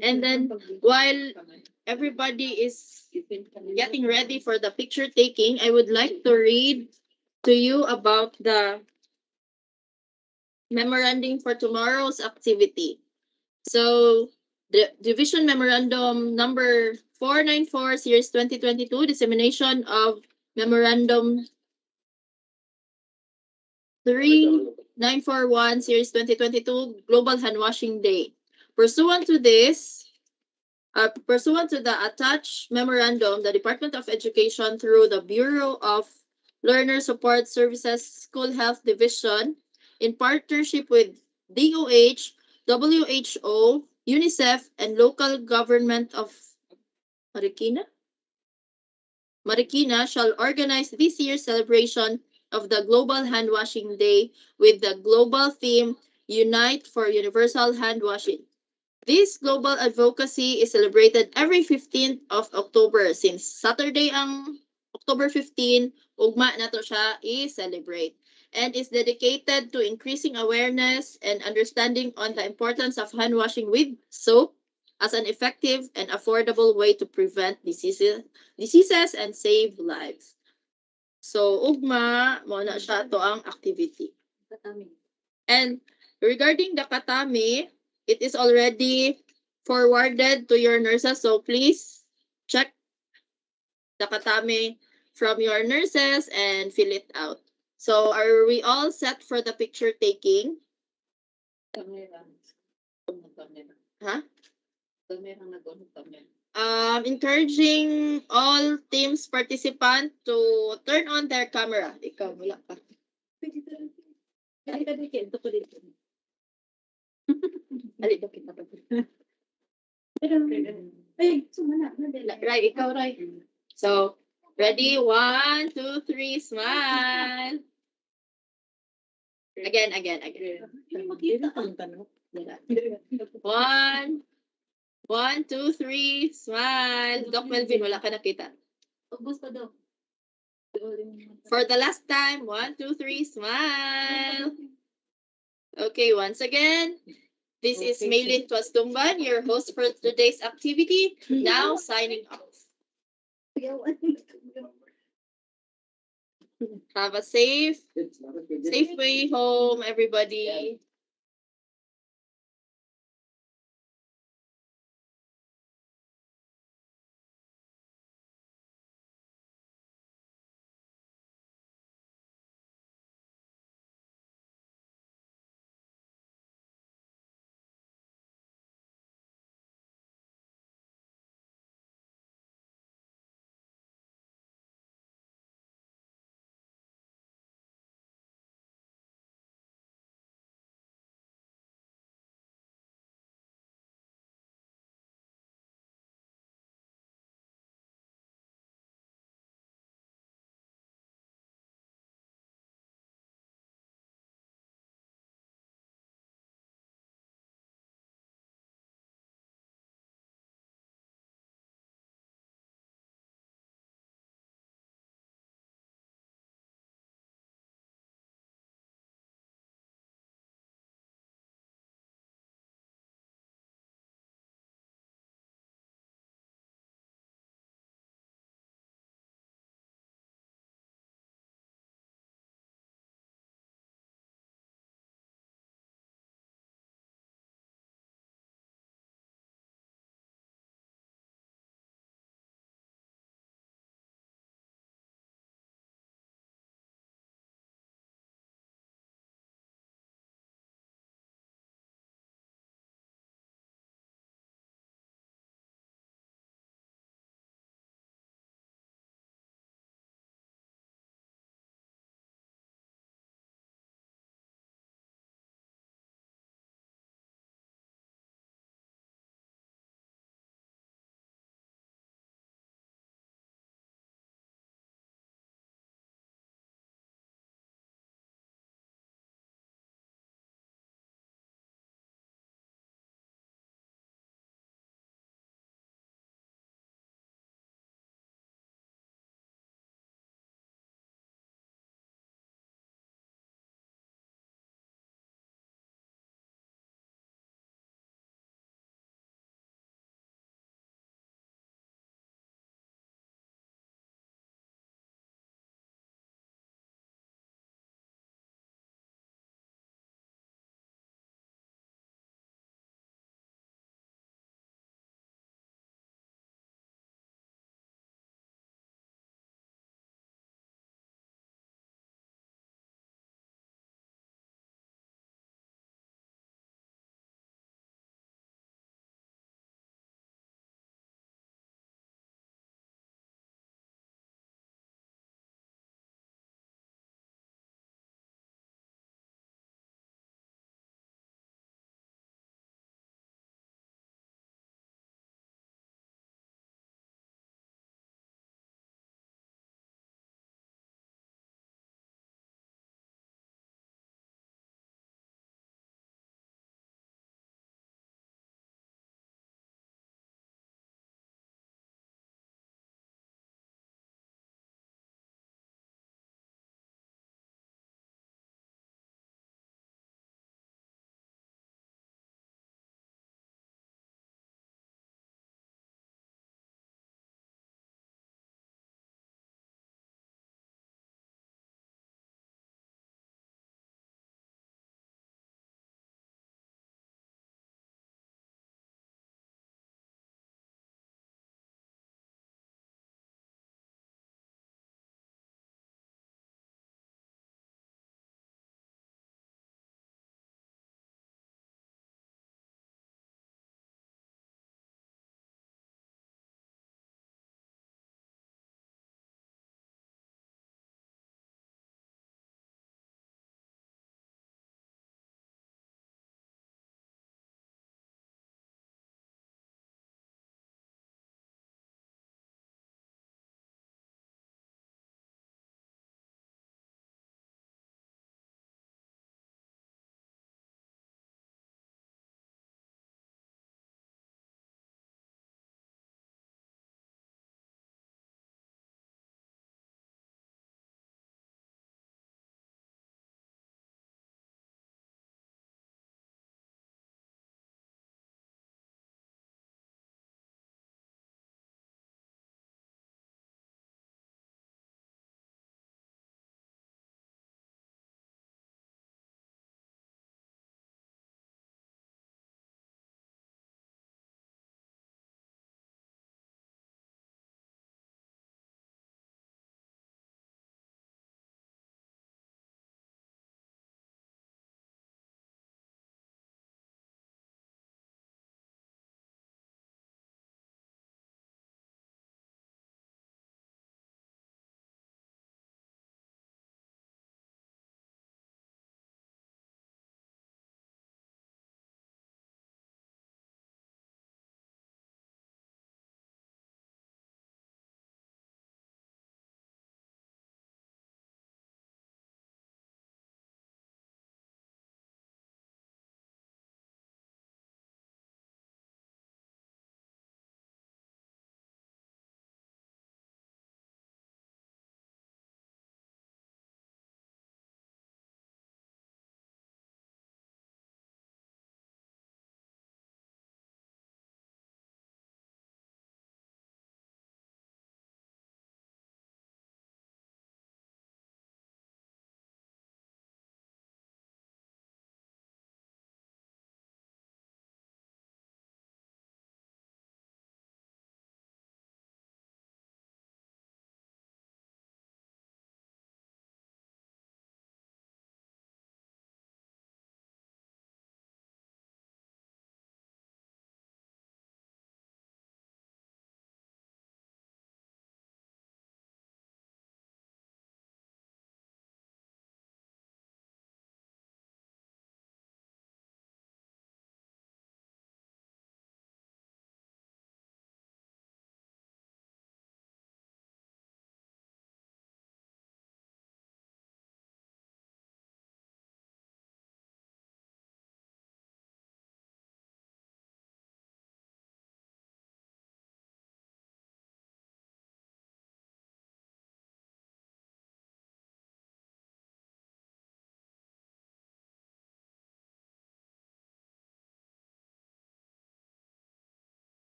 And then while everybody is getting ready for the picture taking, I would like to read to you about the memorandum for tomorrow's activity. So the Division Memorandum number 494 Series 2022, dissemination of Memorandum 3941 Series 2022, Global Hand Washing Day. Pursuant to the attached memorandum, the Department of Education through the Bureau of Learner Support Services School Health Division in partnership with DOH, WHO, UNICEF, and local government of Marikina shall organize this year's celebration of the Global Hand Washing Day with the global theme Unite for Universal Hand Washing. This global advocacy is celebrated every 15th of October. Since Saturday ang October 15, ugma na to siya i-celebrate, and is dedicated to increasing awareness and understanding on the importance of hand washing with soap as an effective and affordable way to prevent diseases and save lives. So, ugma, mo na siya to ang activity. And regarding the katami, it is already forwarded to your nurses, so please check the katami from your nurses and fill it out. So, are we all set for the picture taking? Huh? Encouraging all teams participant to turn on their camera. Ikaw, wala ka. Right, ikaw, right. So, ready? 1, 2, 3, smile. Again. 1, 2, 3, smile. Doc Melvin, wala ka nakita. Ubus pa, Doc. For the last time, 1, 2, 3, smile. Okay, once again, this is Maylin Tuastumban, your host for today's activity. Now signing off. Have a safe way home, everybody.